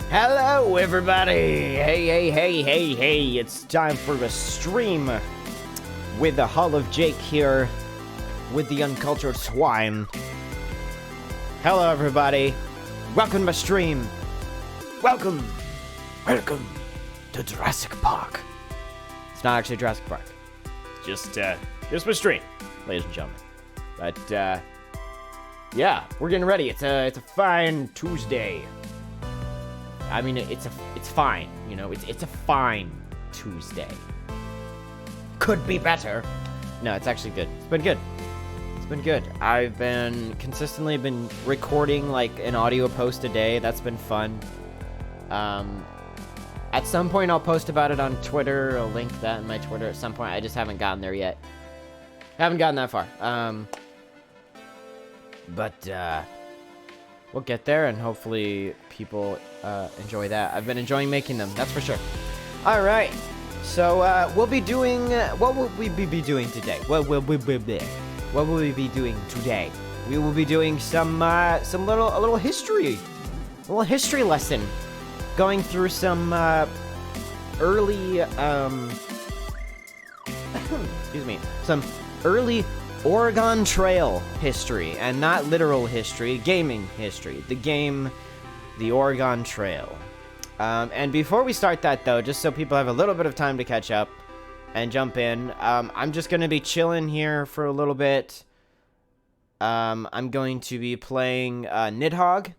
Hello, everybody! Hey, it's time for a stream with the Hall of Jake here with the Uncultured Swine. Hello, everybody. Welcome to my stream. Welcome to Jurassic Park. It's not actually Jurassic Park. Just my stream, ladies and gentlemen. But, yeah, we're getting ready. It's a fine Tuesday. I mean, it's fine, you know, it's a fine Tuesday. Could be better. No, it's actually good. It's been good. It's been good. I've been consistently recording like an audio post a day. That's been fun. At some point I'll post about it on Twitter. I'll link that in my Twitter at some point. I just haven't gotten there yet. Haven't gotten that far. We'll get there, and hopefully people enjoy that. I've been enjoying making them, that's for sure. All right, so we'll be doing. What will we be doing today? What will we be doing today? We will be doing a little history lesson, going through some early excuse me, some early Oregon Trail history, and not literal history, gaming history. The game, the Oregon Trail. And before we start that, though, just so people have a little bit of time to catch up and jump in, I'm just going to be chilling here for a little bit. I'm going to be playing Nidhogg.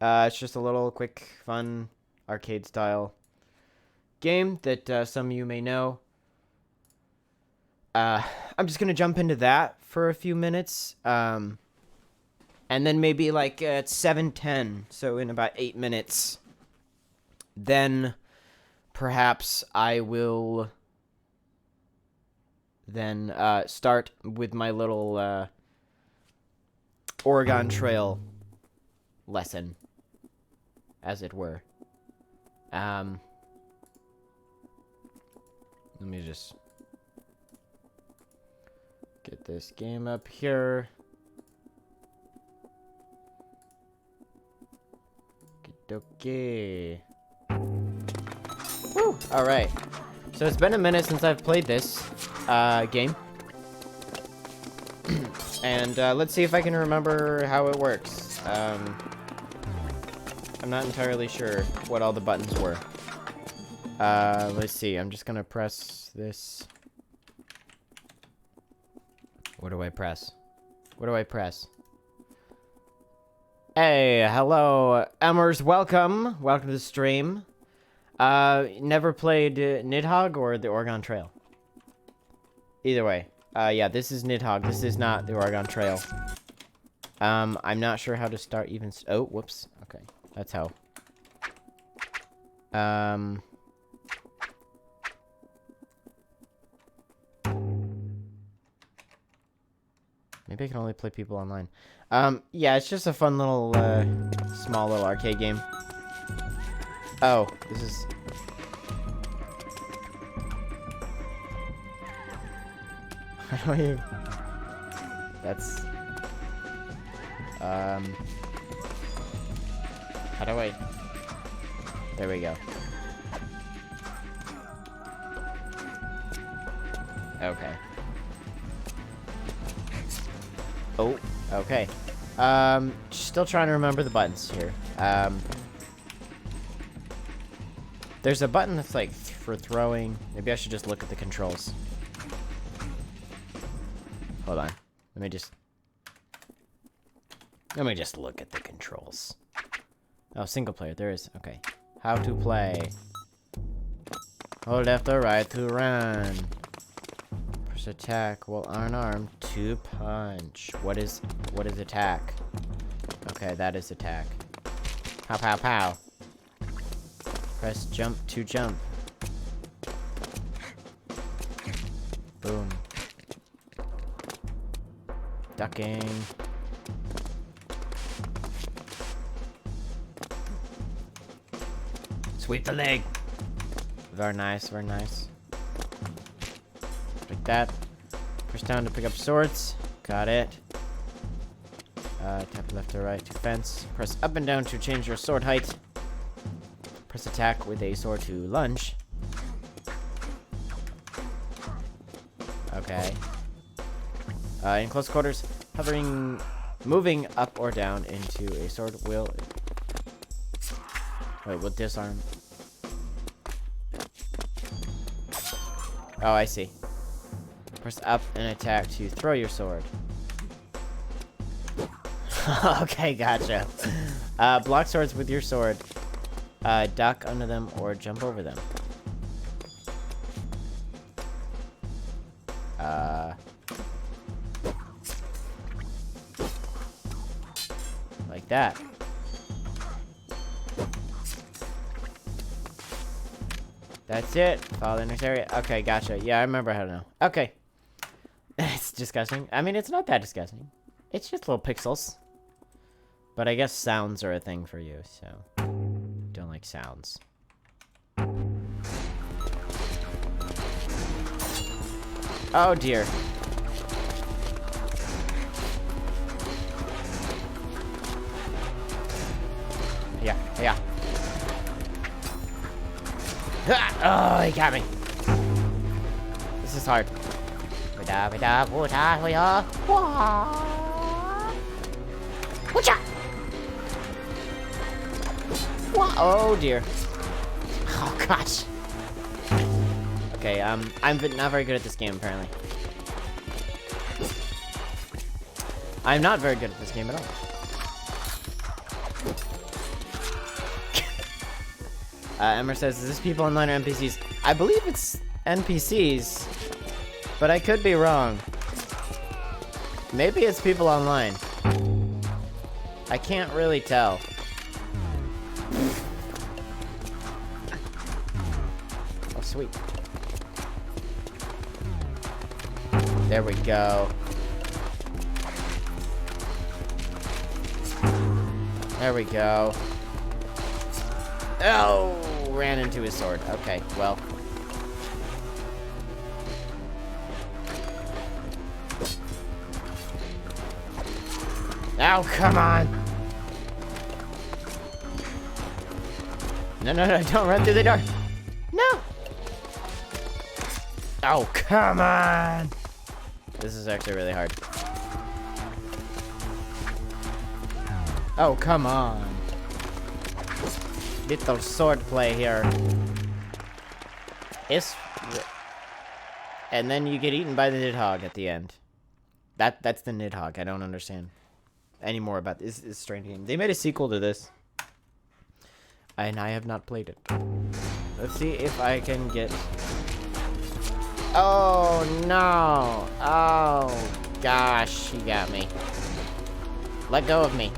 It's just a little quick, fun, arcade-style game that some of you may know. I'm just gonna jump into that for a few minutes, and then maybe like at 7:10, so in about 8 minutes, then perhaps I will then start with my little Oregon Trail lesson, as it were. Let me just get this game up here. Okay. Woo! Alright. So it's been a minute since I've played this game. And let's see if I can remember how it works. I'm not entirely sure what all the buttons were. Let's see. I'm just gonna press this. What do I press? What do I press? Hey, hello, Emmers, welcome. Welcome to the stream. Never played Nidhogg or the Oregon Trail. Either way. Yeah, this is Nidhogg. This is not the Oregon Trail. I'm not sure how to start even... Oh, whoops. Okay, that's how. Maybe I can only play people online. Yeah, it's just a fun little, small little arcade game. Oh, this is... How do you... That's... How do I... There we go. Okay. Oh, okay. Still trying to remember the buttons here. There's a button that's like for throwing. Maybe I should just look at the controls. Hold on. Let me just look at the controls. Oh, single player. There is. Okay. How to play. Hold left or right to run. Press attack while unarmed to punch. What is attack? Okay, that is attack. Pow pow pow. Press jump to jump. Boom. ducking. Sweep the leg. Very nice, very nice. Like that. Push down to pick up swords. Got it. Tap left or right to fence. Press up and down to change your sword height. Press attack with a sword to lunge. Okay. In close quarters, moving up or down into a sword will... Wait, will disarm. Oh, I see. Press up and attack to throw your sword. Okay, gotcha. Block swords with your sword. Duck under them or jump over them. Like that. That's it. Follow the next area. Okay, gotcha. Yeah, I remember how to know. Okay. It's disgusting. I mean, it's not that disgusting. It's just little pixels. But I guess sounds are a thing for you, so... Don't like sounds. Oh, dear. Yeah, yeah. Oh, he got me. This is hard. Oh dear. Oh gosh. Okay, I'm not very good at this game apparently. I'm not very good at this game at all. Emmer says, is this people online or NPCs? I believe it's NPCs, but I could be wrong. Maybe it's people online. I can't really tell. Oh, sweet. There we go. There we go. Oh, ran into his sword. Okay, well. Oh, come on. No, no, no, don't run through the door. No. Oh, come on. This is actually really hard. Oh, come on. Little sword play here. And then you get eaten by the Nidhogg at the end. That's the Nidhogg. I don't understand any more about this. This strange game. They made a sequel to this. And I have not played it. Let's see if I can get... Oh, no. Oh, gosh. He got me. Let go of me.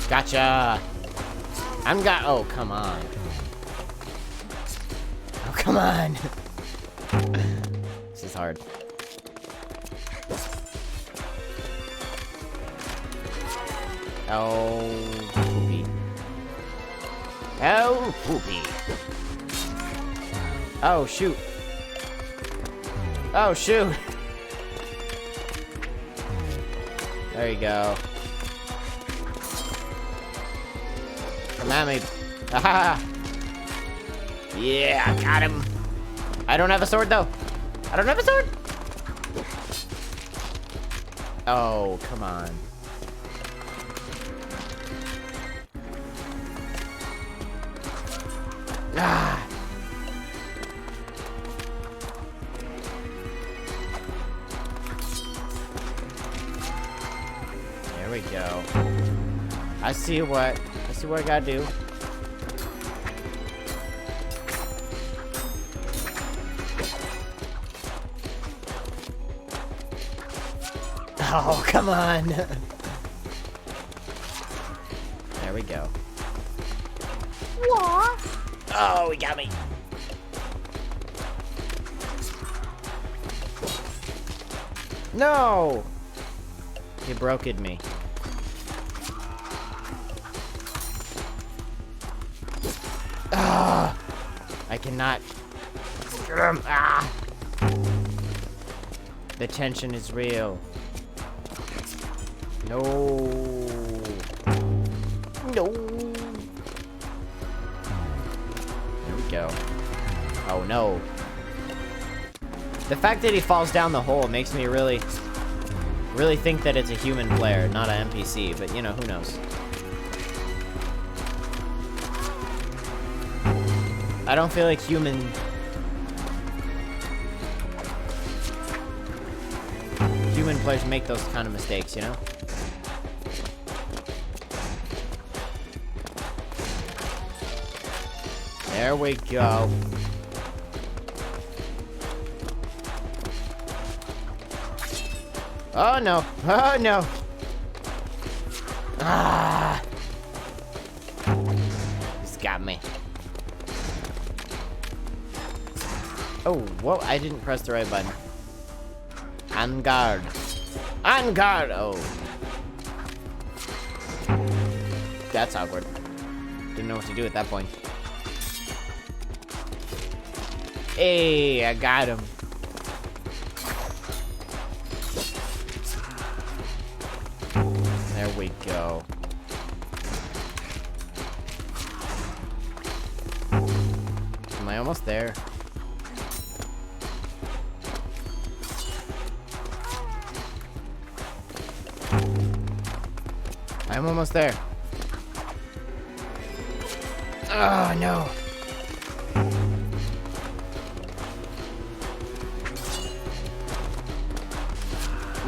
Gotcha. Oh, come on. Oh, come on. This is hard. Oh, poopy. Oh, poopy. Oh, shoot. Oh, shoot. There you go. Come at me. Aha! Yeah, I got him. I don't have a sword, though. I don't have a sword. Oh, come on. Ah. There we go. I see what I gotta do. Oh, come on. There we go. What? Oh, he got me. No! He broke-ed me. Ah! I cannot. Get him! Ah! The tension is real. No. No. There we go. Oh no. The fact that he falls down the hole makes me really think that it's a human player, not an NPC, but you know, who knows. I don't feel like human players make those kind of mistakes, you know? There we go. Oh no! Oh no! Ah! He's got me. Oh, whoa, I didn't press the right button. On guard. On guard! Oh. That's awkward. Didn't know what to do at that point. Hey, I got him. There we go. Am I almost there? I'm almost there. Oh, no.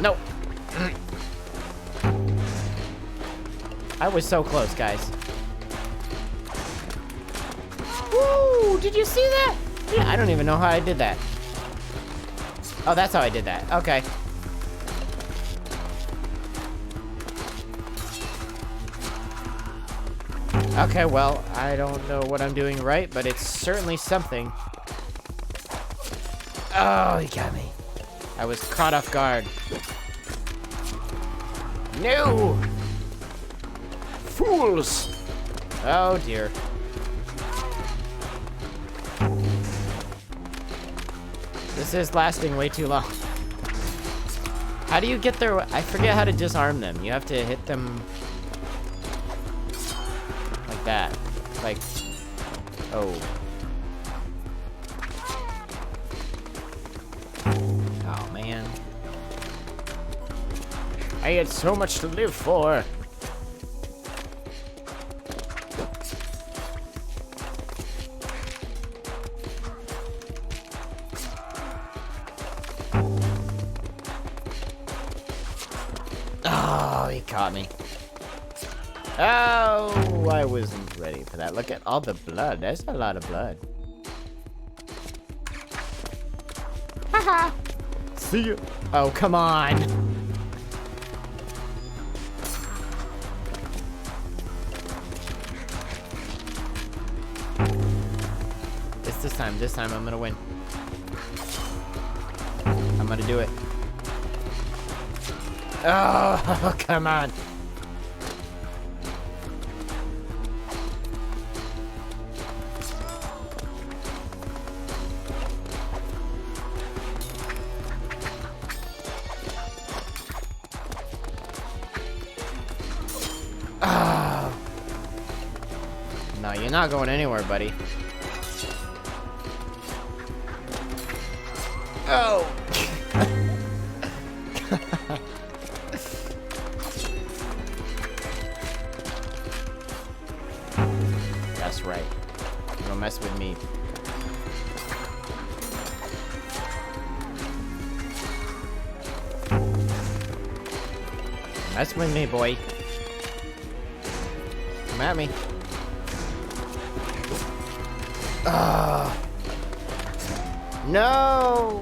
No. I was so close, guys. Woo! Did you see that? Yeah, I don't even know how I did that. Oh, that's how I did that. Okay. Okay, well, I don't know what I'm doing right, but it's certainly something. Oh, he got me. I was caught off guard. No! Fools! Oh, dear. This is lasting way too long. How do you get there? I forget how to disarm them. You have to hit them like that. Like, oh. Oh, man. I had so much to live for. Oh, he caught me. Oh, I wasn't ready for that. Look at all the blood. There's a lot of blood. Haha. See you. Oh, come on. It's this time. This time I'm gonna win. I'm gonna do it. Oh, come on. Oh. No, you're not going anywhere, buddy. Oh. That's right. Don't mess with me. Mess with me, boy. Come at me. Ah. No.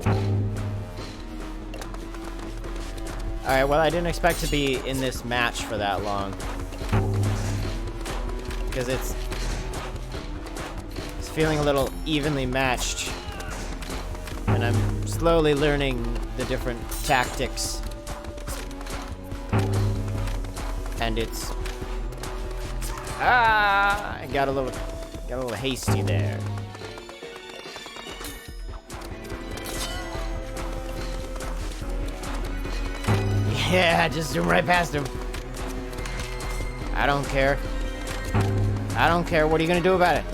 Alright, well, I didn't expect to be in this match for that long. Because it's It's feeling a little evenly matched. And I'm slowly learning the different tactics. And it's... I got a little hasty there. Yeah, just zoom right past him. I don't care. I don't care. What are you gonna do about it?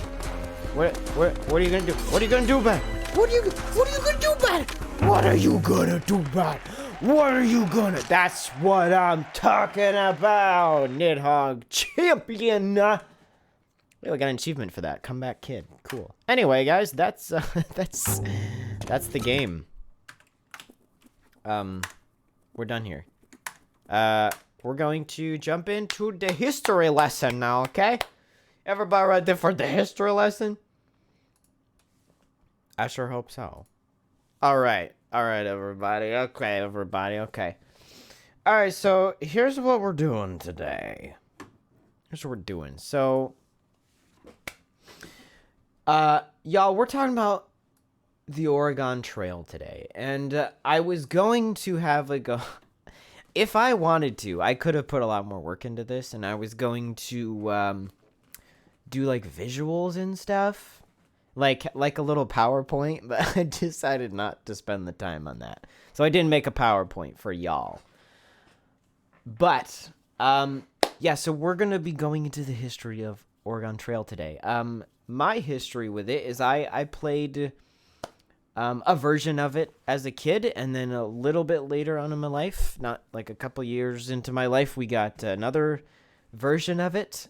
What are you gonna do? What are you gonna do about it? What are you gonna do about it? What are you gonna do about it? What are you gonna? That's what I'm talking about. Nidhogg champion. Oh, I got an achievement for that. Comeback kid. Cool. Anyway, guys, that's the game. We're done here. We're going to jump into the history lesson now, okay? Everybody ready for the history lesson? I sure hope so. Alright, everybody. Okay, everybody, okay. Alright, so here's what we're doing today. Here's what we're doing. So, y'all, we're talking about the Oregon Trail today. And I was going to have like a... If I wanted to, I could have put a lot more work into this, and I was going to do like visuals and stuff, like a little PowerPoint, but I decided not to spend the time on that. So I didn't make a PowerPoint for y'all. But yeah, so we're gonna be going into the history of Oregon Trail today. My history with it is I played a version of it as a kid, and then a little bit later on in my life, not like a couple years into my life, we got another version of it.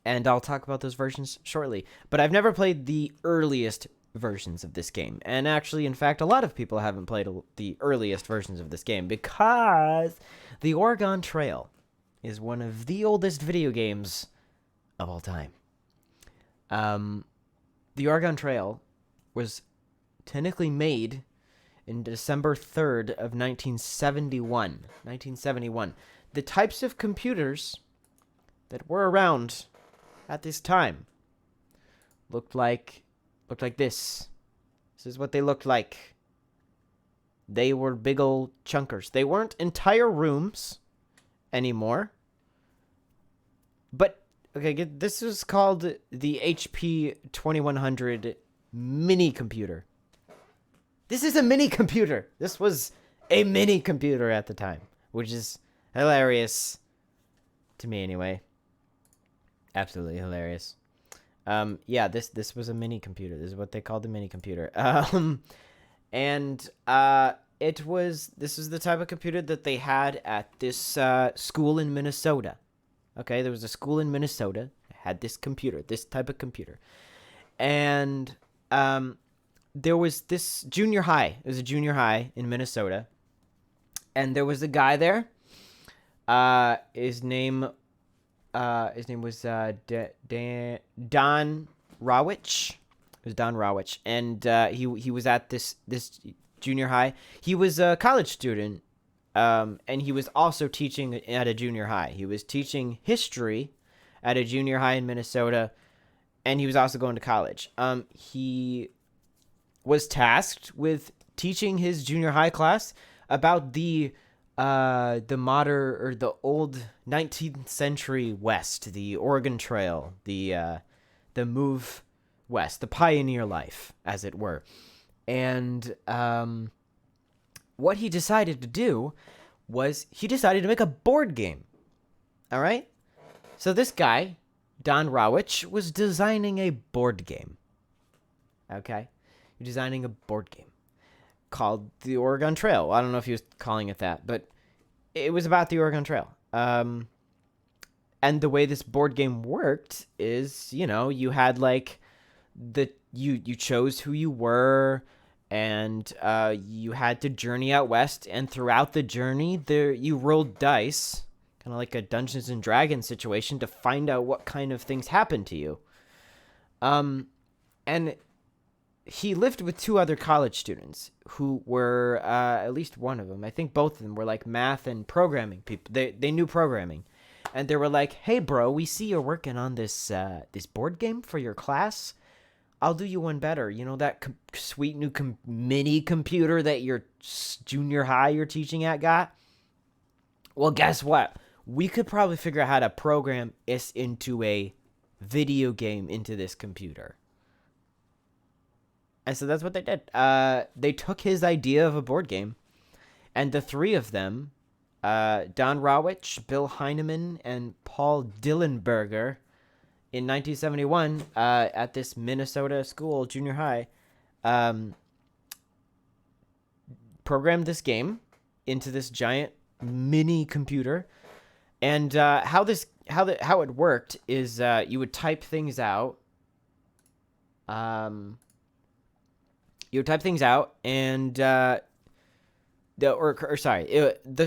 And I'll talk about those versions shortly. But I've never played the earliest versions of this game. And actually, in fact, a lot of people haven't played the earliest versions of this game because the Oregon Trail is one of the oldest video games of all time. The Oregon Trail was technically made in December 3rd of 1971. The types of computers that were around at this time looked like this. This is what they looked like. They were big old chunkers. They weren't entire rooms anymore. But okay, this is called the HP 2100 mini computer. This is a mini computer. This was a mini computer at the time, which is hilarious to me anyway. Absolutely hilarious. Yeah, this was a mini computer. This is what they called the mini computer. This is the type of computer that they had at this school in Minnesota. Okay, there was a school in Minnesota that had this computer, this type of computer. And there was this junior high. It was a junior high in Minnesota. And there was a guy there. His name was Don Rawich. It was Don Rawich. And he was at this junior high. He was a college student. And he was also teaching at a junior high. He was teaching history at a junior high in Minnesota, and he was also going to college. He was tasked with teaching his junior high class about the old 19th century West, the Oregon Trail, the move west, the pioneer life, as it were. And what he decided to do was he decided to make a board game. All right? So this guy, Don Rawich, was designing a board game. Okay? Designing a board game called the Oregon Trail. I don't know if he was calling it that, but it was about the Oregon Trail. And the way this board game worked is, you had like you chose who you were, and you had to journey out west, and throughout the journey you rolled dice, kind of like a Dungeons and Dragons situation, to find out what kind of things happened to you. And he lived with two other college students who were, at least one of them, I think both of them were like math and programming people. They knew programming. and they were like, "Hey, bro, we see you're working on this this board game for your class. I'll do you one better. You know that sweet new mini computer that your junior high you're teaching at got? Well, guess what? We could probably figure out how to program this into a video game into this computer." And so that's what they did. They took his idea of a board game, and the three of them, Don Rawich, Bill Heineman, and Paul Dillenberger, in 1971, at this Minnesota school, junior high, programmed this game into this giant mini computer. And how it worked is you would type things out. And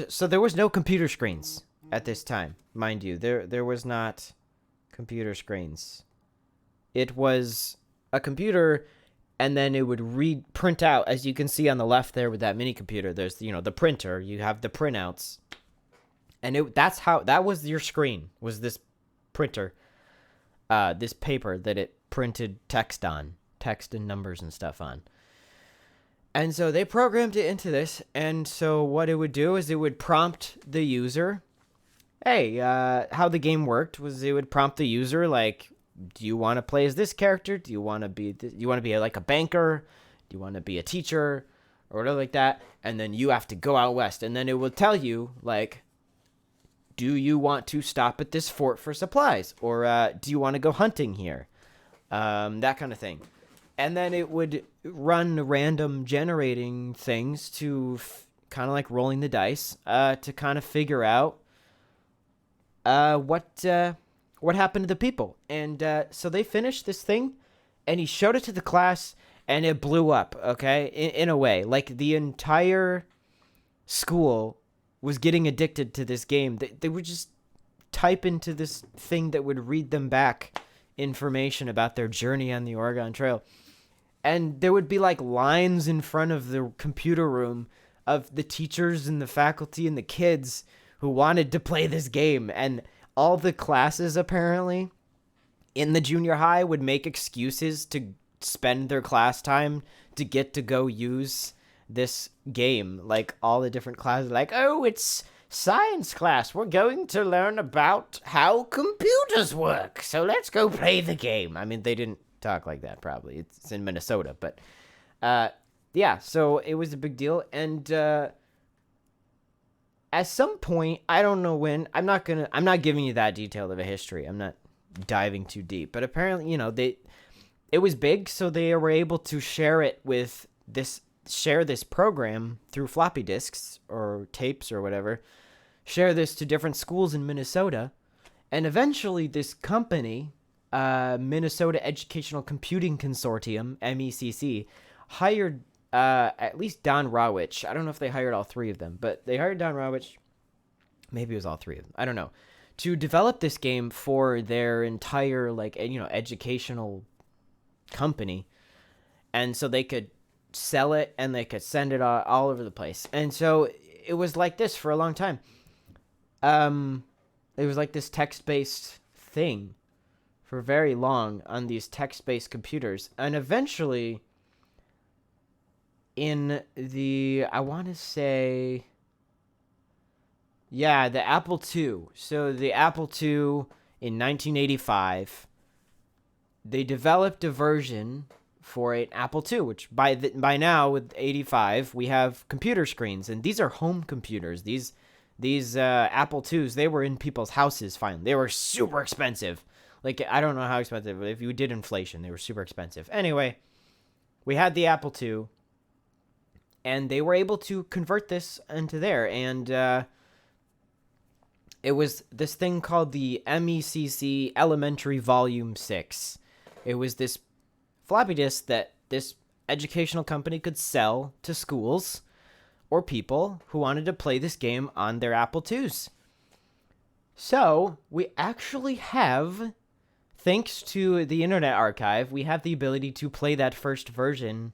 so there was no computer screens at this time, mind you. There was not computer screens. It was a computer, and then it would print out, as you can see on the left there with that mini computer. There's the printer. You have the printouts, and that was your screen, was this printer, this paper that it printed text and numbers and stuff on. And so they programmed it into this, and so what it would do is it would prompt the user. Hey, how the game worked was it would prompt the user, like, do you want to play as this character? Do you want to be like a banker? Do you want to be a teacher? Or whatever like that. And then you have to go out west. And then it will tell you, like, do you want to stop at this fort for supplies? Or do you want to go hunting here? That kind of thing. And then it would run random generating things to kind of like rolling the dice to kind of figure out what happened to the people. And so they finished this thing, and he showed it to the class, and it blew up, okay? In a way. Like, the entire school was getting addicted to this game. They would just type into this thing that would read them back information about their journey on the Oregon Trail. And there would be, like, lines in front of the computer room of the teachers and the faculty and the kids who wanted to play this game. And all the classes, apparently, in the junior high would make excuses to spend their class time to get to go use this game. Like, all the different classes, like, oh, it's science class. We're going to learn about how computers work. So let's go play the game. I mean, they didn't talk like that, probably. It's in Minnesota. But, yeah, so it was a big deal. And, at some point, I don't know when, I'm not giving you that detail of a history. I'm not diving too deep. But apparently, it was big, so they were able to share this program through floppy disks or tapes or whatever, share this to different schools in Minnesota, and eventually this company, Minnesota Educational Computing Consortium, MECC, hired at least Don Rawich. I don't know if they hired all three of them, but they hired Don Rawich. Maybe it was all three of them. I don't know. To develop this game for their entire, educational company. And so they could sell it and they could send it all over the place. And so it was like this for a long time. It was like this text-based thing for very long on these text-based computers. And eventually, in the, I want to say, yeah, the Apple II. So the Apple II in 1985, they developed a version for an Apple II, which by now with 85, we have computer screens, and these are home computers. These Apple IIs, they were in people's houses finally. They were super expensive. Like, I don't know how expensive, but if you did inflation, they were super expensive. Anyway, we had the Apple II, and they were able to convert this into there, and it was this thing called the MECC Elementary Volume 6. It was this floppy disk that this educational company could sell to schools or people who wanted to play this game on their Apple IIs. So, we actually have, thanks to the Internet Archive, we have the ability to play that first version.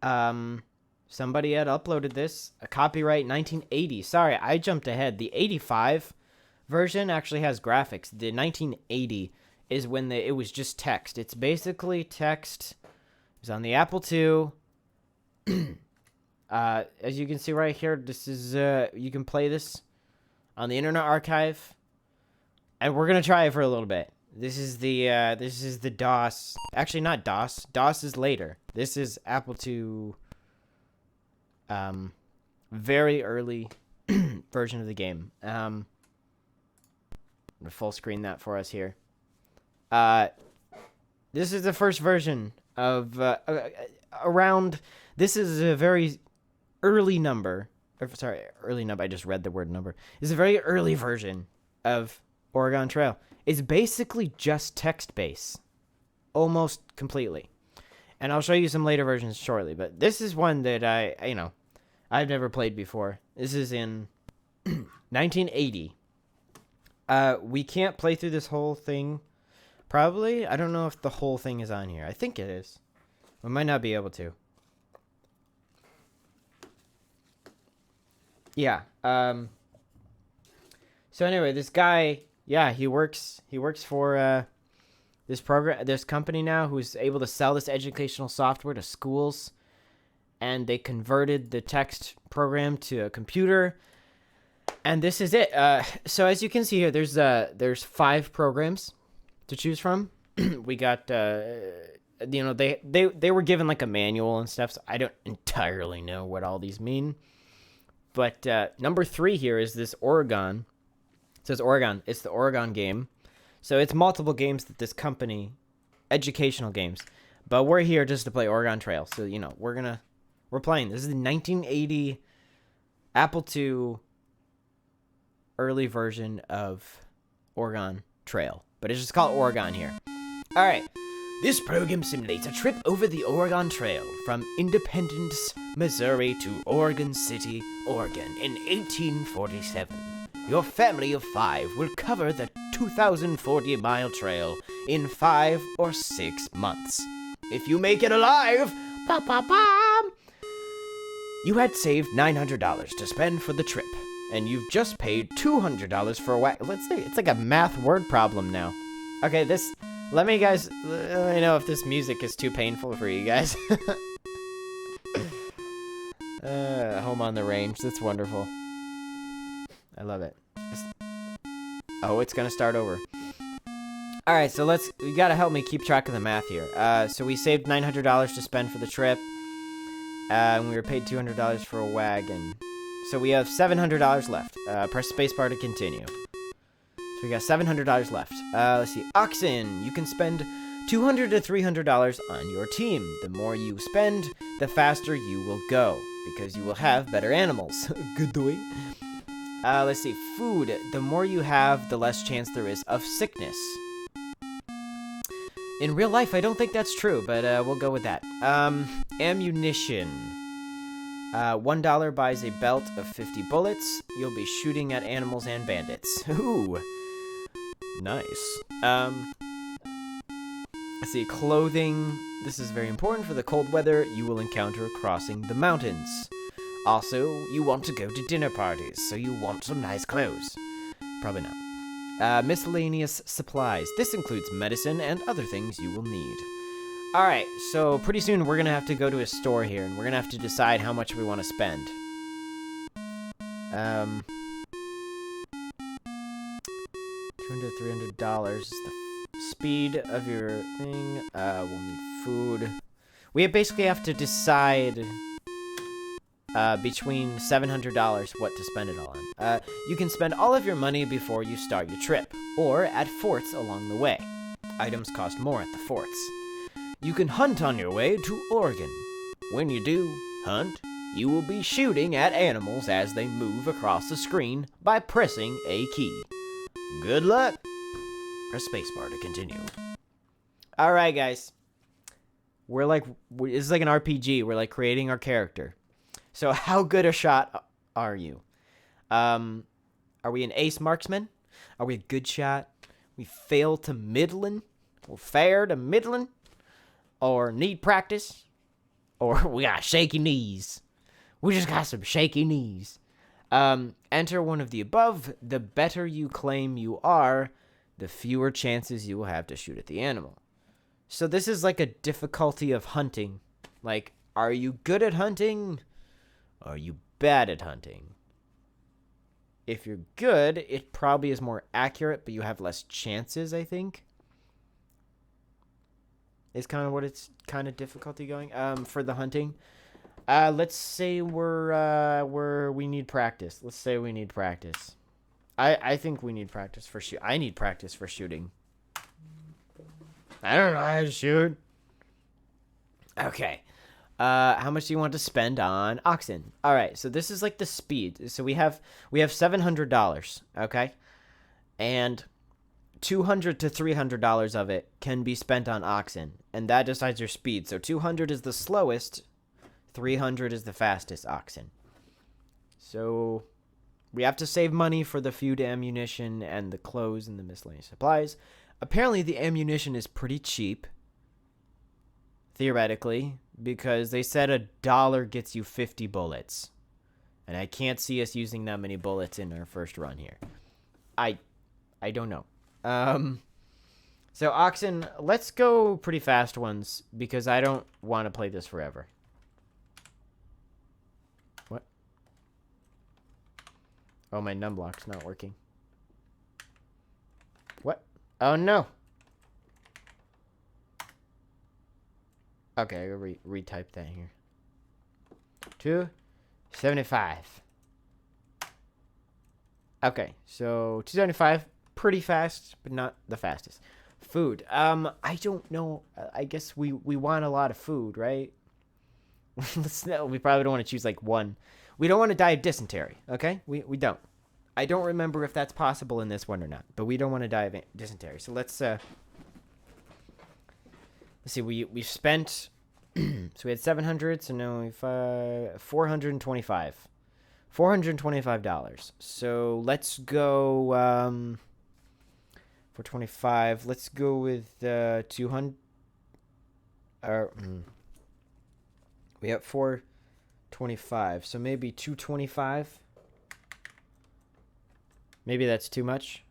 Somebody had uploaded this, a copyright 1980. Sorry, I jumped ahead. The 85 version actually has graphics. The 1980 is when it was just text. It's basically text. It was on the Apple II. As you can see right here, this is you can play this on the Internet Archive, and we're gonna try it for a little bit. This is the DOS. Actually, not DOS. DOS is later. This is Apple II. Very early version of the game. I'm gonna full screen that for us here. This is the first version of around. This is a very early number. Early number. I just read the word number. It's a very early version of Oregon Trail. It's basically just text-based, almost completely. And I'll show you some later versions shortly. But this is one that I've never played before. This is in 1980. We can't play through this whole thing. Probably. I don't know if the whole thing is on here. I think it is. We might not be able to. Yeah. So anyway, this guy, he works for this company now who's able to sell this educational software to schools, and they converted the text program to a computer, and this is it. So as you can see here, there's 5 programs to choose from. We got they were given like a manual and stuff, so I don't entirely know what all these mean. But number 3 here is this Oregon. It says Oregon. It's the Oregon game. So it's multiple games that this company, educational games. But we're here just to play Oregon Trail. So, we're playing. This is the 1980 Apple II early version of Oregon Trail. But it's just called Oregon here. All right. This program simulates a trip over the Oregon Trail from Independence, Missouri to Oregon City, Oregon in 1847. Your family of 5 will cover the 2,040-mile trail in 5 or 6 months. If you make it alive, you had saved $900 to spend for the trip, and you've just paid $200 for a Let's see, it's like a math word problem now. Okay, let me know if this music is too painful for you guys. Home on the Range, that's wonderful. I love it. It's gonna start over. Alright, so you gotta help me keep track of the math here. So we saved $900 to spend for the trip. And we were paid $200 for a wagon. So we have $700 left. Press spacebar to continue. So we got $700 left. Let's see. Oxen. You can spend $200 to $300 on your team. The more you spend, the faster you will go, because you will have better animals. Good doing. Let's see. Food. The more you have, the less chance there is of sickness. In real life, I don't think that's true, but we'll go with that. Ammunition. $1 buys a belt of 50 bullets. You'll be shooting at animals and bandits. Ooh. Nice. Let's see. Clothing. This is very important for the cold weather you will encounter crossing the mountains. Also, you want to go to dinner parties, so you want some nice clothes. Probably not. Miscellaneous supplies. This includes medicine and other things you will need. Alright, so pretty soon we're going to have to go to a store here, and we're going to have to decide how much we want to spend. $200, $300 is the speed of your thing. We'll need food. We basically have to decide between $700 what to spend it all on. You can spend all of your money before you start your trip, or at forts along the way. Items cost more at the forts. You can hunt on your way to Oregon. When you do hunt, you will be shooting at animals as they move across the screen by pressing a key. Good luck! Press spacebar to continue. Alright, guys. It's like an RPG. We're like creating our character. So how good a shot are you? Are we an ace marksman? Are we a good shot? We fail to middling? Or fair to middling? Or need practice? Or we got shaky knees? We just got some shaky knees. Enter one of the above. The better you claim you are, the fewer chances you will have to shoot at the animal. So this is like a difficulty of hunting. Like, are you good at hunting? Are you bad at hunting? If you're good, it probably is more accurate, but you have less chances, I think. Is kind of what it's kind of difficulty going for the hunting. Let's say we need practice. Let's say we need practice. I think we need practice for shoot. I need practice for shooting. I don't know how to shoot. Okay. How much do you want to spend on oxen? All right, so this is like the speed. So we have $700, okay? And $200 to $300 of it can be spent on oxen, and that decides your speed. So 200 is the slowest, 300 is the fastest oxen. So we have to save money for the food, ammunition, and the clothes and the miscellaneous supplies. Apparently the ammunition is pretty cheap, theoretically, because they said $1 gets you 50 bullets. And I can't see us using that many bullets in our first run here. I don't know. So oxen, let's go pretty fast ones, because I don't want to play this forever. What? Oh, my numblock's not working. What? Oh, no. Okay, I'll retype that here. 275. Okay, so 275, pretty fast, but not the fastest. Food. I don't know. I guess we want a lot of food, right? We probably don't want to choose like one. We don't want to die of dysentery, okay? We don't. I don't remember if that's possible in this one or not, but we don't want to die of dysentery. So let's see, we spent, so we had 700, so now we've, $425. $425. So let's go, for 25, let's go with, 200, we have 425, so maybe 225. Maybe that's too much.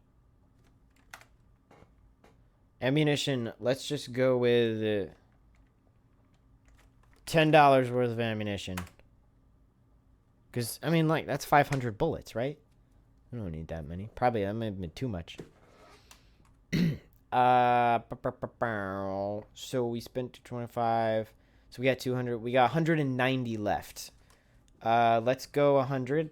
Ammunition, let's just go with $10 worth of ammunition. Because, I mean, like, that's 500 bullets, right? I don't need that many. Probably, that might have been too much. So we spent 225. So we got 200. We got 190 left. Let's go 100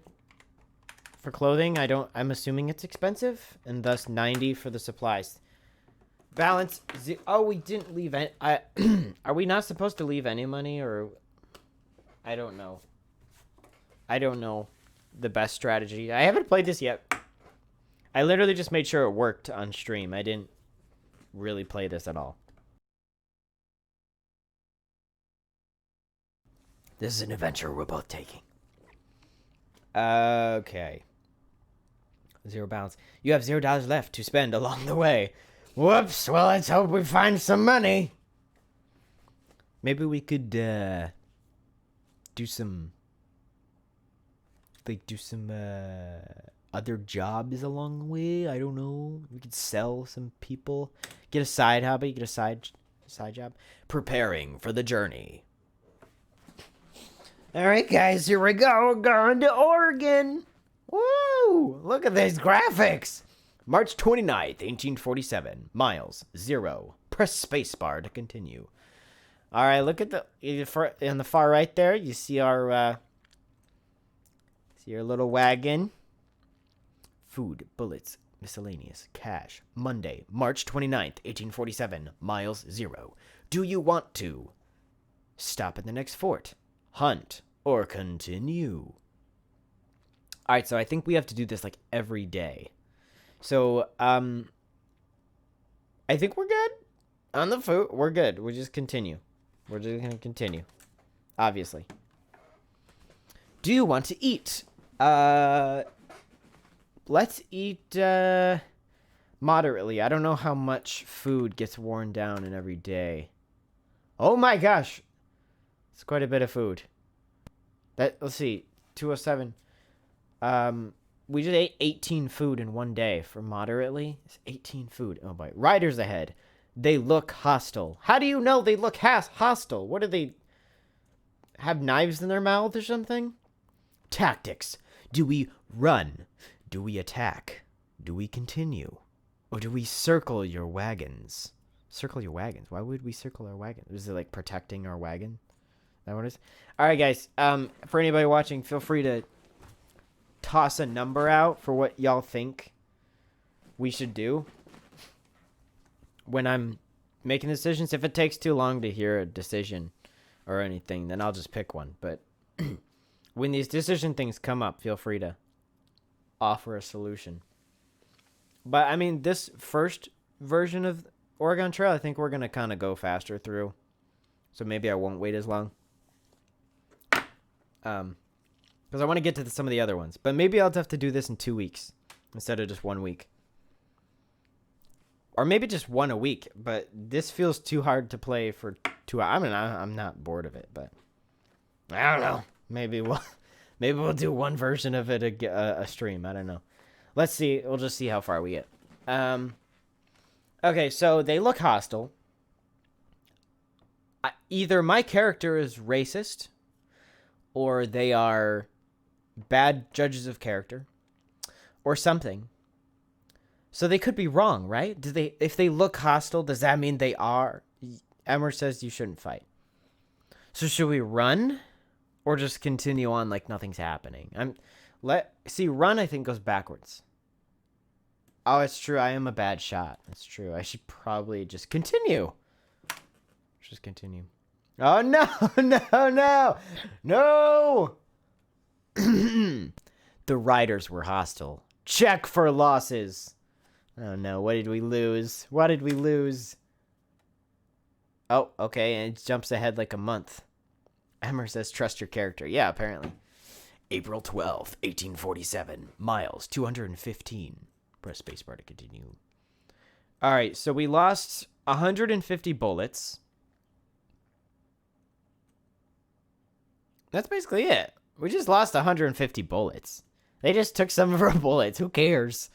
for clothing. I'm assuming it's expensive. And thus 90 for the supplies. Balance. Oh, we didn't leave any. Are we not supposed to leave any money, or I don't know. I don't know the best strategy. I haven't played this yet. I literally just made sure it worked on stream. I didn't really play this at all. This is an adventure we're both taking. Okay. Zero balance. You have $0 left to spend along the way. Whoops, well, let's hope we find some money. Maybe we could, do some other jobs along the way. I don't know. We could sell some people. Get a side hobby, get a side job. Preparing for the journey. Alright, guys, here we go. We're going to Oregon. Woo! Look at these graphics. March 29th, 1847. Miles, 0. Press spacebar to continue. All right, look at on the far right there. You see our little wagon. Food, bullets, miscellaneous, cash. Monday, March 29th, 1847. Miles, 0. Do you want to stop at the next fort, hunt, or continue? All right, so I think we have to do this like every day. So, I think we're good on the food. We're good. We'll just continue. We're just going to continue. Obviously. Do you want to eat? Let's eat, moderately. I don't know how much food gets worn down in every day. Oh my gosh. It's quite a bit of food. Let's see. 207. We just ate 18 food in one day for moderately. It's 18 food. Oh boy. Riders ahead. They look hostile. How do you know they look hostile? What do they have, knives in their mouth or something? Tactics. Do we run? Do we attack? Do we continue? Or do we circle your wagons? Circle your wagons? Why would we circle our wagon? Is it like protecting our wagon? Is that what it is? Alright guys, for anybody watching, feel free to toss a number out for what y'all think we should do when I'm making decisions. If it takes too long to hear a decision or anything, then I'll just pick one. But when these decision things come up, feel free to offer a solution. But I mean, this first version of Oregon Trail, I think we're going to kind of go faster through. So maybe I won't wait as long. Because I want to get to some of the other ones. But maybe I'll have to do this in 2 weeks instead of just 1 week. Or maybe just one a week. But this feels too hard to play for 2 hours. I mean, I'm not bored of it, but I don't know. Maybe we'll do one version of it a stream. I don't know. Let's see. We'll just see how far we get. Okay, so they look hostile. Either my character is racist, or they are bad judges of character, or something. So they could be wrong, right? If they look hostile, does that mean they are? Emmer says you shouldn't fight. So should we run, or just continue on like nothing's happening? Run I think goes backwards. Oh, it's true. I am a bad shot. That's true. I should probably just continue. Just continue. Oh, no, no. The riders were hostile. Check for losses. Oh, no. What did we lose? Oh, okay. And it jumps ahead like a month. Emmer says trust your character. Yeah, apparently. April 12th, 1847. Miles, 215. Press spacebar to continue. All right, so we lost 150 bullets. That's basically it. We just lost 150 bullets. They just took some of our bullets. Who cares?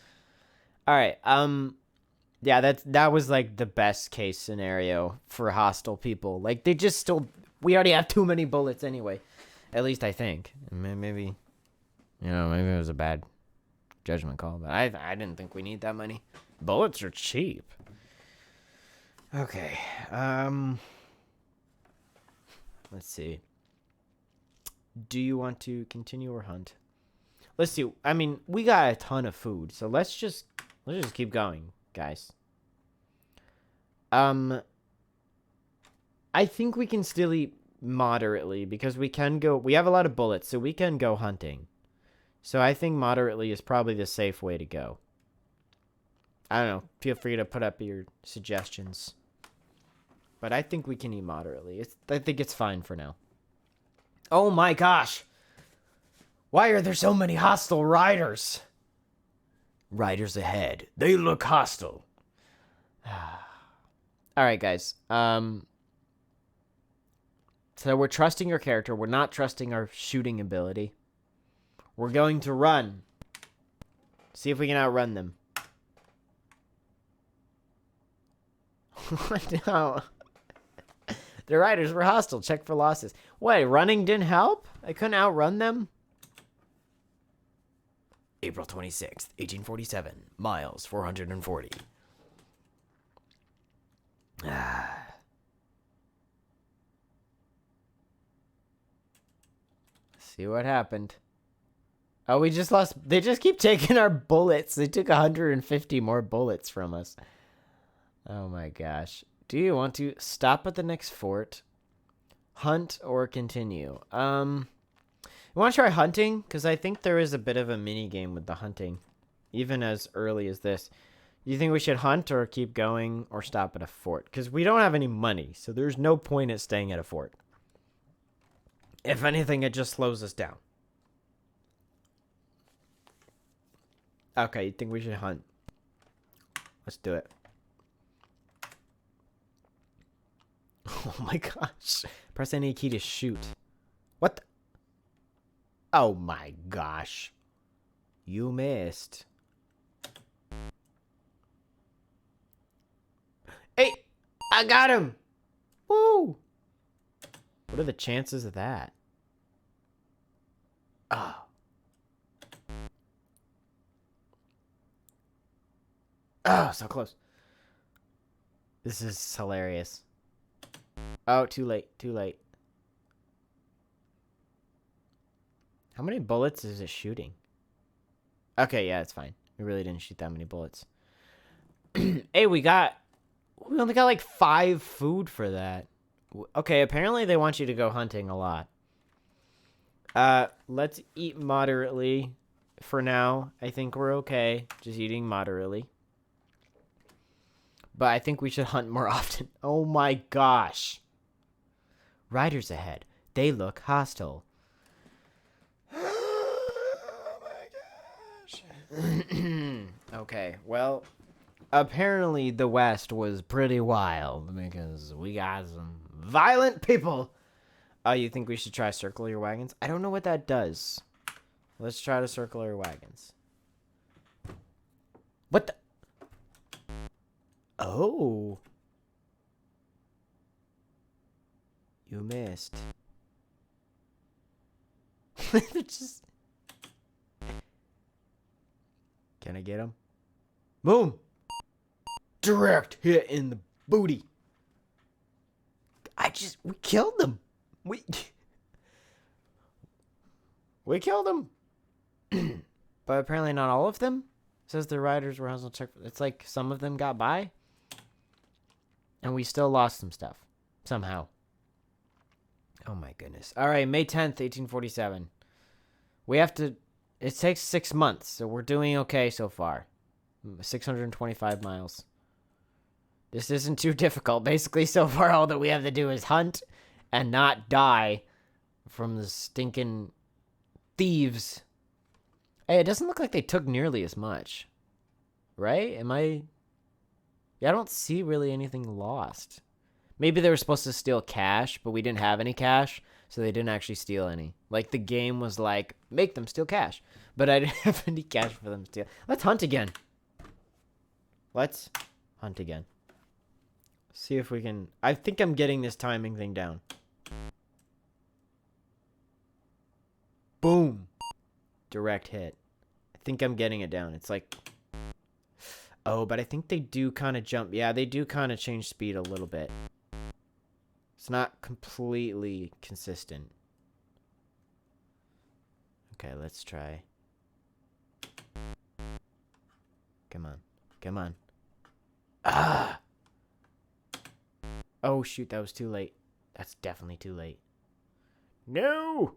All right. Yeah, that was like the best case scenario for hostile people. Like they just still. We already have too many bullets anyway. At least I think. Maybe it was a bad judgment call, but I didn't think we need that many. Bullets are cheap. Okay. Let's see. Do you want to continue or hunt? Let's see. I mean, we got a ton of food, so let's just keep going, guys. I think we can still eat moderately because we have a lot of bullets, so we can go hunting. So I think moderately is probably the safe way to go. I don't know. Feel free to put up your suggestions. But I think we can eat moderately. I think it's fine for now. Oh my gosh. Why are there so many hostile riders? Riders ahead. They look hostile. Alright, guys. So we're trusting our character. We're not trusting our shooting ability. We're going to run. See if we can outrun them. No. The riders were hostile. Check for losses. Wait, running didn't help? I couldn't outrun them? April 26th, 1847. Miles, 440. See what happened. Oh, we just lost. They just keep taking our bullets. They took 150 more bullets from us. Oh my gosh. Do you want to stop at the next fort, hunt, or continue? You want to try hunting? Because I think there is a bit of a mini game with the hunting, even as early as this. Do you think we should hunt or keep going or stop at a fort? Because we don't have any money, so there's no point at staying at a fort. If anything, it just slows us down. Okay, you think we should hunt? Let's do it. Oh my gosh. Press any key to shoot. What the? Oh my gosh. You missed. Hey, I got him. Woo. What are the chances of that? Oh. Oh, so close. This is hilarious. Oh, too late. Too late. How many bullets is it shooting? Okay, yeah, it's fine. We really didn't shoot that many bullets. Hey, we only got like 5 food for that. Okay, apparently they want you to go hunting a lot. Let's eat moderately for now. I think we're okay. Just eating moderately. But I think we should hunt more often. Oh my gosh. Riders ahead. They look hostile. Oh my gosh. Okay, well, apparently the West was pretty wild because we got some violent people. You think we should try circle your wagons? I don't know what that does. Let's try to circle our wagons. What the? Oh. You missed. Just... Can I get him? Boom! Direct hit in the booty. We killed them. We killed them. But apparently not all of them. It says the riders were hustled. It's like some of them got by. And we still lost some stuff. Somehow. Oh my goodness. Alright, May 10th, 1847. We have to... It takes 6 months, so we're doing okay so far. 625 miles. This isn't too difficult. Basically, so far, all that we have to do is hunt and not die from the stinking thieves. Hey, it doesn't look like they took nearly as much. Right? Yeah, I don't see really anything lost. Maybe they were supposed to steal cash, but we didn't have any cash, so they didn't actually steal any. Like, the game was like, make them steal cash. But I didn't have any cash for them to steal. Let's hunt again. Let's hunt again. See if we can... I think I'm getting this timing thing down. Boom. Direct hit. I think I'm getting it down. It's like... Oh, but I think they do kind of jump. Yeah, they do kind of change speed a little bit. It's not completely consistent. Okay, let's try. Come on. Come on. Ah! Oh, shoot, that was too late. That's definitely too late. No!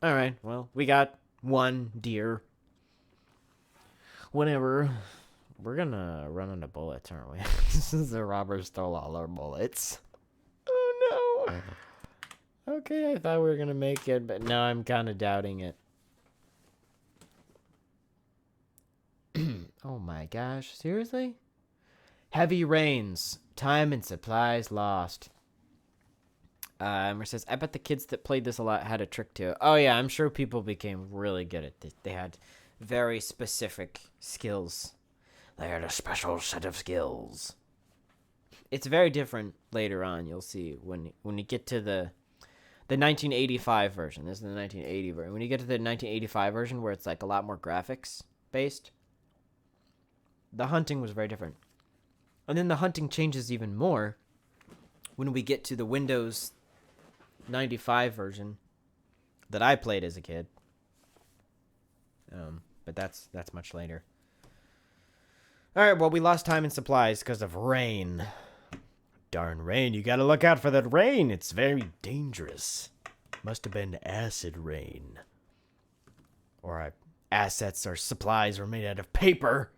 Alright, well, we got 1 deer. Whatever. We're gonna run into bullets, aren't we? The robbers stole all our bullets. Oh, no. Okay, I thought we were gonna make it, but now I'm kind of doubting it. Oh my gosh, seriously? Heavy rains. Time and supplies lost. Emmer says, I bet the kids that played this a lot had a trick to it. Oh yeah, I'm sure people became really good at this. They had very specific skills. They had a special set of skills. It's very different later on, you'll see, when you get to the 1985 version. This is the 1980 version. When you get to the 1985 version, where it's like a lot more graphics based, the hunting was very different. And then the hunting changes even more when we get to the Windows 95 version that I played as a kid. But that's much later. Alright, well, we lost time and supplies because of rain. Darn rain, you gotta look out for that rain. It's very dangerous. Must have been acid rain. Or our assets or supplies were made out of paper.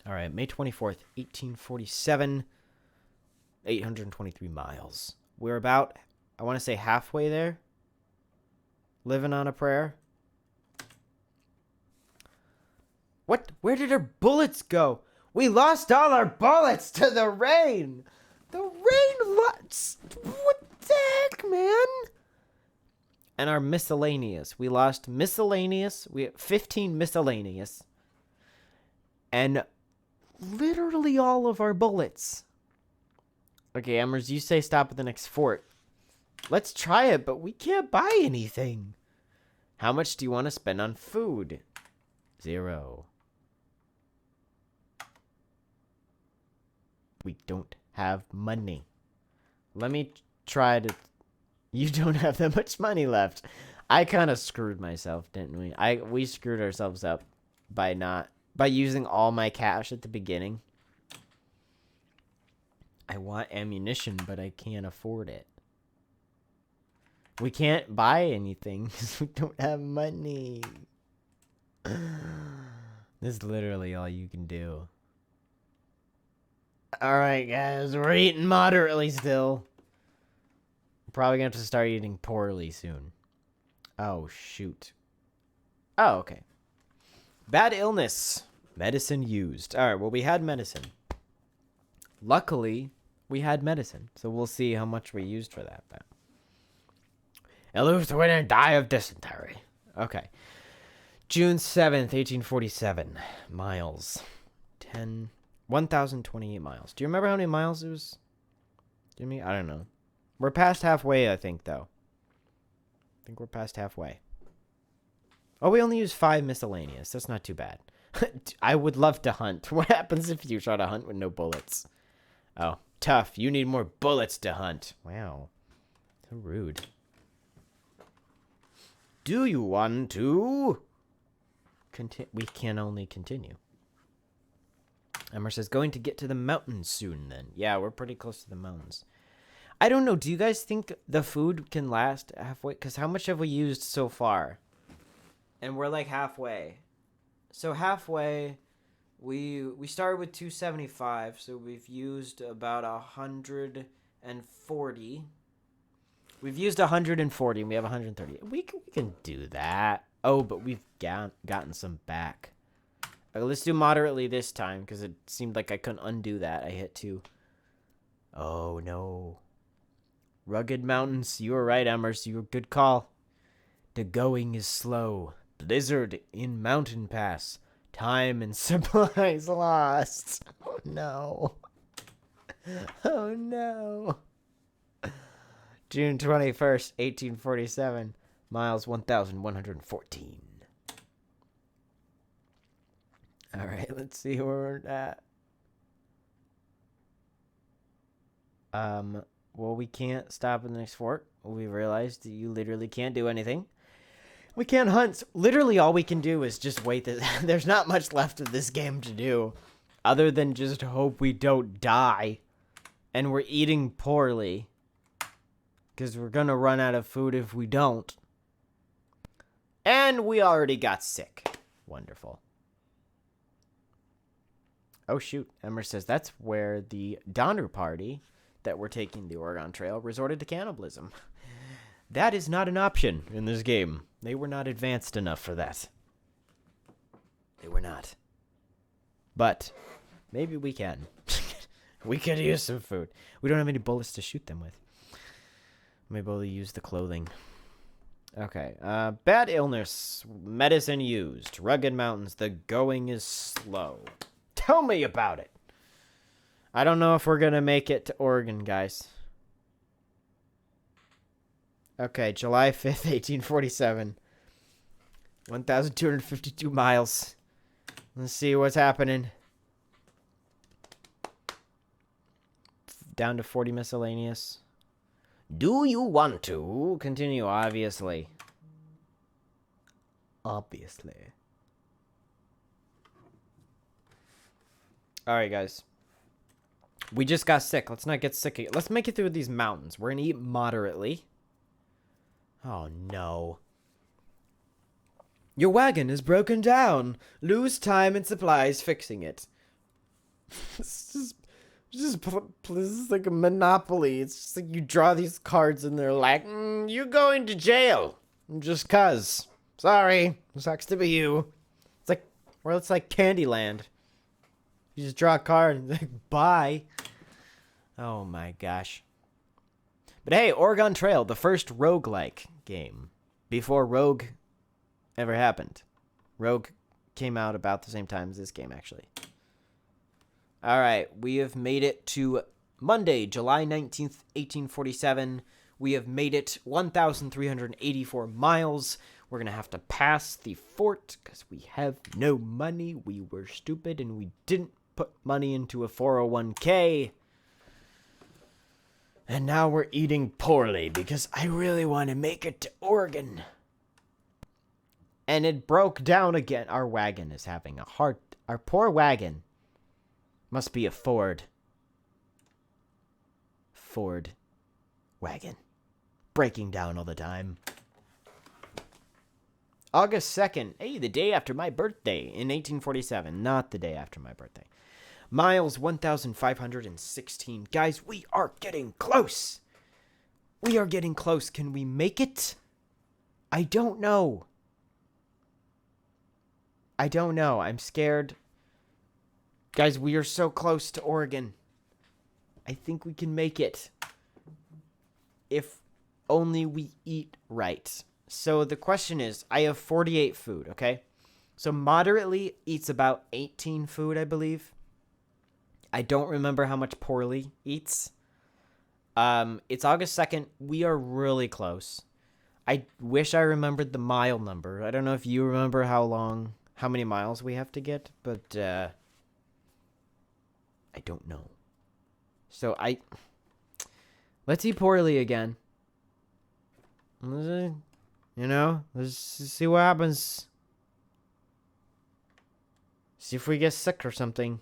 Alright, May 24th, 1847. 823 miles. We're about, I want to say, halfway there. Living on a prayer. What? Where did our bullets go? We lost all our bullets to the rain. The rain lost. What the heck, man? and our miscellaneous. We lost miscellaneous. We have 15 miscellaneous. And literally all of our bullets. Okay, Emmers, you say stop at the next fort. Let's try it, but we can't buy anything. How much do you want to spend on food? 0. We don't have money. Let me try to... You don't have that much money left. I kind of screwed myself, didn't we? We screwed ourselves up by using all my cash at the beginning. I want ammunition, but I can't afford it. We can't buy anything because we don't have money. This is literally all you can do. Alright, guys. We're eating moderately still. We're probably going to have to start eating poorly soon. Oh, shoot. Oh, okay. Bad illness. Medicine used. Alright, well, we had medicine. Luckily, we had medicine. So we'll see how much we used for that. But... Eluth win and die of dysentery. Okay. June 7th, 1847. Miles. 1,028 miles. Do you remember how many miles it was? Jimmy? I don't know. We're past halfway, I think, though. I think we're past halfway. Oh, we only used 5 miscellaneous. That's not too bad. I would love to hunt. What happens if you try to hunt with no bullets? Oh, tough. You need more bullets to hunt. Wow. So rude. Do you want to? We can only continue. Emmer says, going to get to the mountains soon then. Yeah, we're pretty close to the mountains. I don't know. Do you guys think the food can last halfway? Because how much have we used so far? And we're like halfway. So halfway, we started with 275. So we've used about 140. We've used 140 and we have 130. We can do that. Oh, but we've gotten some back. Let's do moderately this time because it seemed like I couldn't undo that. I hit 2. Oh, no. Rugged mountains. You were right, Emmers. You were good call. The going is slow. Blizzard in mountain pass. Time and supplies lost. Oh, no. Oh, no. June 21st, 1847. Miles 1,114. All right, let's see where we're at. Well, we can't stop in the next fort. We realized that you literally can't do anything. We can't hunt. Literally, all we can do is just wait. There's not much left of this game to do other than just hope we don't die. And we're eating poorly because we're going to run out of food if we don't. And we already got sick. Wonderful. Oh, shoot. Emmer says that's where the Donner Party that were taking the Oregon Trail resorted to cannibalism. That is not an option in this game. They were not advanced enough for that. They were not. But maybe we can. We could use some food. We don't have any bullets to shoot them with. Maybe we'll use the clothing. Okay. Bad illness. Medicine used. Rugged mountains. The going is slow. Tell me about it. I don't know if we're going to make it to Oregon, guys. Okay, July 5th, 1847. 1,252 miles. Let's see what's happening. Down to 40 miscellaneous. Do you want to continue? Obviously. Obviously. Alright, guys. We just got sick. Let's not get sick again. Let's make it through these mountains. We're going to eat moderately. Oh, no. Your wagon is broken down. Lose time and supplies fixing it. This is like a Monopoly. It's just like you draw these cards and they're like, you're going to jail. Just cuz. Sorry. Sucks to be you. It's like, or it's like Candyland. You just draw a card and like, bye. Oh my gosh. But hey, Oregon Trail, the first roguelike game. before Rogue ever happened. Rogue came out about the same time as this game, actually. All right, we have made it to Monday, July 19th, 1847. We have made it 1,384 miles. We're going to have to pass the fort because we have no money. We were stupid and we didn't put money into a 401k. And now we're eating poorly because I really want to make it to Oregon. And it broke down again. Our wagon is having a hard... Our poor wagon must be a Ford wagon. Breaking down all the time. August 2nd. Hey, the day after my birthday in 1847. Not the day after my birthday. Miles 1,516. Guys, we are getting close. We are getting close. Can we make it? I don't know. I'm scared. Guys, we are so close to Oregon. I think we can make it. If only we eat right. So the question is, I have 48 food, okay? So moderately eats about 18 food, I believe. I don't remember how much poorly eats. It's August 2nd. We are really close. I wish I remembered the mile number. I don't know if you remember how many miles we have to get, but I don't know. So let's eat poorly again. Let's see what happens. See if we get sick or something.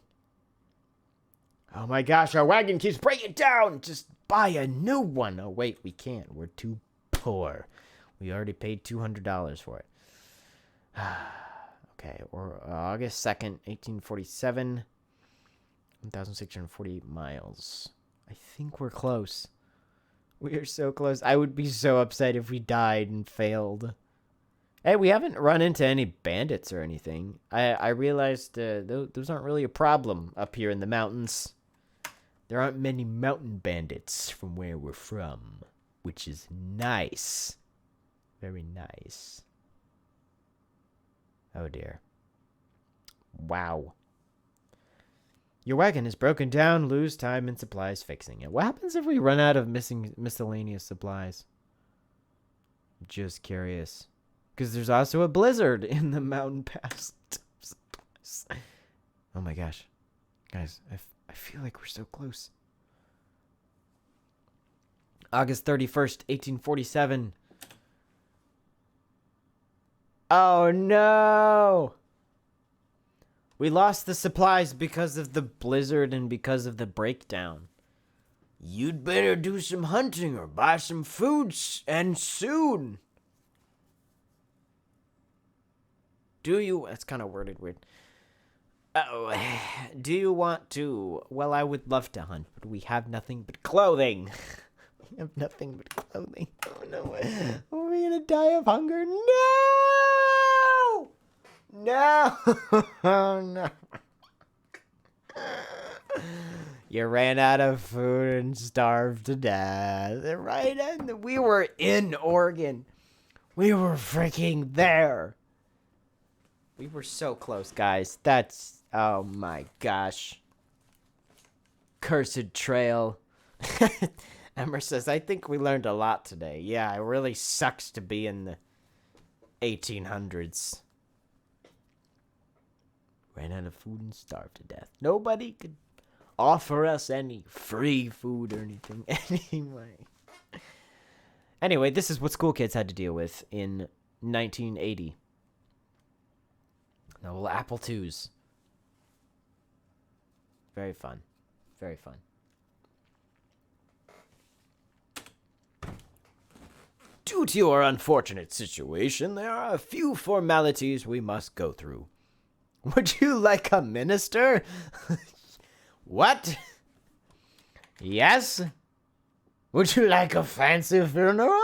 Oh my gosh, our wagon keeps breaking down. Just buy a new one. Oh wait, we can't. We're too poor. We already paid $200 for it. Okay, or August 2nd, 1847. 1,648 miles. I think we're close. We are so close. I would be so upset if we died and failed. Hey, we haven't run into any bandits or anything. I realized those aren't really a problem up here in the mountains. There aren't many mountain bandits from where we're from, which is nice. Very nice. Oh dear. Wow. Your wagon is broken down. Lose time and supplies fixing it. What happens if we run out of miscellaneous supplies? Just curious. Because there's also a blizzard in the mountain pass. Oh my gosh. Guys, I feel like we're so close. August 31st, 1847. Oh no! We lost the supplies because of the blizzard and because of the breakdown. You'd better do some hunting or buy some food and soon. Do you? That's kind of worded weird. Oh, do you want to? Well, I would love to hunt, but we have nothing but clothing. We have nothing but clothing. Oh no. Are we gonna die of hunger? No! No! Oh no. You ran out of food and starved to death. Right? And we were in Oregon. We were freaking there. We were so close, guys. That's... Oh my gosh. Cursed trail. Emmer says, I think we learned a lot today. Yeah, it really sucks to be in the 1800s. Ran out of food and starved to death. Nobody could offer us any free food or anything. Anyway, this is what school kids had to deal with in 1980. The little Apple IIs. Very fun. Very fun. Due to your unfortunate situation, there are a few formalities we must go through. Would you like a minister? What? Yes? Would you like a fancy funeral?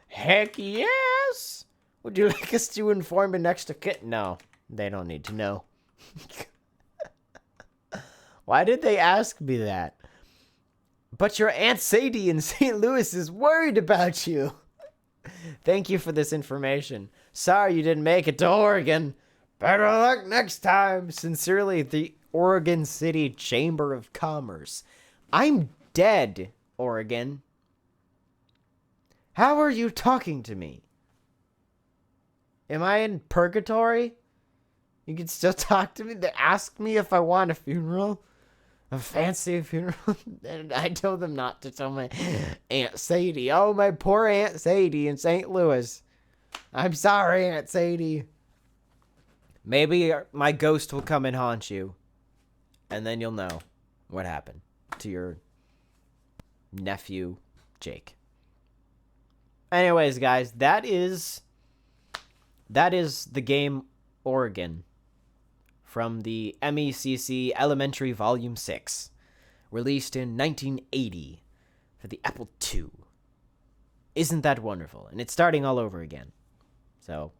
Heck yes! Would you like us to inform your next of kin? No, they don't need to know. Why did they ask me that? But your Aunt Sadie in St. Louis is worried about you. Thank you for this information. Sorry you didn't make it to Oregon. Better luck next time. Sincerely, the Oregon City Chamber of Commerce. I'm dead, Oregon. How are you talking to me? Am I in purgatory? You can still talk to me? They ask me if I want a funeral? A fancy funeral? And I told them not to tell my Aunt Sadie. Oh, my poor Aunt Sadie in St. Louis. I'm sorry, Aunt Sadie. Maybe my ghost will come and haunt you. And then you'll know what happened to your nephew, Jake. Anyways, guys, that is the game Oregon from the MECC Elementary Volume 6, released in 1980 for the Apple II. Isn't that wonderful? And it's starting all over again. So,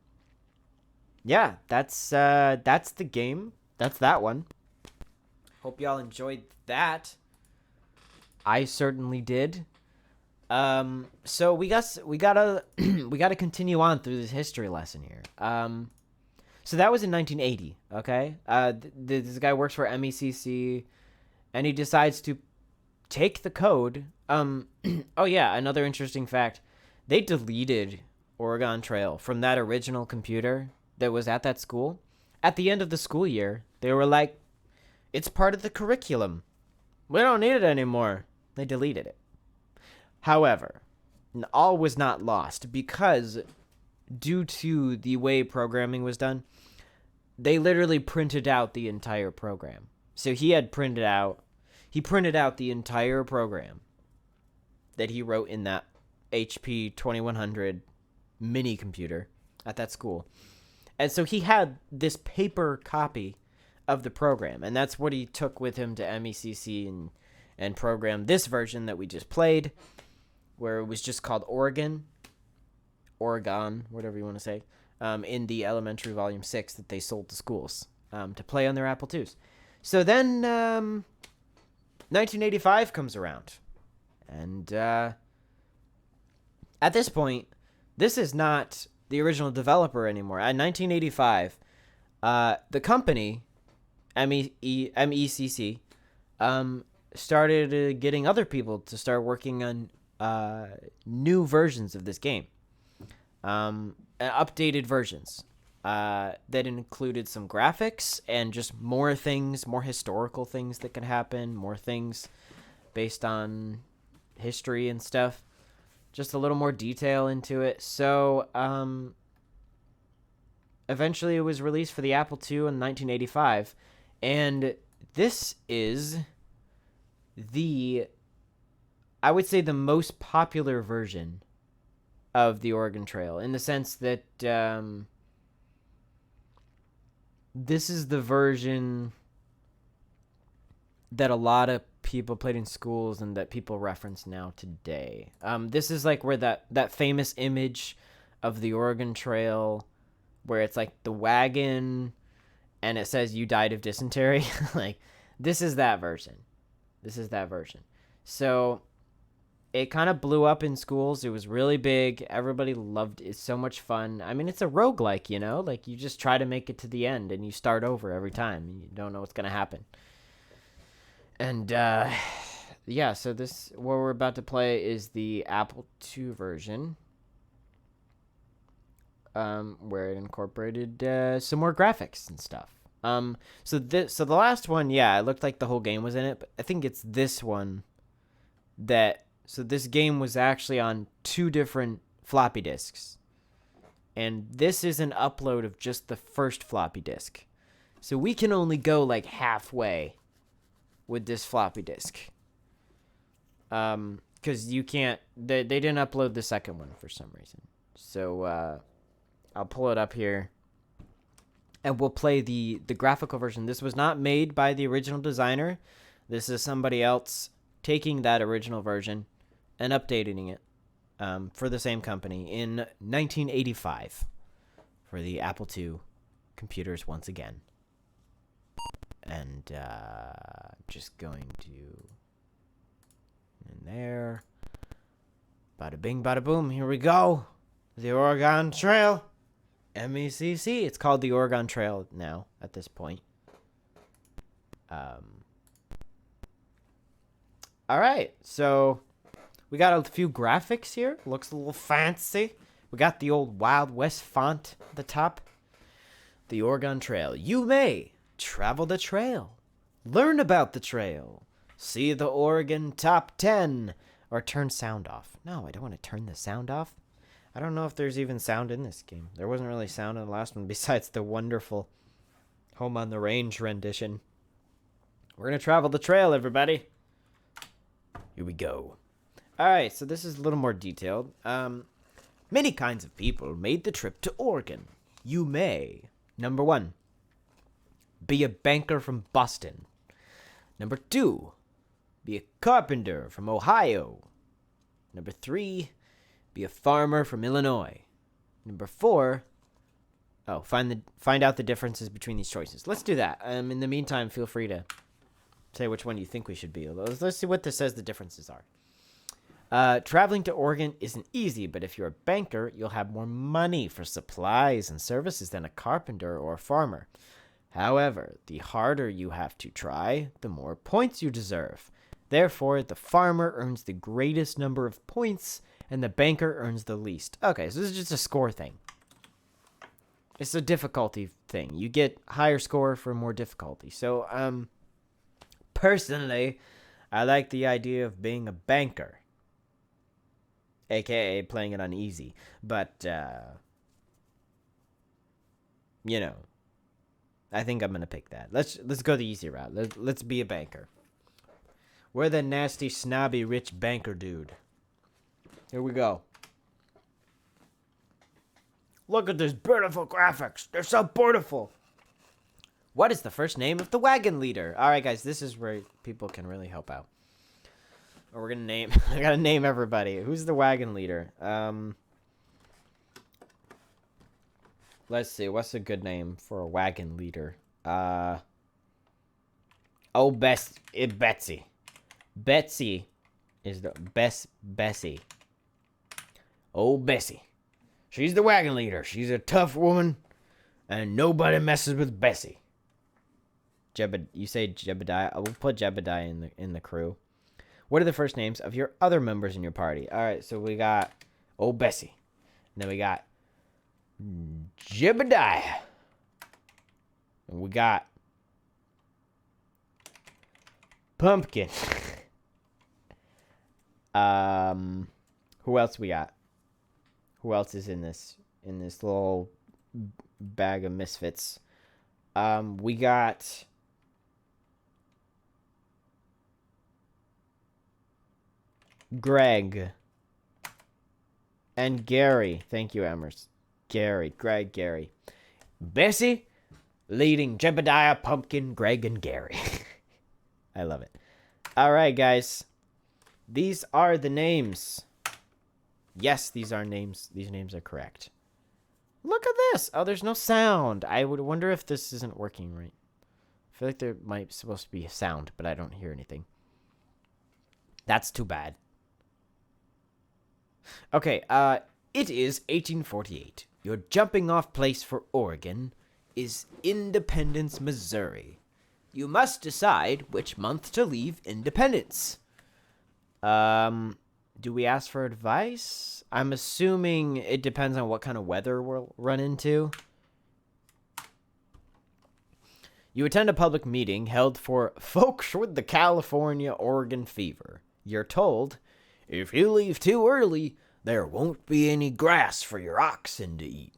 yeah, that's the game. That's that one. Hope y'all enjoyed that. I certainly did. So we gotta continue on through this history lesson here. So that was in 1980. Okay. This guy works for MECC, and he decides to take the code. Oh yeah, another interesting fact: they deleted Oregon Trail from that original computer that was at that school. At the end of the school year, they were like, "It's part of the curriculum. We don't need it anymore." They deleted it. However, all was not lost because due to the way programming was done, they literally printed out the entire program. So he printed out the entire program that he wrote in that HP 2100 mini computer at that school. And so he had this paper copy of the program, and that's what he took with him to MECC and programmed this version that we just played, where it was just called Oregon, whatever you want to say, in the Elementary Volume 6 that they sold to schools to play on their Apple IIs. So then 1985 comes around, and at this point, this is not the original developer anymore. At 1985, the company, MECC, started getting other people to start working on new versions of this game, updated versions that included some graphics and just more things, more historical things that could happen, more things based on history and stuff, just a little more detail into it. So eventually it was released for the Apple II in 1985, and this is I would say the most popular version of the Oregon Trail, in the sense that this is the version that a lot of people played in schools and that people reference now today. This is like where that famous image of the Oregon Trail, where it's like the wagon and it says "You died of dysentery." Like, this is that version. So it kind of blew up in schools. It was really big. Everybody loved it. It's so much fun. I mean, it's a roguelike, you know? Like, you just try to make it to the end and you start over every time. You don't know what's going to happen. And, yeah, so what we're about to play is the Apple II version, where it incorporated some more graphics and stuff. So the last one, yeah, it looked like the whole game was in it, but I think it's this one so this game was actually on 2 different floppy disks, and this is an upload of just the first floppy disk. So we can only go like halfway with this floppy disk. Because you can't, they didn't upload the second one for some reason. So, I'll pull it up here, and we'll play the graphical version. This was not made by the original designer. This is somebody else taking that original version and updating it for the same company in 1985 for the Apple II computers once again. And just going to in there. Bada bing, bada boom. Here we go. The Oregon Trail. MECC. It's called the Oregon Trail now at this point. All right, so we got a few graphics here. Looks a little fancy. We got the old Wild West font at the top. The Oregon Trail. You may travel the trail. Learn about the trail. See the Oregon Top 10. Or turn sound off. No, I don't want to turn the sound off. I don't know if there's even sound in this game. There wasn't really sound in the last one besides the wonderful Home on the Range rendition. We're going to travel the trail, everybody. Here we go. All right, so this is a little more detailed. Many kinds of people made the trip to Oregon. You may. Number 1, be a banker from Boston. Number 2, be a carpenter from Ohio. Number 3, be a farmer from Illinois. Number 4, find out the differences between these choices. Let's do that. In the meantime, feel free to say which one you think we should be. Let's see what this says the differences are. Traveling to Oregon isn't easy, but if you're a banker, you'll have more money for supplies and services than a carpenter or a farmer. However, the harder you have to try, the more points you deserve. Therefore, the farmer earns the greatest number of points, and the banker earns the least. Okay, so this is just a score thing. It's a difficulty thing. You get higher score for more difficulty. So, personally, I like the idea of being a banker. AKA playing it on easy. But, I think I'm going to pick that. Let's go the easy route. Let's be a banker. We're the nasty, snobby, rich banker dude. Here we go. Look at these beautiful graphics. They're so beautiful. What is the first name of the wagon leader? All right, guys, this is where people can really help out. Or we're going to name... I got to name everybody. Who's the wagon leader? Let's see. What's a good name for a wagon leader? Betsy. Betsy is the best Bessie. Oh, Bessie. She's the wagon leader. She's a tough woman, and nobody messes with Bessie. You say Jebediah. I will put Jebediah in the crew. What are the first names of your other members in your party? All right, so we got old Bessie. And then we got Jebediah. And we got Pumpkin. Who else we got? Who else is in this little bag of misfits? We got Greg and Gary. Thank you, Emers. Greg, Gary. Bessie leading Jebediah, Pumpkin, Greg, and Gary. I love it. All right, guys. These are the names. Yes, these are names. These names are correct. Look at this. Oh, there's no sound. I would wonder if this isn't working right. I feel like there might supposed to be a sound, but I don't hear anything. That's too bad. Okay, it is 1848. Your jumping off place for Oregon is Independence, Missouri. You must decide which month to leave Independence. Do we ask for advice? I'm assuming it depends on what kind of weather we'll run into. You attend a public meeting held for folks with the California-Oregon fever. You're told, if you leave too early, there won't be any grass for your oxen to eat.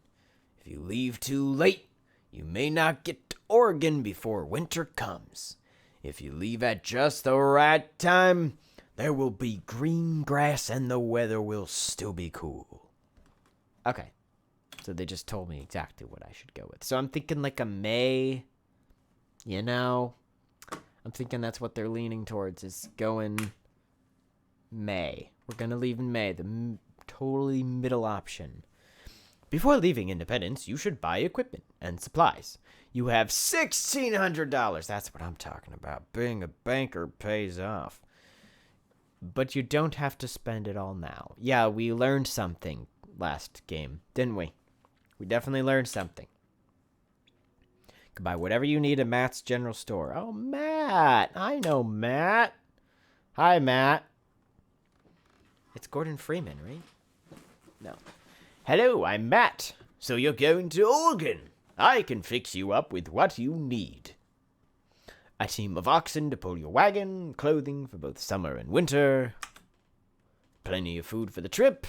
If you leave too late, you may not get to Oregon before winter comes. If you leave at just the right time, there will be green grass and the weather will still be cool. Okay. So they just told me exactly what I should go with. So I'm thinking like a May, I'm thinking that's what they're leaning towards, is going May. We're going to leave in May, the totally middle option. Before leaving Independence, you should buy equipment and supplies. You have $1,600. That's what I'm talking about. Being a banker pays off. But you don't have to spend it all now. Yeah, we learned something. last game, didn't we? We definitely learned something. You can buy whatever you need at Matt's General Store. Oh, Matt. I know Matt. Hi, Matt. It's Gordon Freeman, right? No. Hello, I'm Matt. So you're going to Oregon. I can fix you up with what you need. A team of oxen to pull your wagon, clothing for both summer and winter, plenty of food for the trip,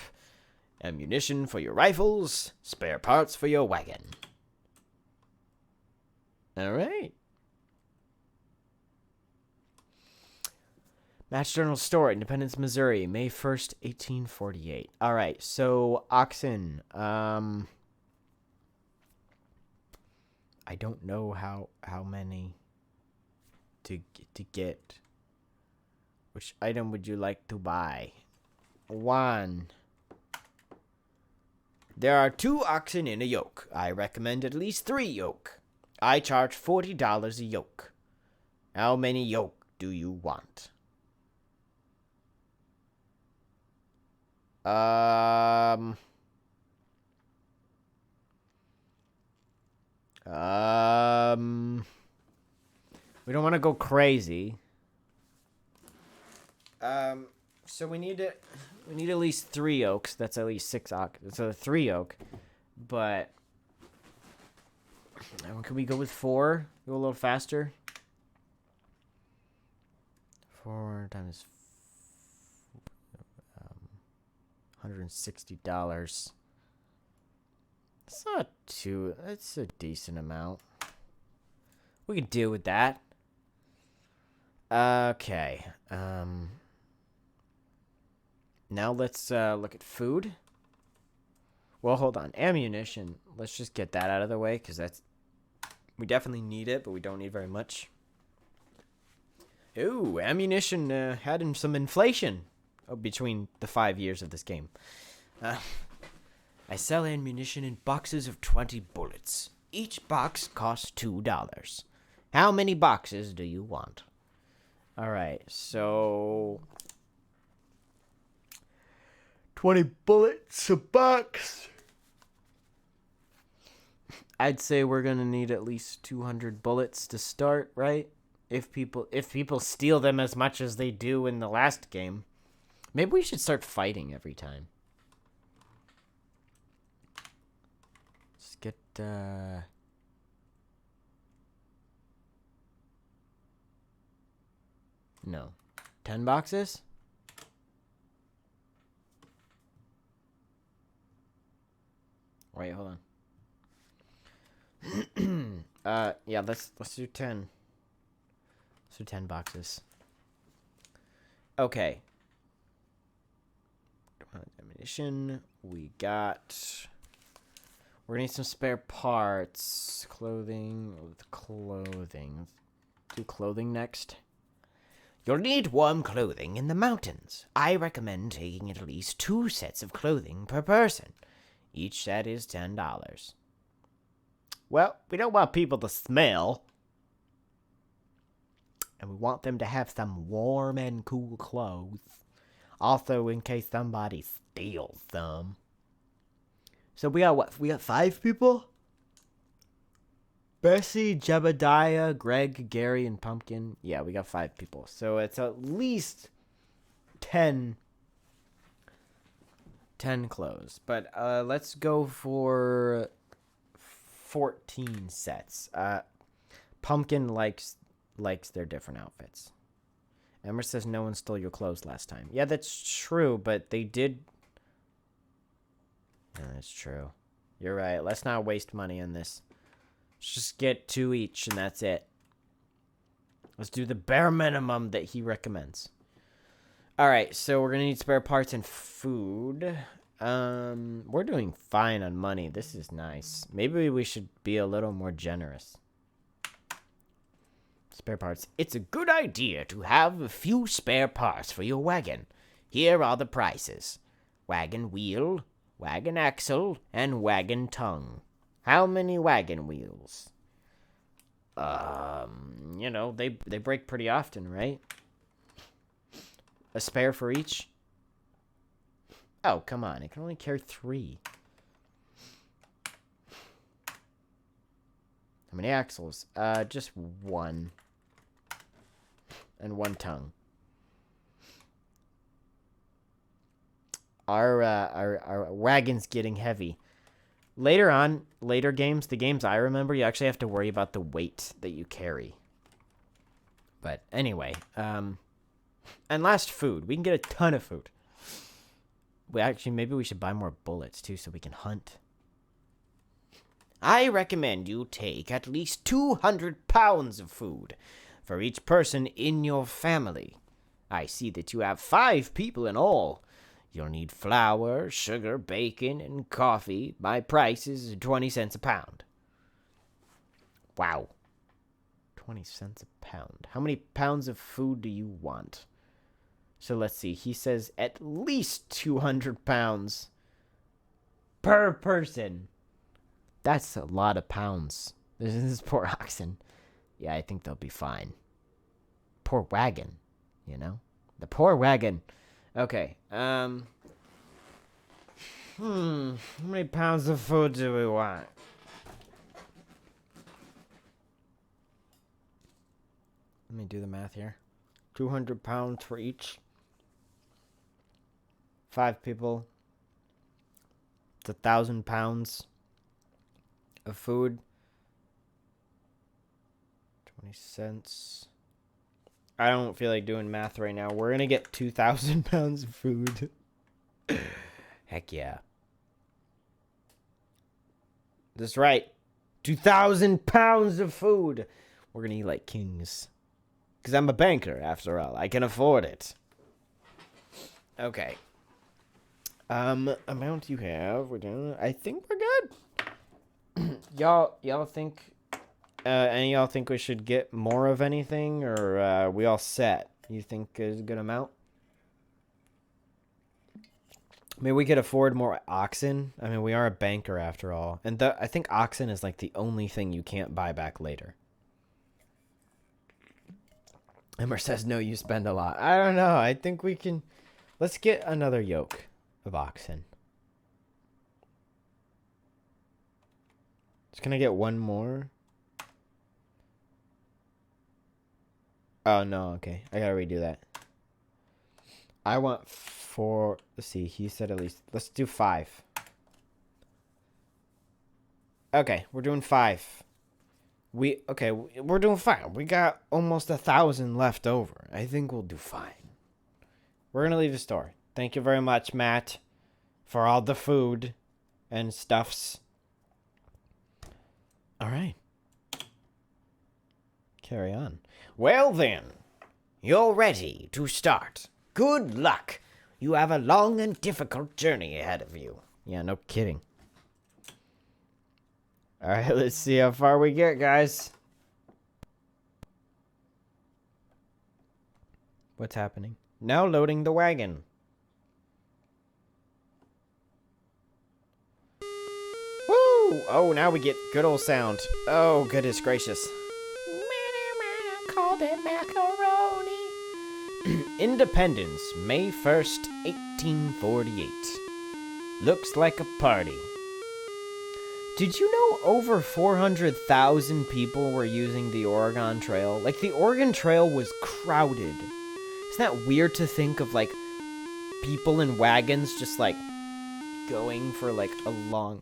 ammunition for your rifles, spare parts for your wagon. All right. Matt's General Store, Independence, Missouri, May 1st, 1848. All right, so oxen. I don't know how many to get. Which item would you like to buy? 1. There are 2 oxen in a yoke. I recommend at least 3 yoke. I charge $40 a yoke. How many yoke do you want? We don't want to go crazy. So we need at least 3 oaks. That's at least 6 oak. So 3 oak. But can we go with 4? Go a little faster. 4 times $160. It's not too. It's a decent amount. We can deal with that. Okay. Now let's look at food. Well, hold on. Ammunition. Let's just get that out of the way because we definitely need it, but we don't need very much. Ooh, ammunition had some inflation between the 5 years of this game. I sell ammunition in boxes of 20 bullets. Each box costs $2. How many boxes do you want? All right, so 20 bullets a box. I'd say we're gonna need at least 200 bullets to start, right? If people steal them as much as they do in the last game. Maybe we should start fighting every time. Let's get, no. 10 boxes? Wait, hold on. Yeah, let's do 10. Let's do 10 boxes. Okay. Ammunition. We got. We're gonna need some spare parts. Clothing. With clothing. Let's do clothing next. You'll need warm clothing in the mountains. I recommend taking at least 2 sets of clothing per person. Each set is $10. Well, we don't want people to smell. And we want them to have some warm and cool clothes. Also, in case somebody steals them. So we got what? We got 5 people? Bessie, Jebediah, Greg, Gary, and Pumpkin. Yeah, we got 5 people. So it's at least 10 clothes. But let's go for 14 sets. Pumpkin likes their different outfits. Emmer says no one stole your clothes last time. Yeah, that's true, but they did. Yeah, that's true. You're right. Let's not waste money on this. Let's just get 2 each, and that's it. Let's do the bare minimum that he recommends. All right, so we're going to need spare parts and food. We're doing fine on money. This is nice. Maybe we should be a little more generous. Spare parts. It's a good idea to have a few spare parts for your wagon. Here are the prices. Wagon wheel, wagon axle, and wagon tongue. How many wagon wheels? You know, they break pretty often, right? A spare for each? Oh, come on. It can only carry 3. How many axles? Just 1. And 1 tongue. Our wagon's getting heavy. Later on, later games, the games I remember, you actually have to worry about the weight that you carry. But anyway, and last, food. We can get a ton of food. Maybe we should buy more bullets too so we can hunt. I recommend you take at least 200 pounds of food for each person in your family. I see that you have 5 people in all. You'll need flour, sugar, bacon, and coffee. My price is 20 cents a pound. Wow. 20 cents a pound. How many pounds of food do you want? So let's see. He says at least 200 pounds per person. That's a lot of pounds. This is poor oxen. Yeah, I think they'll be fine. Poor wagon, you know? The poor wagon. Okay, how many pounds of food do we want? Let me do the math here. 200 pounds for each. 5 people. It's 1,000 pounds of food. 20 cents. I don't feel like doing math right now. We're gonna get 2,000 pounds of food. Heck yeah. That's right. 2,000 pounds of food. We're gonna eat like kings. Because I'm a banker, after all. I can afford it. Okay. Amount you have. We're done. I think we're good. y'all think... any of y'all think we should get more of anything, or we all set? You think is a good amount? I mean, we could afford more oxen. I mean, we are a banker after all, and I think oxen is like the only thing you can't buy back later. Emmer says no, you spend a lot. I don't know. I think we can. Let's get another yoke of oxen. Just can I get one more? Oh, no, okay. I gotta redo that. I want 4... Let's see, he said at least... Let's do 5. Okay, we're doing 5. Okay, we're doing fine. We got almost 1,000 left over. I think we'll do fine. We're gonna leave the store. Thank you very much, Matt, for all the food and stuffs. Alright. Carry on. Well then, you're ready to start. Good luck. You have a long and difficult journey ahead of you. Yeah, no kidding. Alright, let's see how far we get, guys. What's happening? Now loading the wagon. Woo! Oh, now we get good old sound. Oh, goodness gracious. Called it macaroni. Independence, May 1st, 1848. Looks like a party. Did you know over 400,000 people were using the Oregon Trail? Like, the Oregon Trail was crowded. Isn't that weird to think of, like, people in wagons just, like, going for, like, a long...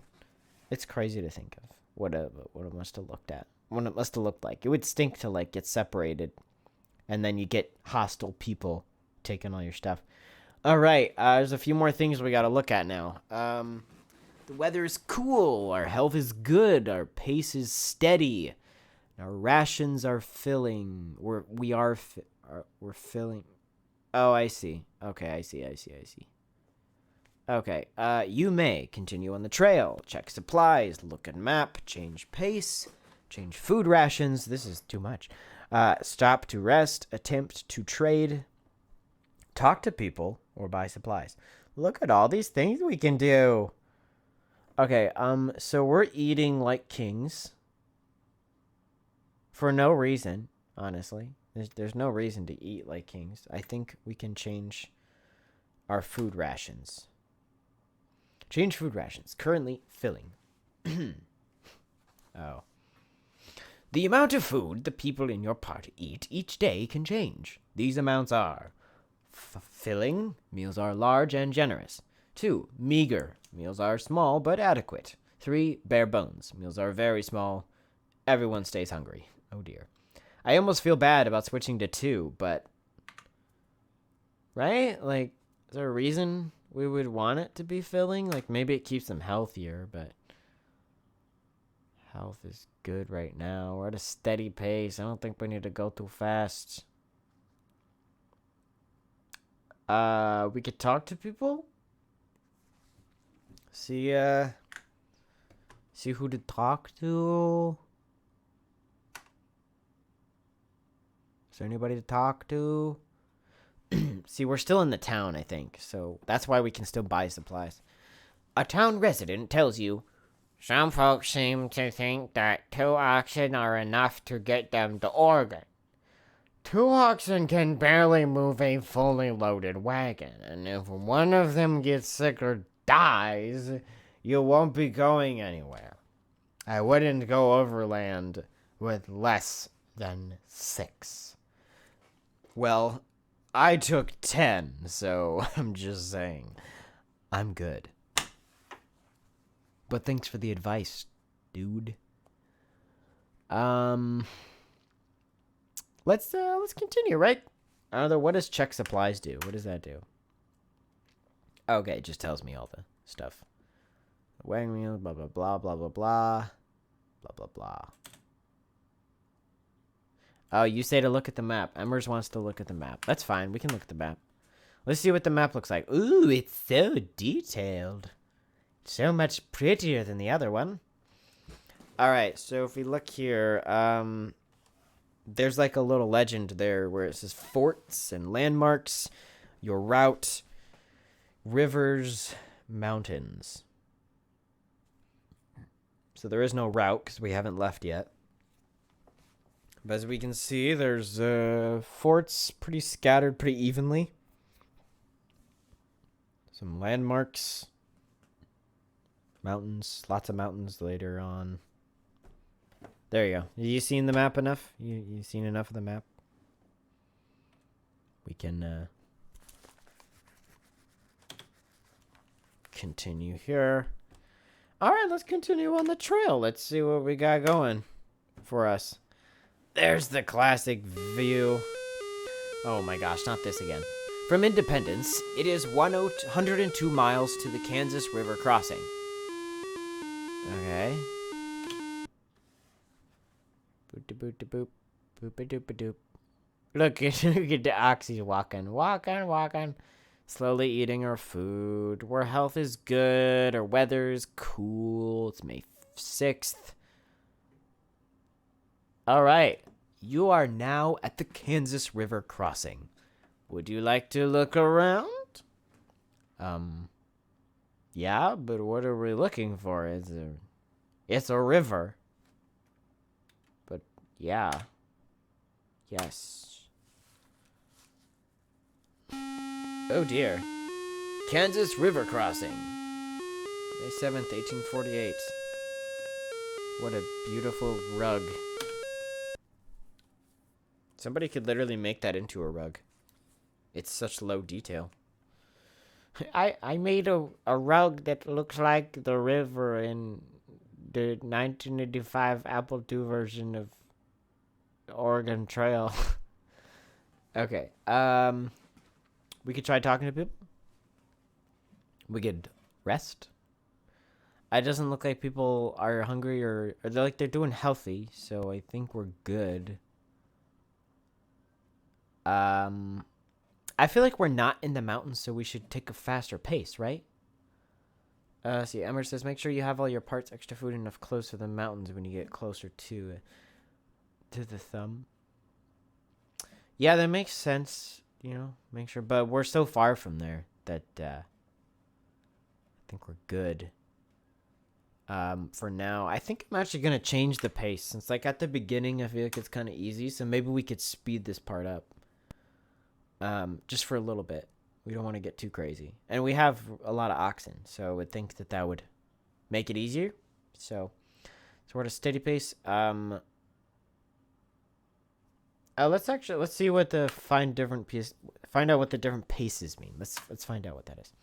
It's crazy to think of what it must have looked at. What it must have looked like. It would stink to, like, get separated. And then you get hostile people taking all your stuff. Alright, there's a few more things we gotta look at now. The weather is cool. Our health is good. Our pace is steady. Our rations are filling. We're filling. Oh, I see. Okay, I see. Okay, you may continue on the trail. Check supplies. Look at map. Change pace. Change food rations. This is too much. Stop to rest. Attempt to trade. Talk to people or buy supplies. Look at all these things we can do. Okay, so we're eating like kings. For no reason, honestly. There's no reason to eat like kings. I think we can change our food rations. Change food rations. Currently filling. Oh. The amount of food the people in your party eat each day can change. These amounts are filling. Meals are large and generous. 2. Meager. Meals are small but adequate. 3. Bare bones. Meals are very small. Everyone stays hungry. Oh dear. I almost feel bad about switching to 2, but... Right? Like, is there a reason we would want it to be filling? Like, maybe it keeps them healthier, but... Health is good right now. We're at a steady pace. I don't think we need to go too fast. We could talk to people? See who to talk to? Is there anybody to talk to? See, we're still in the town, I think, so that's why we can still buy supplies. A town resident tells you, some folks seem to think that 2 oxen are enough to get them to Oregon. 2 oxen can barely move a fully loaded wagon, and if one of them gets sick or dies, you won't be going anywhere. I wouldn't go overland with less than 6. Well, I took 10, so I'm just saying, I'm good. But thanks for the advice, dude. Let's continue, right? I don't know, what does check supplies do? What does that do? Okay, it just tells me all the stuff. Wagon wheels, blah, blah, blah, blah, blah, blah. Blah, blah, blah. Oh, you say to look at the map. Emmers wants to look at the map. That's fine. We can look at the map. Let's see what the map looks like. Ooh, it's so detailed. So much prettier than the other one. Alright, so if we look here, there's like a little legend there where it says forts and landmarks, your route, rivers, mountains. So there is no route because we haven't left yet. But as we can see, there's forts pretty scattered pretty evenly. Some landmarks. Mountains. Lots of mountains later on. There you go. You seen the map enough? You seen enough of the map? We can continue here. Alright, let's continue on the trail. Let's see what we got going for us. There's the classic view. Oh my gosh, not this again. From Independence, it is 102 miles to the Kansas River crossing. Okay. Boop-de-boop-de-boop. Boop-a-doop-a-doop. Look at the oxys walking. Slowly eating our food. Our health is good. Our weather's cool. It's May 6th. Alright. You are now at the Kansas River crossing. Would you like to look around? Yeah, but what are we looking for? It's a river. But, yeah. Yes. Oh dear. Kansas River crossing. May 7th, 1848. What a beautiful rug. Somebody could literally make that into a rug. It's such low detail. I made a rug that looks like the river in the 1985 Apple II version of Oregon Trail. Okay. We could try talking to people. We could rest. It doesn't look like people are hungry or they're doing healthy, so I think we're good. I feel like we're not in the mountains, so we should take a faster pace, right? See, Emmer says, make sure you have all your parts, extra food, and enough clothes for the mountains when you get closer to the thumb. Yeah, that makes sense, you know, make sure. But we're so far from there that I think we're good. For now, I think I'm actually going to change the pace. Since, like, at the beginning, I feel like it's kind of easy. So maybe we could speed this part up. Just for a little bit. We don't want to get too crazy. And we have a lot of oxen, so I would think that would make it easier. So we're at a steady pace. Let's see what the find out what the different paces mean. Let's find out what that is.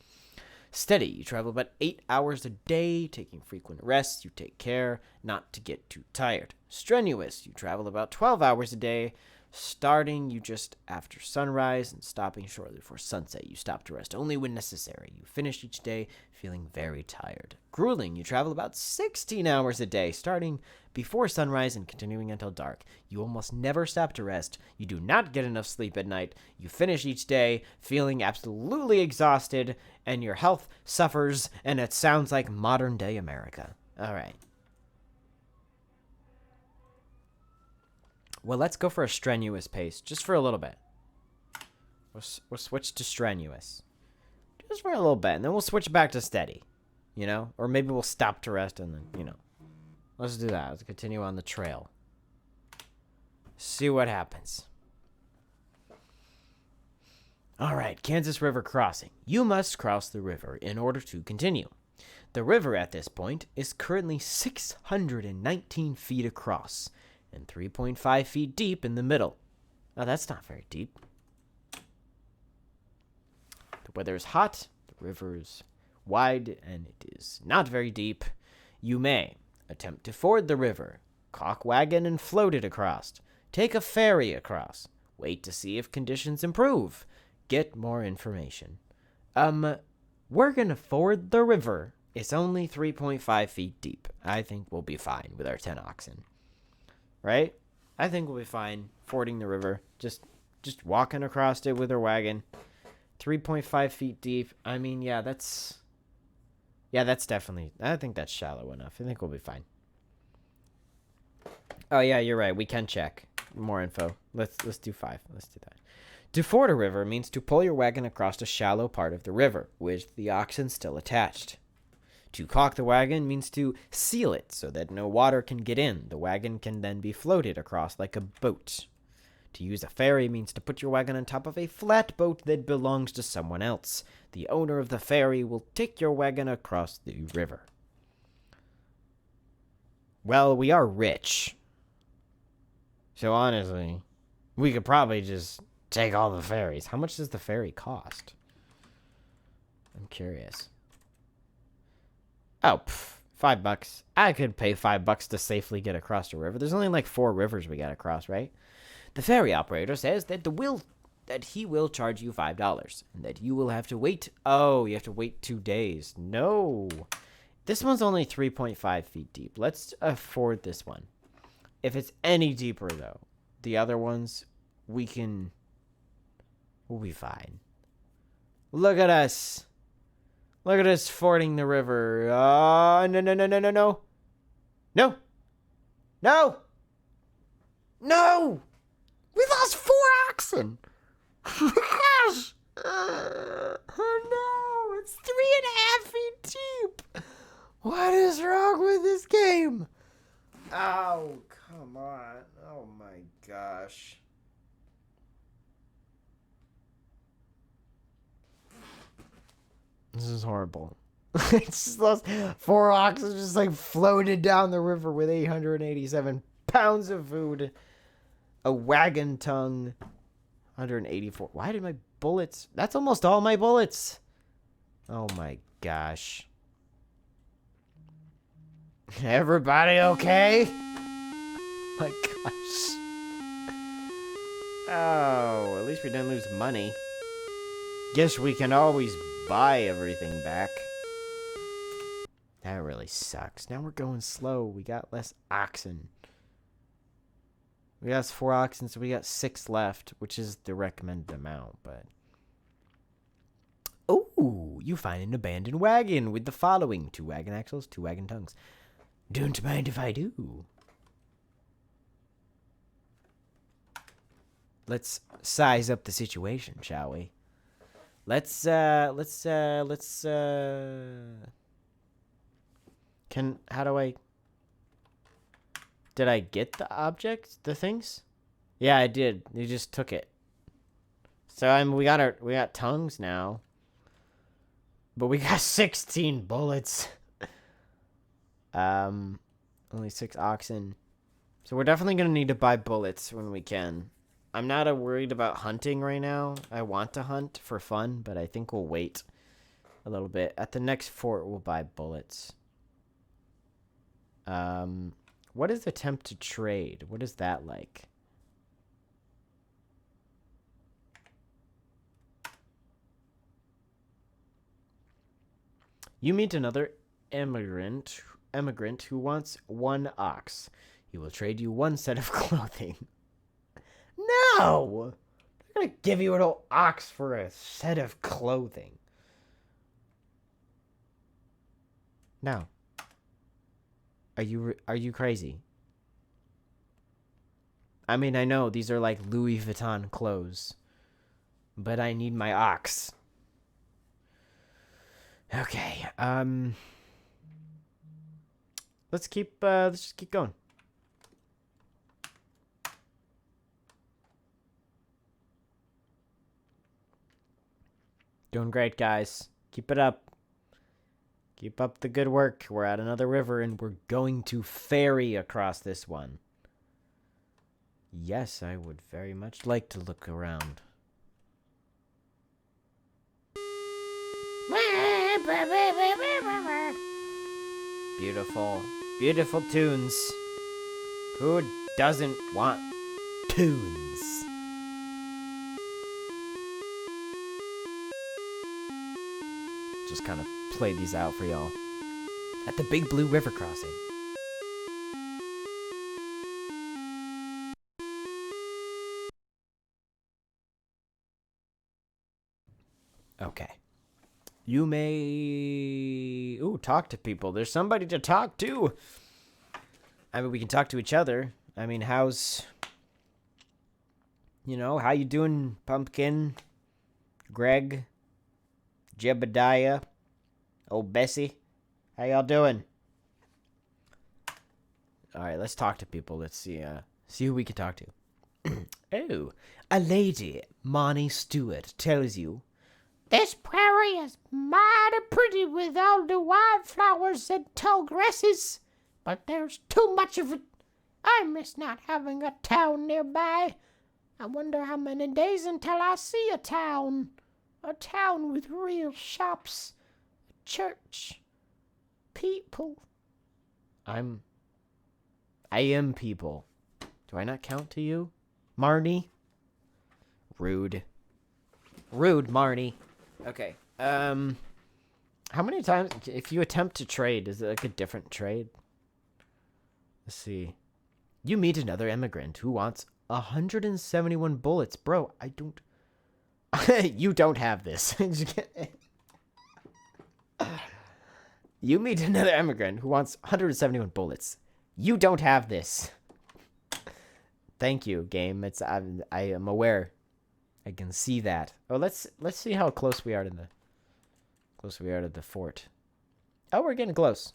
Steady, you travel about 8 hours a day, taking frequent rests. You take care not to get too tired. Strenuous, you travel about 12 hours a day, starting you just after sunrise and stopping shortly before sunset. You stop to rest only when necessary. You finish each day feeling very tired. Grueling, you travel about 16 hours a day, starting before sunrise and continuing until dark. You almost never stop to rest. You do not get enough sleep at night. You finish each day feeling absolutely exhausted, and your health suffers, and it sounds like modern day America. All right. Well, let's go for a strenuous pace, just for a little bit. We'll switch to strenuous. Just for a little bit, and then we'll switch back to steady. You know? Or maybe we'll stop to rest, and then, you know. Let's do that. Let's continue on the trail. See what happens. Alright, Kansas River crossing. You must cross the river in order to continue. The river at this point is currently 619 feet across and 3.5 feet deep in the middle. Oh, that's not very deep. The weather is hot, the river is wide, and it is not very deep. You may attempt to ford the river, caulk wagon and float it across, take a ferry across, wait to see if conditions improve, get more information. We're gonna ford the river. It's only 3.5 feet deep. I think we'll be fine with our 10 oxen. Right? I think we'll be fine fording the river. Just walking across it with our wagon. 3.5 feet deep. I mean, yeah, that's definitely, I think that's shallow enough. I think we'll be fine. Oh, yeah, you're right. We can check. More info. Let's do 5. Let's do that. To ford a river means to pull your wagon across a shallow part of the river, with the oxen still attached. To caulk the wagon means to seal it so that no water can get in. The wagon can then be floated across like a boat. To use a ferry means to put your wagon on top of a flat boat that belongs to someone else. The owner of the ferry will take your wagon across the river. Well, we are rich. So honestly, we could probably just take all the ferries. How much does the ferry cost? I'm curious. Oh, $5. I could pay $5 to safely get across the river. There's only like 4 rivers we got to cross, right? The ferry operator says that he will charge you $5 and that you will have to wait. Oh, you have to wait 2 days. No. This one's only 3.5 feet deep. Let's afford this one. If it's any deeper, though, the other ones, we'll be fine. Look at us. Look at us fording the river. Oh, no. No. No. No. We lost 4 oxen. Gosh. Oh, no. It's 3.5 feet deep. What is wrong with this game? Oh, come on. Oh, my gosh. This is horrible. It's just lost 4 oxen just like floated down the river with 887 pounds of food. A wagon tongue. 184. Why did my bullets... That's almost all my bullets. Oh my gosh. Everybody okay? My gosh. Oh, at least we didn't lose money. Guess we can always buy everything back. That really sucks. Now we're going slow. We got less oxen. We got 4 oxen, so we got 6 left, which is the recommended amount, but... Oh, you find an abandoned wagon with the following: 2 wagon axles, 2 wagon tongues. Don't mind if I do. Let's size up the situation, shall we? How do I... Did I get the object? The things? Yeah, I did. You just took it. So I mean, we got tongues now. But we got 16 bullets. Only 6 oxen. So we're definitely going to need to buy bullets when we can. I'm not worried about hunting right now. I want to hunt for fun, but I think we'll wait a little bit. At the next fort, we'll buy bullets. What is attempt to trade? What is that like? You meet another immigrant who wants 1 ox. He will trade you 1 set of clothing. No! I'm not gonna give you an old ox for a set of clothing. No. Are you crazy? I mean, I know these are like Louis Vuitton clothes, but I need my ox. Okay. Let's just keep going. Doing great, guys. Keep it up. Keep up the good work. We're at another river, and we're going to ferry across this one. Yes, I would very much like to look around. Beautiful. Beautiful tunes. Who doesn't want tunes? Just kind of play these out for y'all. At the Big Blue River crossing. Okay. You may... Ooh, talk to people. There's somebody to talk to. I mean, we can talk to each other. I mean, how's... You know, how you doing, Pumpkin? Greg? Jebediah? Old Bessie? How y'all doing? Alright, let's talk to people. Let's see who we can talk to. Oh, a lady, Monty Stewart, tells you, "This prairie is mighty pretty with all the wildflowers and tall grasses, but there's too much of it. I miss not having a town nearby. I wonder how many days until I see a town. A town with real shops, a church, people." I am people. Do I not count to you? Marnie? Rude. Rude, Marnie. Okay. How many times, if you attempt to trade, is it like a different trade? Let's see. You meet another immigrant who wants 171 bullets. Bro, I don't... You don't have this. You meet another immigrant who wants 171 bullets. You don't have this. Thank you, game. I am aware. I can see that. Oh, let's see how close we are to the fort. Oh, we're getting close.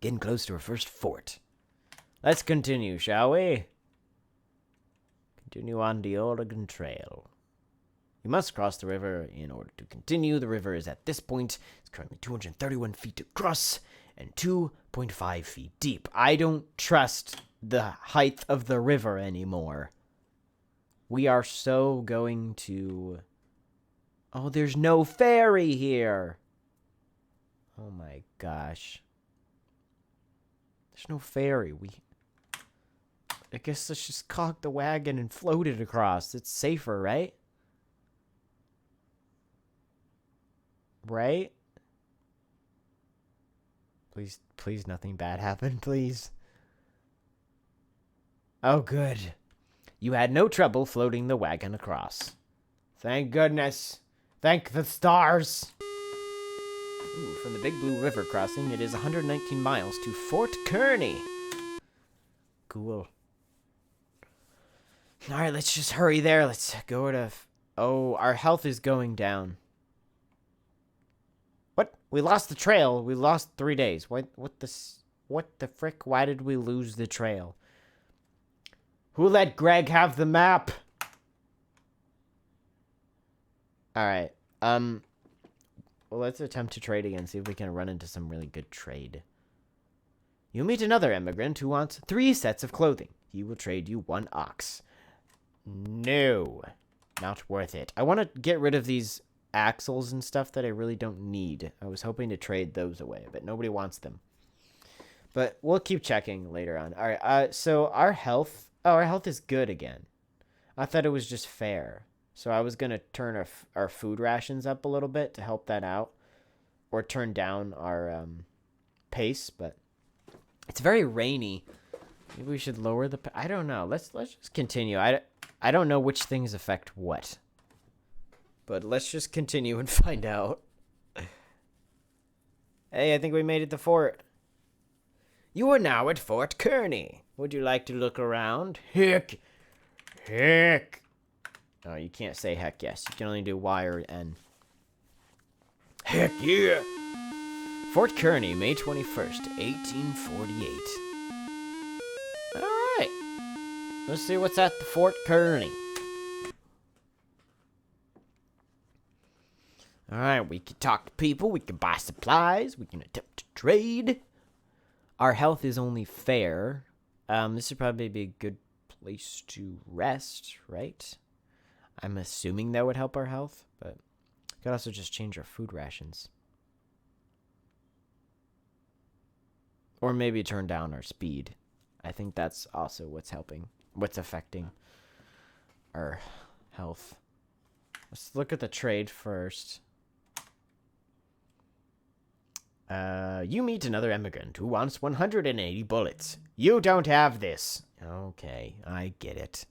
Getting close to our first fort. Let's continue, shall we? Continue on the Oregon Trail. You must cross the river in order to continue. The river is at this point. It's currently 231 feet across and 2.5 feet deep. I don't trust the height of the river anymore. We are so going to... Oh, there's no ferry here. Oh my gosh. There's no ferry. I guess let's just caulk the wagon and float it across. It's safer, right? Right? Please nothing bad happen, please. Oh, good. You had no trouble floating the wagon across. Thank goodness. Thank the stars. Ooh, from the Big Blue River crossing, it is 119 miles to Fort Kearney. Cool. Alright, let's just hurry there. Let's go to... Oh, our health is going down. What? We lost the trail. We lost 3 days. What the frick? Why did we lose the trail? Who let Greg have the map? Alright. Well, let's attempt to trade again, see if we can run into some really good trade. You meet another immigrant who wants 3 sets of clothing. He will trade you 1 ox. No. Not worth it. I want to get rid of these axles and stuff that I really don't need. I was hoping to trade those away, but nobody wants them. But we'll keep checking later on. Alright, so our health... Oh, our health is good again. I thought it was just fair. So I was going to turn our food rations up a little bit to help that out. Or turn down our pace, but... It's very rainy. Maybe we should lower the... I don't know. Let's just continue. I don't know which things affect what. But let's just continue and find out. Hey, I think we made it to fort. You are now at Fort Kearney. Would you like to look around? Heck. Oh, you can't say heck yes. You can only do Y or N. Heck yeah. Fort Kearney, May 21st, 1848. Alright. Let's see what's at the Fort Kearney. Alright, we can talk to people, we can buy supplies, we can attempt to trade. Our health is only fair. This would probably be a good place to rest, right? I'm assuming that would help our health, but we could also just change our food rations. Or maybe turn down our speed. I think that's also what's affecting our health. Let's look at the trade first. You meet another immigrant who wants 180 bullets. You don't have this. Okay, I get it.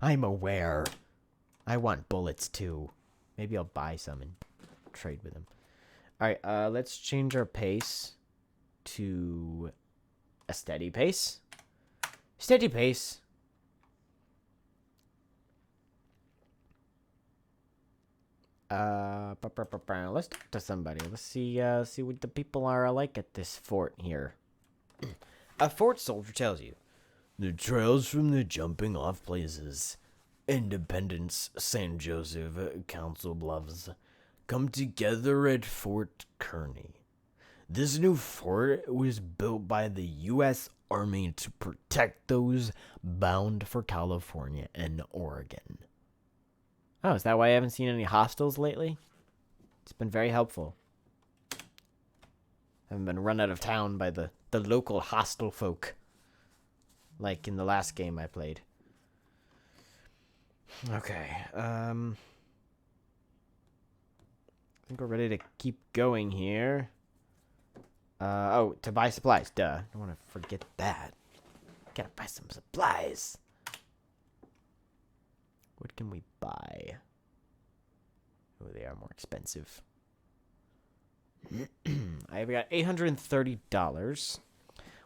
I'm aware. I want bullets too. Maybe I'll buy some and trade with them. Alright, let's change our pace to a steady pace. Steady pace. Let's talk to somebody. Let's see what the people are like at this fort here. A fort soldier tells you. The trails from the jumping off places. Independence, St. Joseph, Council Bluffs. Come together at Fort Kearney. This new fort was built by the U.S. Army to protect those bound for California and Oregon. Oh, is that why I haven't seen any hostiles lately? It's been very helpful. I haven't been run out of town by the local hostile folk. Like in the last game I played. Okay, I think we're ready to keep going here. Oh, to buy supplies, duh. Don't want to forget that. Gotta buy some supplies. What can we buy? Oh, they are more expensive. I've got $830.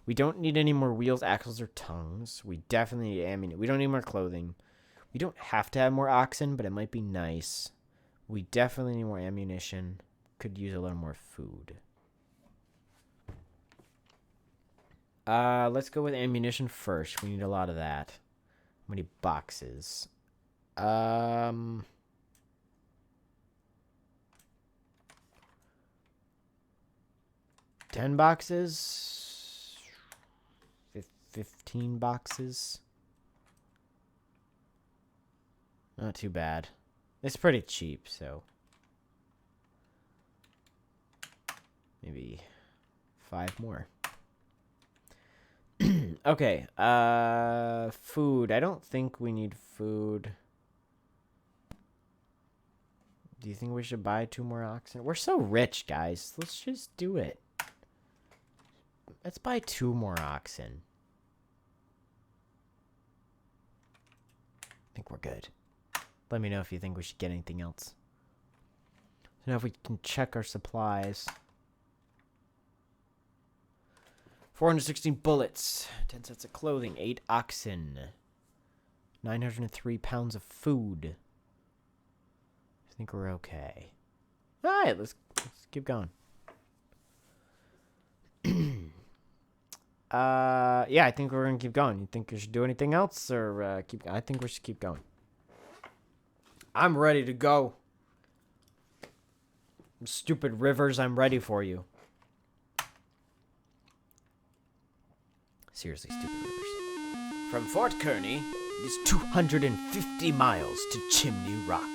We don't need any more wheels, axles, or tongues. We definitely need ammunition. We don't need more clothing. We don't have to have more oxen, but it might be nice. We definitely need more ammunition. Could use a little more food. Let's go with ammunition first. We need a lot of that. How many boxes? 10 boxes? 15 boxes? Not too bad. It's pretty cheap, so maybe 5 more. Okay, food. I don't think we need food. Do you think we should buy 2 more oxen? We're so rich, guys. Let's just do it. Let's buy 2 more oxen. I think we're good. Let me know if you think we should get anything else. So now if we can check our supplies. 416 bullets, 10 sets of clothing, 8 oxen, 903 pounds of food. I think we're okay. All right, let's keep going. Yeah, I think we're gonna keep going. You think we should do anything else, or keep? I think we should keep going. I'm ready to go. Stupid rivers, I'm ready for you. Seriously, stupid rivers. From Fort Kearney, it is 250 miles to Chimney Rock.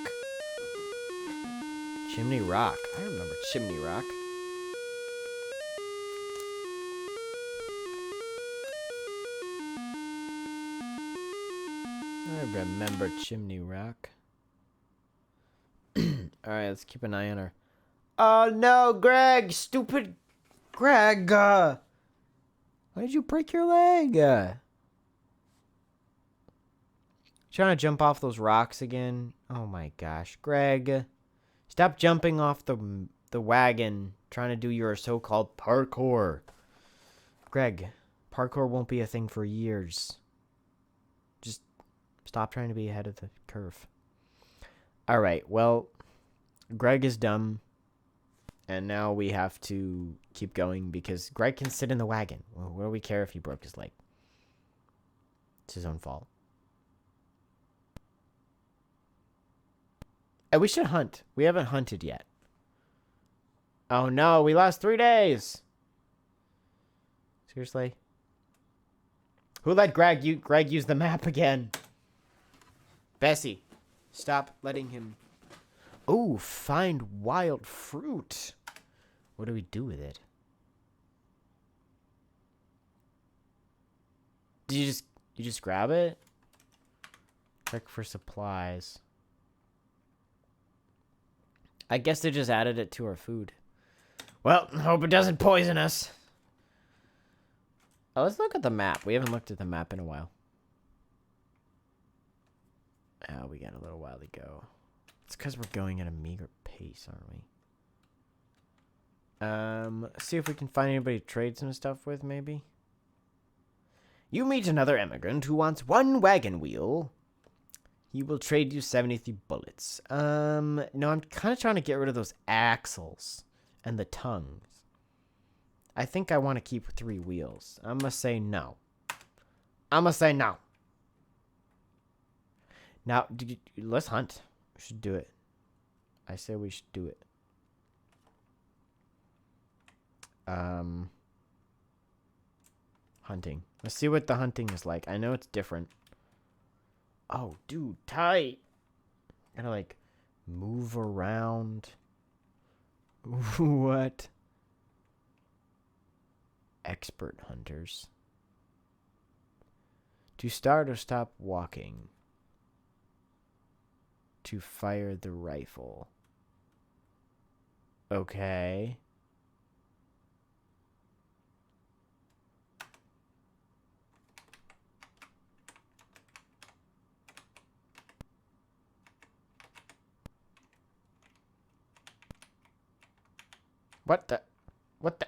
Chimney Rock. I remember Chimney Rock. I remember Chimney Rock. Alright, let's keep an eye on her. Oh no, Greg! Stupid Greg! Why did you break your leg? Trying to jump off those rocks again? Oh my gosh. Greg, stop jumping off the wagon trying to do your so-called parkour. Greg, parkour won't be a thing for years. Just stop trying to be ahead of the curve. Alright, well, Greg is dumb. And now we have to keep going because Greg can sit in the wagon. Well, what do we care if he broke his leg? It's his own fault. And we should hunt. We haven't hunted yet. Oh no, we lost 3 days. Seriously? Who let Greg use the map again? Bessie, stop letting him. Oh, find wild fruit. What do we do with it? Did you just grab it? Check for supplies. I guess they just added it to our food. Well, hope it doesn't poison us. Oh, let's look at the map. We haven't looked at the map in a while. Oh, we got a little while to go. It's because we're going at a meager pace, aren't we? Let's see if we can find anybody to trade some stuff with, maybe. You meet another immigrant who wants 1 wagon wheel. He will trade you 73 bullets. No, I'm kind of trying to get rid of those axles and the tongues. I think I want to keep 3 wheels. I'm gonna say no. I'm gonna say no. Now, let's hunt. We should do it. I say we should do it. Hunting. Let's see what the hunting is like. I know it's different. Oh, dude, tight. Gotta, like, move around. What? Expert hunters. To start or stop walking. To fire the rifle. Okay. What the? What the?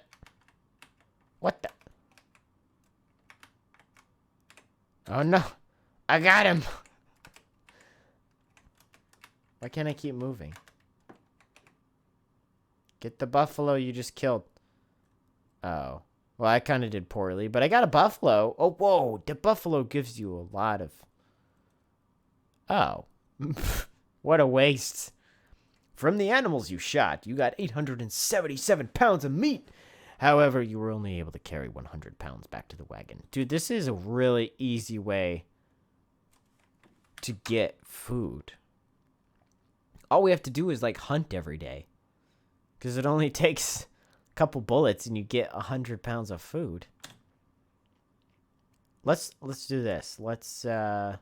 What the? Oh no! I got him! Why can't I keep moving? Get the buffalo you just killed. Oh. Well, I kind of did poorly, but I got a buffalo. Oh, whoa. The buffalo gives you a lot of... Oh. What a waste. From the animals you shot, you got 877 pounds of meat. However, you were only able to carry 100 pounds back to the wagon. Dude, this is a really easy way to get food. All we have to do is, like, hunt every day. Because it only takes a couple bullets and you get 100 pounds of food. Let's do this. We're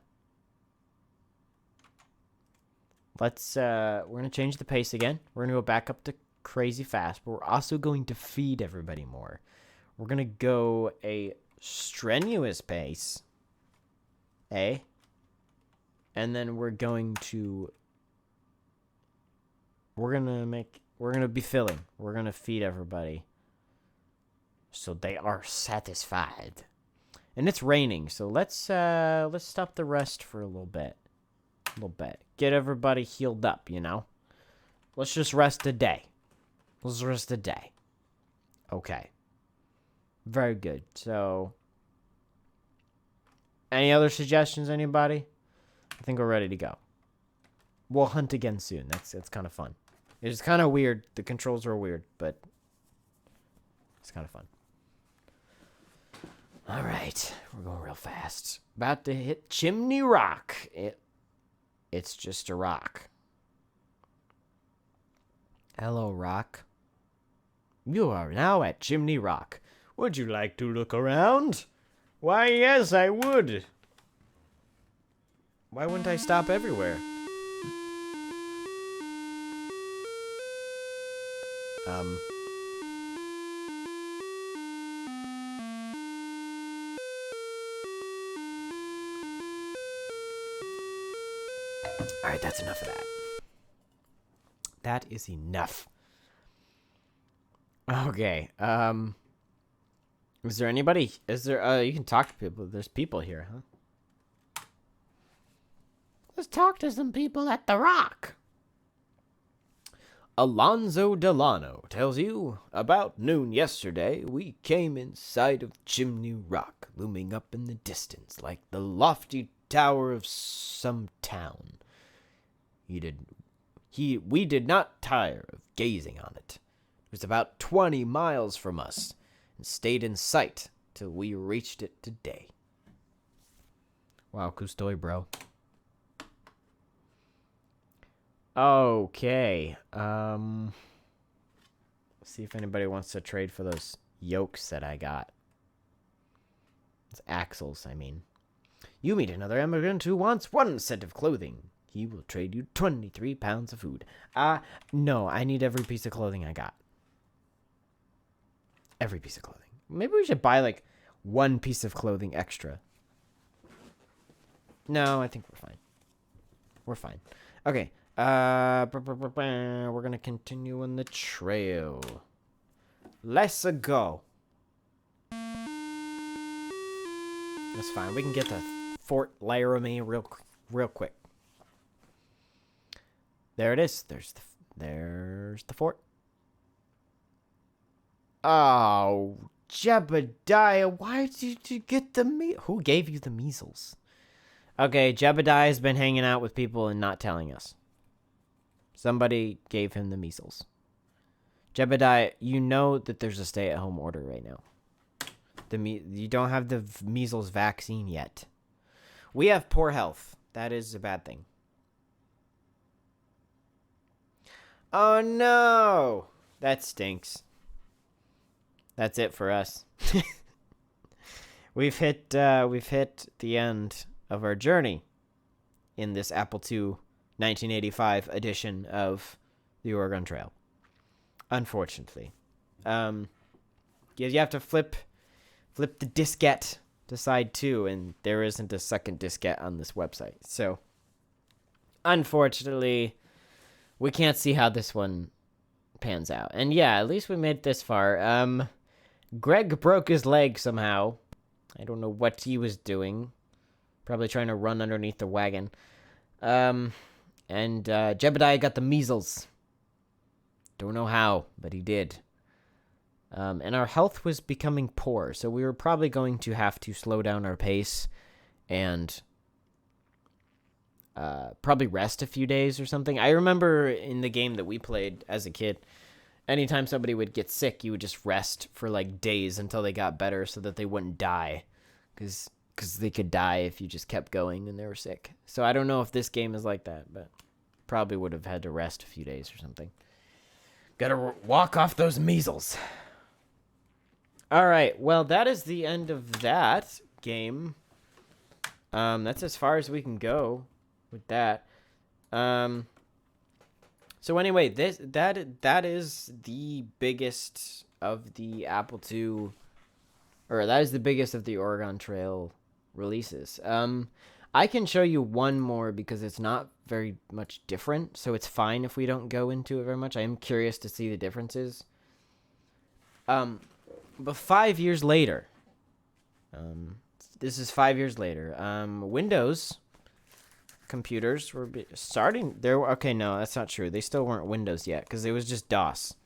going to change the pace again. We're going to go back up to crazy fast, but we're also going to feed everybody more. We're going to go a strenuous pace. And then we're going to be filling. We're going to feed everybody so they are satisfied. And it's raining, so let's stop the rest for a little bit. Get everybody healed up, you know? Let's just rest a day. Let's rest a day. Okay. Very good. So, any other suggestions, anybody? I think we're ready to go. We'll hunt again soon. That's kind of fun. It's kind of weird. The controls are weird, but it's kind of fun. All right, we're going real fast. About to hit Chimney Rock. It's just a rock. Hello, Rock. You are now at Chimney Rock. Would you like to look around? Why, yes, I would. Why wouldn't I stop everywhere? Alright, that's enough of that. That is enough. Okay, is there anybody? Is there, you can talk to people. There's people here, huh? Let's talk to some people at the Rock. Alonzo Delano tells you, about noon yesterday, we came in sight of Chimney Rock, looming up in the distance like the lofty tower of some town. We did not tire of gazing on it. It was about 20 miles from us, and stayed in sight till we reached it today. Wow, cool story, bro. Okay, let's see if anybody wants to trade for those yokes that I got. It's axles, I mean. You meet another immigrant who wants 1 set of clothing. He will trade you 23 pounds of food. No, I need every piece of clothing I got. Every piece of clothing. Maybe we should buy, like, 1 piece of clothing extra. No, I think we're fine. We're fine. Okay. We're gonna continue on the trail. Let's go. That's fine. We can get to Fort Laramie real quick. There it is. There's the fort. Oh, Jebediah, why did you get the Who gave you the measles? Okay, Jebediah's been hanging out with people and not telling us. Somebody gave him the measles. Jebediah, you know that there's a stay-at-home order right now. You don't have the measles vaccine yet. We have poor health. That is a bad thing. Oh no! That stinks. That's it for us. We've hit the end of our journey in this Apple II 1985 edition of the Oregon Trail. Unfortunately. You have to flip the diskette to side 2, and there isn't a second diskette on this website. So, unfortunately, we can't see how this one pans out. And yeah, at least we made it this far. Greg broke his leg somehow. I don't know what he was doing. Probably trying to run underneath the wagon. And Jebediah got the measles. Don't know how, but he did. And our health was becoming poor, so we were probably going to have to slow down our pace and probably rest a few days or something. I remember in the game that we played as a kid, anytime somebody would get sick, you would just rest for like days until they got better so that they wouldn't die. Because they could die if you just kept going and they were sick. So I don't know if this game is like that, but probably would have had to rest a few days or something. Gotta walk off those measles. All right, well, that is the end of that game. That's as far as we can go with that. So anyway, that is the biggest of the Apple II, or that is the biggest of the Oregon Trail releases. I can show you one more because it's not very much different, so it's fine if we don't go into it very much. I am curious to see the differences. But 5 years later, this is 5 years later, Windows computers were starting. Okay, no, that's not true. They still weren't Windows yet because it was just DOS.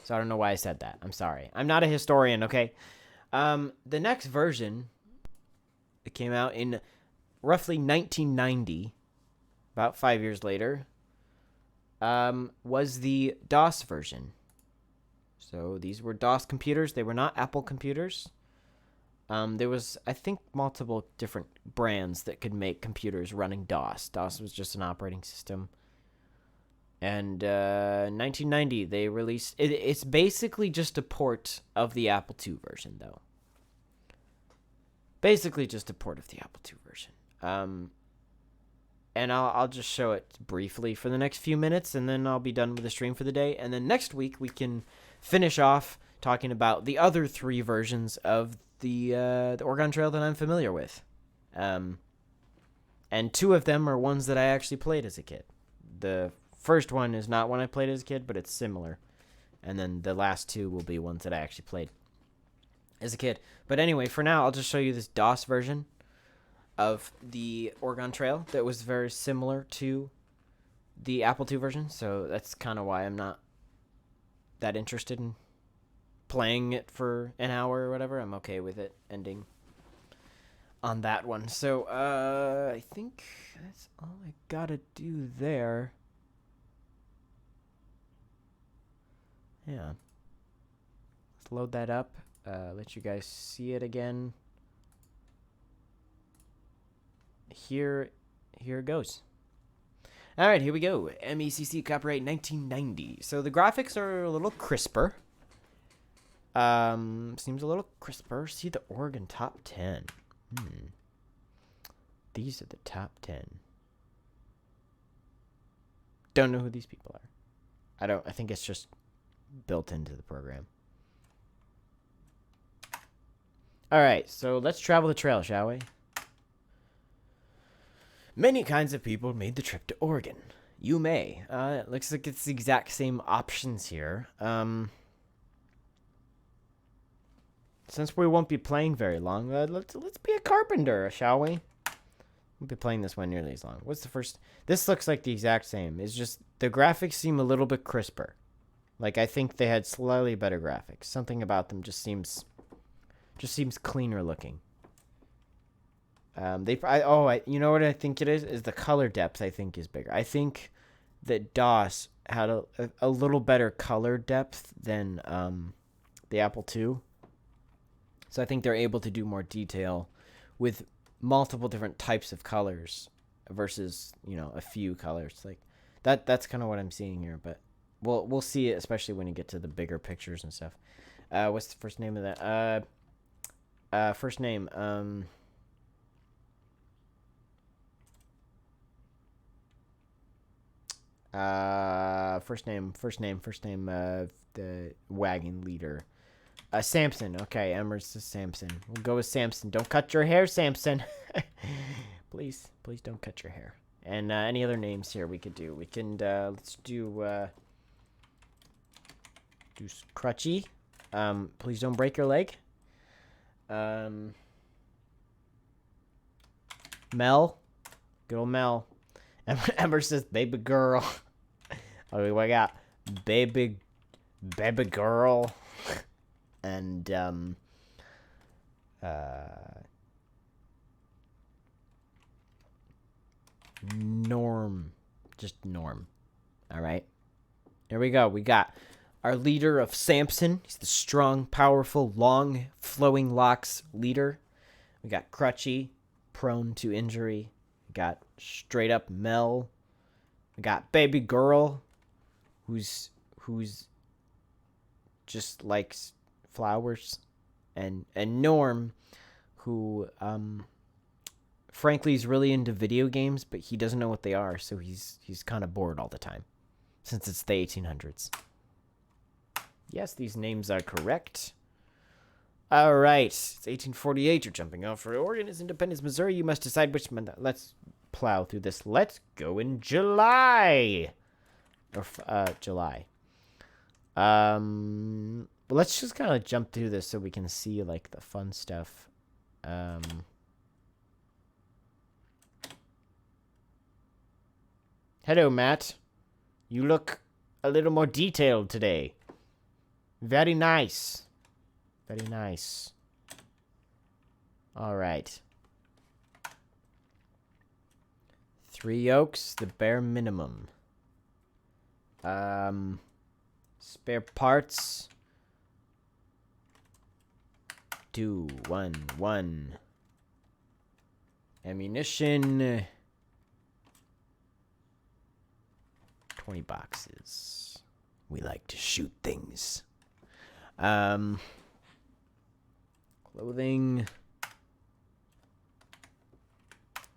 So I don't know why I said that. I'm sorry. I'm not a historian, okay? The next version, it came out in roughly 1990, about 5 years later. was the DOS version. So these were DOS computers. They were not Apple computers. There was, I think, multiple different brands that could make computers running DOS. DOS was just an operating system. And 1990, they released... It's basically just a port of the Apple II version, though. Basically just a port of the Apple II version. And I'll just show it briefly for the next few minutes, and then I'll be done with the stream for the day. And then next week, we can finish off talking about the other 3 versions of the Oregon Trail that I'm familiar with. And 2 of them are ones that I actually played as a kid. The first one is not one I played as a kid, but it's similar. And then the last 2 will be ones that I actually played as a kid. But anyway, for now, I'll just show you this DOS version of the Oregon Trail that was very similar to the Apple II version. So that's kind of why I'm not that interested in playing it for an hour or whatever. I'm okay with it ending on that one. So I think that's all I gotta do there. Yeah. Let's load that up. Let you guys see it again. Here it goes. All right, here we go. MECC copyright 1990. So the graphics are a little crisper. Seems a little crisper. See the Oregon top 10. These are the top 10. Don't know who these people are. I think it's just built into the program. All right, so let's travel the trail, shall we? Many kinds of people made the trip to Oregon. You may. It looks like it's the exact same options here. Since we won't be playing very long, let's be a carpenter, shall we? Won't be playing this one nearly as long. What's the first? This looks like the exact same. It's just the graphics seem a little bit crisper. Like, I think they had slightly better graphics. Something about them just seems cleaner looking. You know what I think it is? Is the color depth, I think, is bigger. I think that DOS had a little better color depth than the Apple II. So I think they're able to do more detail with multiple different types of colors versus, a few colors. Like that's kind of what I'm seeing here, but we'll see it, especially when you get to the bigger pictures and stuff. What's the first name of that? First name, the wagon leader. Samson. Okay, Emerson Samson. We'll go with Samson. Don't cut your hair, Samson. Please don't cut your hair. And any other names here we could do? We can let's do Crutchy. Please don't break your leg. Mel. Good old Mel. Ember says baby girl. Okay, we got baby girl. And Norm. Just Norm. All right. Here we go. We got our leader of Samson. He's the strong, powerful, long, flowing locks leader. We got Crutchy, prone to injury. We got straight up Mel. We got baby girl, who's just likes flowers, and Norm, who frankly is really into video games, but he doesn't know what they are, so he's kind of bored all the time, since it's the 1800s. Yes, these names are correct. All right, it's 1848. You're jumping off for Oregon is Independence, Missouri. You must decide which month. Let's plow through this. Let's go in July. Or July. But let's just kind of jump through this so we can see like the fun stuff. Hello, Matt. You look a little more detailed today. Very nice. Very nice. All right. 3 Oaks, the bare minimum. Spare parts. 2, 1, 1. Ammunition. 20 boxes. We like to shoot things. Clothing.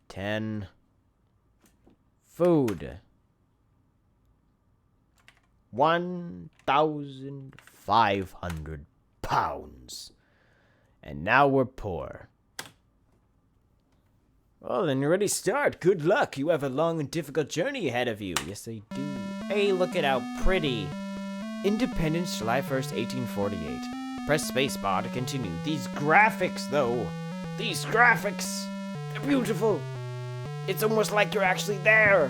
10. Food. 1,500 pounds. And now we're poor. Well, then you're ready to start. Good luck. You have a long and difficult journey ahead of you. Yes, I do. Hey, look at how pretty. Independence, July 1st, 1848. Press spacebar to continue. These graphics, though. These graphics. They're beautiful. It's almost like you're actually there.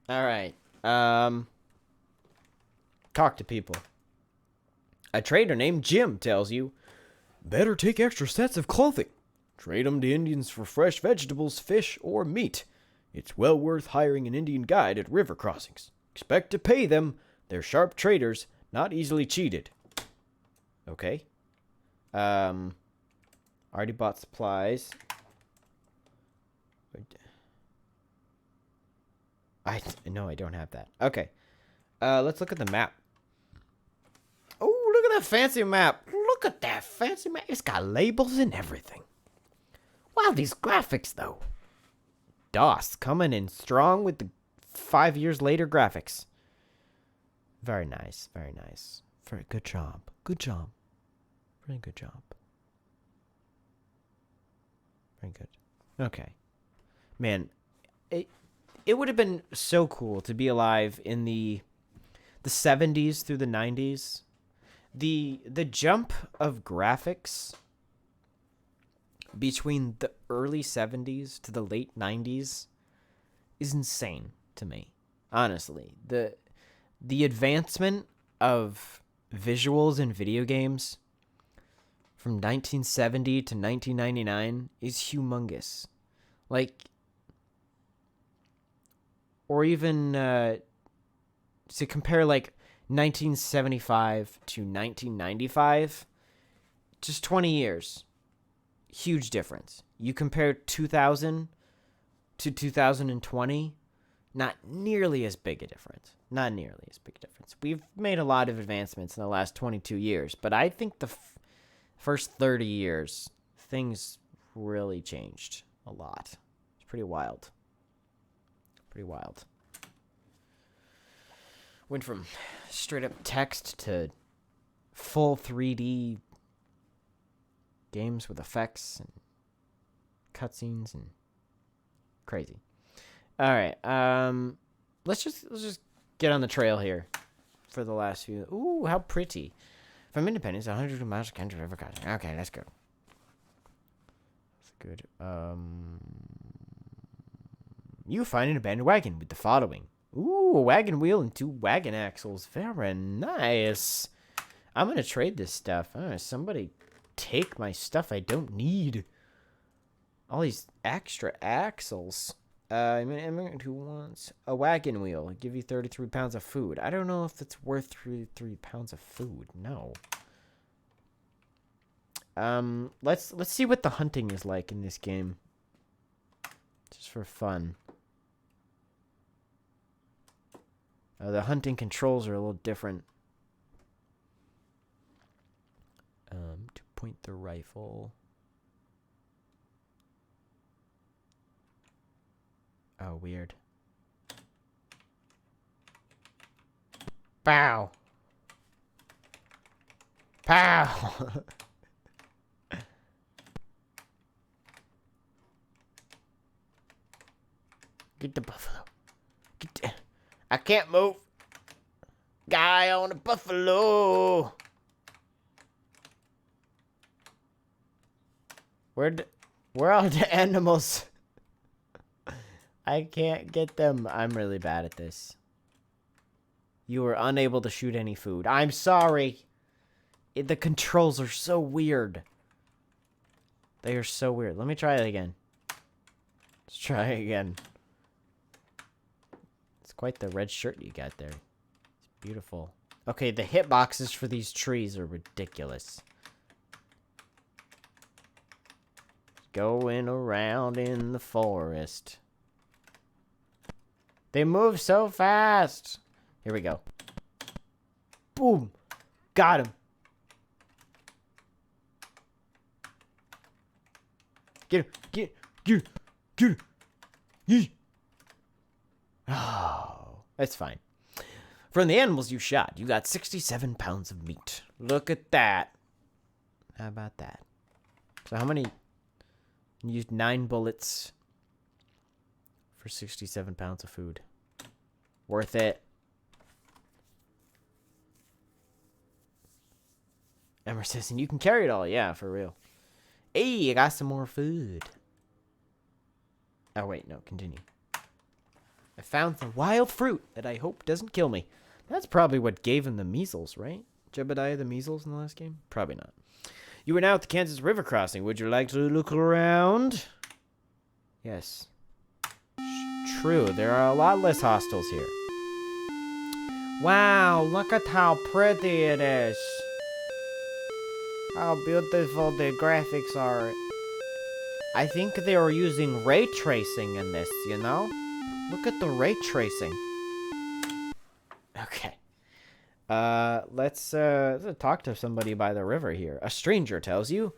Alright. Talk to people. A trader named Jim tells you, better take extra sets of clothing. Trade them to Indians for fresh vegetables, fish, or meat. It's well worth hiring an Indian guide at river crossings. Expect to pay them. They're sharp traders, not easily cheated. Okay. Already bought supplies. No, I don't have that. Okay. Let's look at the map. Oh, look at that fancy map. Look at that fancy map. It's got labels and everything. Wow, these graphics, though. DOS coming in strong with the 5 years later graphics. Very nice. Very nice. Very good job. Good job. Very good job. Very good. Okay. Man, it would have been so cool to be alive in the 70s through the 90s. The jump of graphics between the early 70s to the late 90s is insane to me. Honestly, the advancement of visuals in video games from 1970 to 1999 is humongous. Like, or even to compare like 1975 to 1995, just 20 years. Huge difference. You compare 2000 to 2020, not nearly as big a difference. Not nearly as big a difference. We've made a lot of advancements in the last 22 years, but I think the first 30 years, things really changed a lot. It's pretty wild. Pretty wild. Went from straight up text to full 3D games with effects and cutscenes and crazy. All right, let's just get on the trail here for the last few. Ooh, how pretty! From Independence, 100 miles of country river crossing. Okay, let's go. That's good. You find an abandoned wagon with the following. Ooh, a wagon wheel and 2 wagon axles. Very nice. I'm gonna trade this stuff. Somebody take my stuff I don't need. All these extra axles. I'm an immigrant who wants a wagon wheel. I'll give you 33 pounds of food. I don't know if it's worth 33 pounds of food. No. Let's see what the hunting is like in this game. Just for fun. The hunting controls are a little different. To point the rifle. Oh, weird. Pow! Pow! Get the buffalo. I can't move. Guy on a buffalo. Where are the animals? I can't get them. I'm really bad at this. You were unable to shoot any food. I'm sorry. The controls are so weird. They are so weird. Let me try it again. Let's try it again. Let's quite the red shirt you got there. It's beautiful. Okay, the hitboxes for these trees are ridiculous. Going around in the forest. They move so fast. Here we go. Boom. Got him. Get him. Get him. Oh, that's fine. From the animals you shot, you got 67 pounds of meat. Look at that. How about that? So how many... You used 9 bullets for 67 pounds of food. Worth it. Emmer says, and you can carry it all. Yeah, for real. Hey, I got some more food. Oh, wait, no, continue. I found some wild fruit that I hope doesn't kill me. That's probably what gave him the measles, right? Jebediah the measles in the last game? Probably not. You are now at the Kansas River crossing. Would you like to look around? Yes. True, there are a lot less hostiles here. Wow, look at how pretty it is. How beautiful the graphics are. I think they were using ray tracing in this, you know? Look at the ray tracing. Okay. Let's talk to somebody by the river here. A stranger tells you,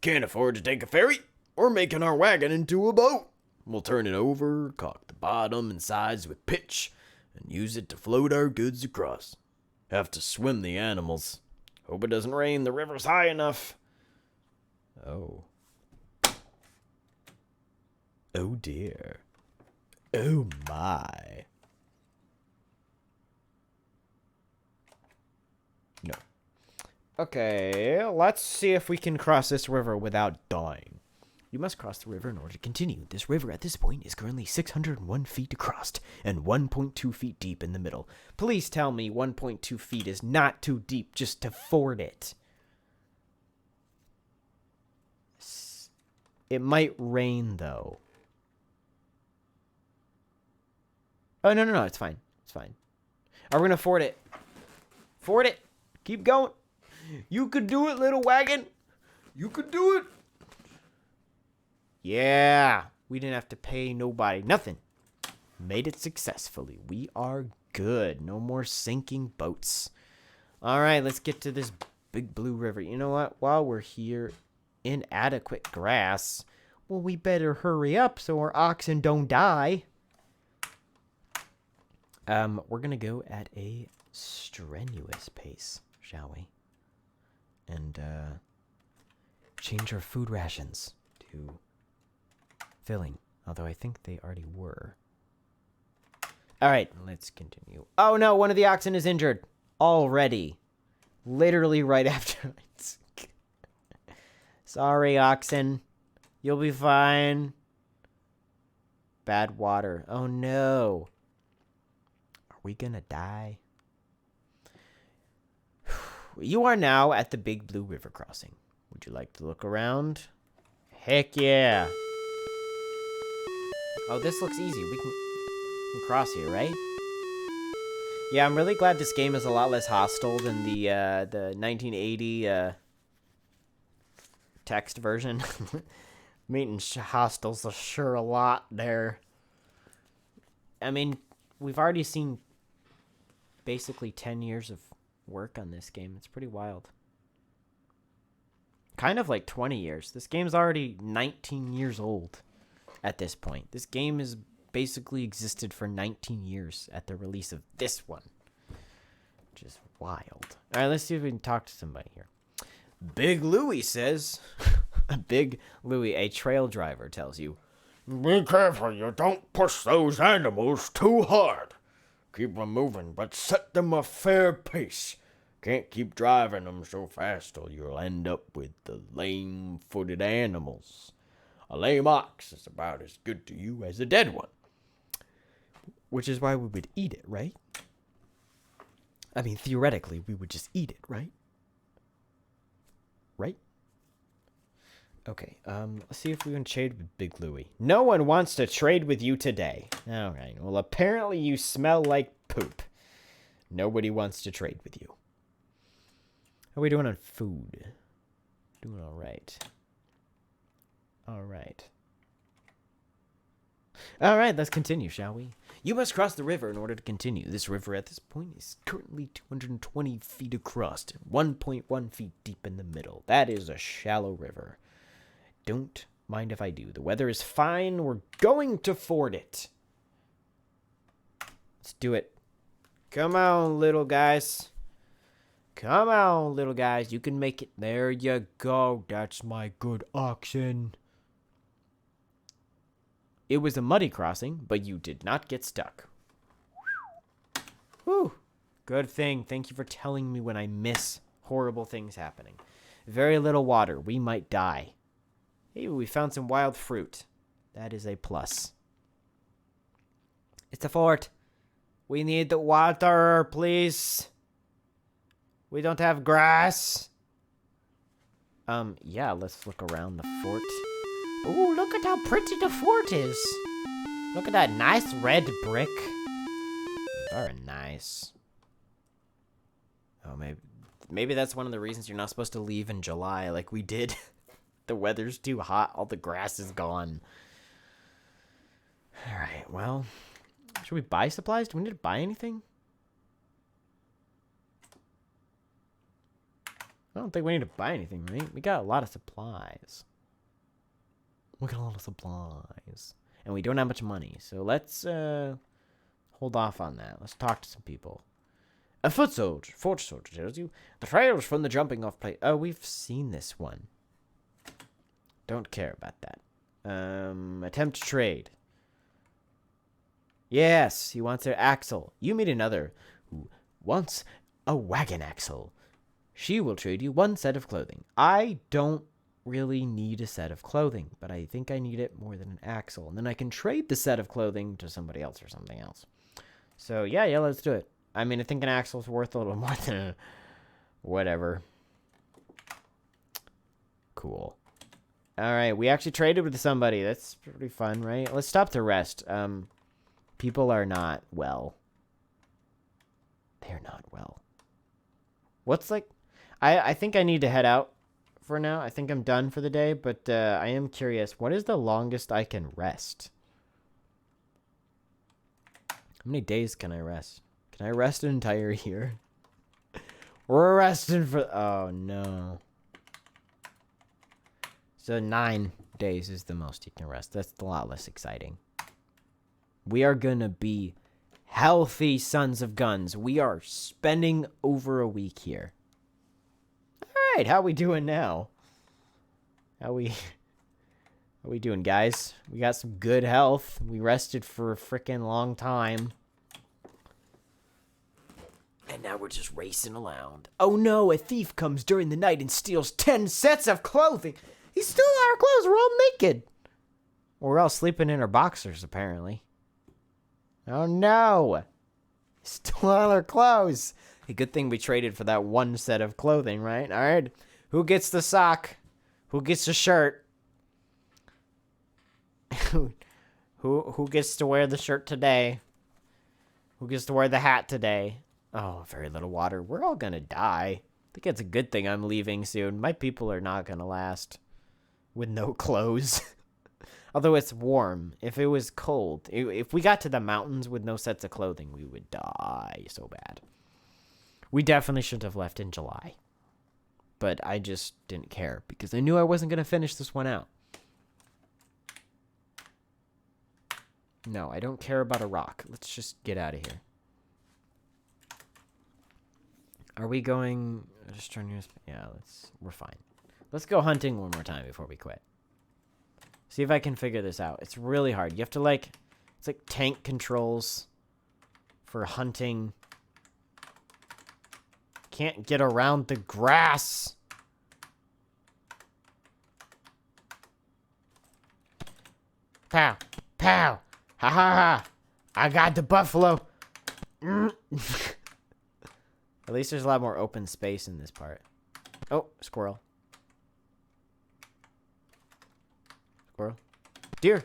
can't afford to take a ferry. We're making our wagon into a boat. We'll turn it over, caulk the bottom and sides with pitch, and use it to float our goods across. Have to swim the animals. Hope it doesn't rain. The river's high enough. Oh. Oh dear. Oh my. No. Okay, let's see if we can cross this river without dying. You must cross the river in order to continue. This river at this point is currently 601 feet across and 1.2 feet deep in the middle. Please tell me 1.2 feet is not too deep just to ford it. It might rain, though. Oh, no, it's fine. It's fine. Are we gonna ford it? Ford it. Keep going. You could do it, little wagon. You could do it. Yeah. We didn't have to pay nobody. Nothing. Made it successfully. We are good. No more sinking boats. All right, let's get to this big blue river. You know what? While we're here, inadequate grass. Well, we better hurry up so our oxen don't die. We're gonna go at a strenuous pace, shall we? And change our food rations to filling, although I think they already were. All right, let's continue. Oh no, one of the oxen is injured already. Literally right after. Sorry, oxen. You'll be fine. Bad water. Oh no. Are we gonna die? You are now at the Big Blue River crossing. Would you like to look around? Heck yeah. Oh, this looks easy. We can cross here, right? Yeah, I'm really glad this game is a lot less hostile than the 1980 text version. Meeting hostiles are sure a lot there. I mean, we've already seen basically 10 years of work on this game. It's pretty wild. Kind of like 20 years. This game's already 19 years old at this point. This game has basically existed for 19 years at the release of this one. Which is wild. All right, let's see if we can talk to somebody here. Big Louie says... Big Louie, a trail driver, tells you, be careful you don't push those animals too hard. Keep them moving, but set them a fair pace. Can't keep driving them so fast or you'll end up with the lame-footed animals. A lame ox is about as good to you as a dead one. Which is why we would eat it, right? I mean, theoretically, we would just eat it, right? Right? Okay, let's see if we can trade with Big Louie. No one wants to trade with you today. Alright, well, apparently you smell like poop. Nobody wants to trade with you. How are we doing on food? Doing alright. Alright. Alright, let's continue, shall we? You must cross the river in order to continue. This river at this point is currently 220 feet across and 1.1 feet deep in the middle. That is a shallow river. Don't mind if I do. The weather is fine. We're going to ford it. Let's do it. Come on, little guys. Come on, little guys. You can make it. There you go. That's my good oxen. It was a muddy crossing, but you did not get stuck. Whew. Good thing. Thank you for telling me when I miss horrible things happening. Very little water. We might die. Hey, we found some wild fruit. That is a plus. It's a fort. We need the water, please. We don't have grass. Yeah, let's look around the fort. Ooh, look at how pretty the fort is. Look at that nice red brick. Very nice. Oh, maybe that's one of the reasons you're not supposed to leave in July like we did. The weather's too hot. All the grass is gone. All right, well, should we buy supplies? Do we need to buy anything? I don't think we need to buy anything, right? We got a lot of supplies. And we don't have much money, so let's hold off on that. Let's talk to some people. A fort soldier tells you the trails from the jumping off place. Oh, we've seen this one. Don't care about that. Attempt to trade. Yes, he wants their axle. You meet another who wants a wagon axle. She will trade you one set of clothing. I don't really need a set of clothing, but I think I need it more than an axle. And then I can trade the set of clothing to somebody else or something else. So, yeah, let's do it. I mean, I think an axle's worth a little more than a whatever. Cool. All right, we actually traded with somebody. That's pretty fun, right? Let's stop to rest. People are not well. They're not well. What's like... I think I need to head out for now. I think I'm done for the day, but I am curious. What is the longest I can rest? How many days can I rest? Can I rest an entire year? We're resting for... Oh, no. So 9 days is the most you can rest. That's a lot less exciting. We are going to be healthy sons of guns. We are spending over a week here. All right, how we doing now? How we doing, guys? We got some good health. We rested for a freaking long time. And now we're just racing around. Oh no, a thief comes during the night and steals 10 sets of clothing. He stole our clothes. We're all naked. We're all sleeping in our boxers, apparently. Oh no. He stole all our clothes. A good thing we traded for that one set of clothing, right? All right. Who gets the sock? Who gets the shirt? Who gets to wear the shirt today? Who gets to wear the hat today? Oh, very little water. We're all gonna die. I think it's a good thing I'm leaving soon. My people are not gonna last with no clothes. Although it's warm. If it was cold, if we got to the mountains with no sets of clothing, we would die so bad. We definitely shouldn't have left in July. But I just didn't care because I knew I wasn't going to finish this one out. No, I don't care about a rock. Let's just get out of here. Are we going... Just turn your... Yeah, we're fine. Let's go hunting one more time before we quit. See if I can figure this out. It's really hard. You have to like... It's like tank controls for hunting. Can't get around the grass. Pow. Pow. Ha ha ha. I got the buffalo. At least there's a lot more open space in this part. Oh, squirrel. Squirrel. Deer.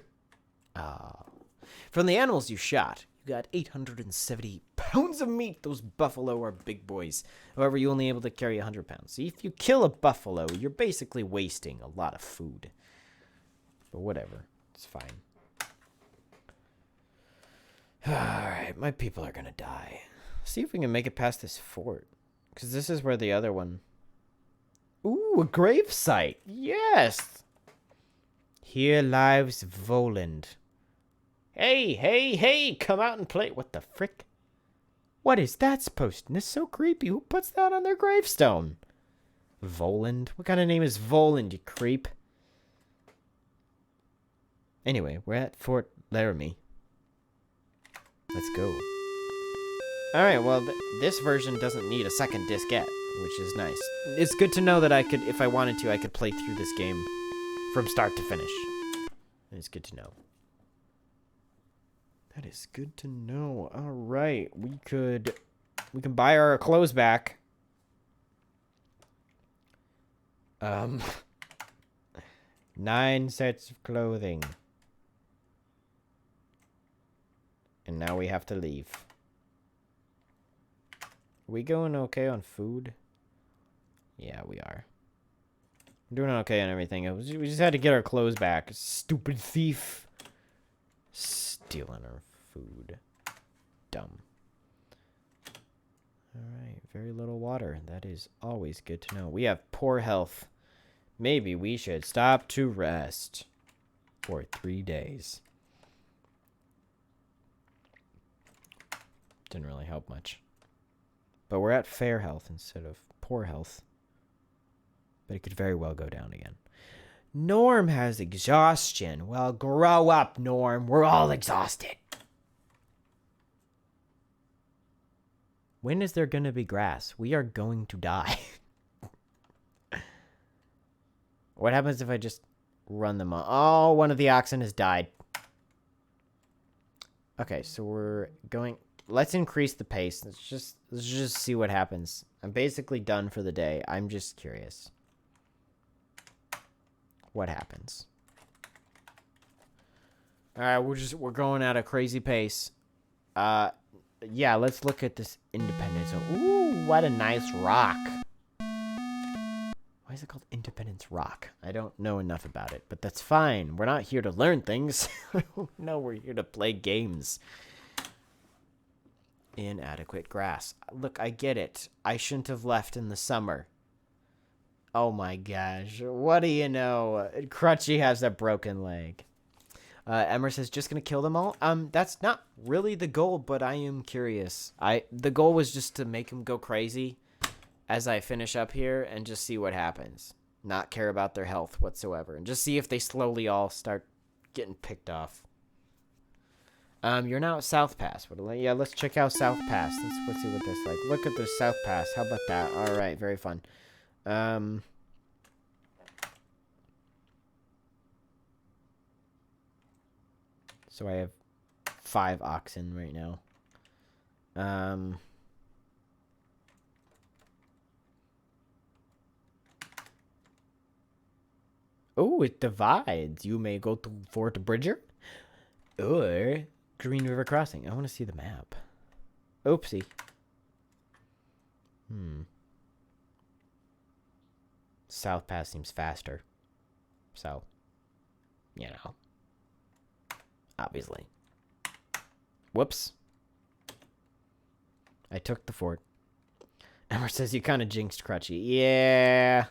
From the animals you shot, you got 870 pounds of meat. Those buffalo are big boys. However, you're only able to carry 100 pounds. See, if you kill a buffalo, you're basically wasting a lot of food. But whatever. It's fine. Alright, my people are gonna die. See if we can make it past this fort. Because this is where the other one... Ooh, a grave site. Yes! Here lives Voland. Hey, come out and play. What the frick? What is that supposed to be? It's so creepy. Who puts that on their gravestone? Voland? What kind of name is Voland, you creep? Anyway, we're at Fort Laramie. Let's go. Alright, well, this version doesn't need a second diskette, which is nice. It's good to know that I could, if I wanted to, I could play through this game from start to finish. It's good to know. That is good to know. Alright, we can buy our clothes back. 9 sets of clothing. And now we have to leave. Are we going okay on food? Yeah, we are. We're doing okay on everything. We just had to get our clothes back. Stupid thief. Stealing our food. Dumb. Alright, very little water. That is always good to know. We have poor health. Maybe we should stop to rest. For 3 days. Didn't really help much. But we're at fair health instead of poor health. But it could very well go down again. Norm has exhaustion. Well, grow up, Norm. We're all exhausted. When is there going to be grass? We are going to die. What happens if I just run them all? Oh, one of the oxen has died. Okay, so we're going... Let's increase the pace. Let's just see what happens. I'm basically done for the day. I'm just curious. What happens? Alright, we're going at a crazy pace. Yeah, let's look at this Independence. Ooh, what a nice rock. Why is it called Independence Rock? I don't know enough about it, but that's fine. We're not here to learn things. No, we're here to play games. Inadequate grass. Look, I get it. I shouldn't have left in the summer. Oh my gosh. What do you know? Crutchy has a broken leg. Emmer says, just gonna kill them all? That's not really the goal, but I am curious. The goal was just to make him go crazy as I finish up here and just see what happens. Not care about their health whatsoever. And just see if they slowly all start getting picked off. You're now at South Pass. Yeah, let's check out South Pass. Let's see what this like. Look at this South Pass. How about that? All right, very fun. So I have 5 oxen right now. Oh, it divides. You may go to Fort Bridger or Green River Crossing. I want to see the map. Oopsie. South Pass seems faster. So, you know. Obviously. Whoops. I took the fort. Emmer says you kind of jinxed Crutchy. Yeah.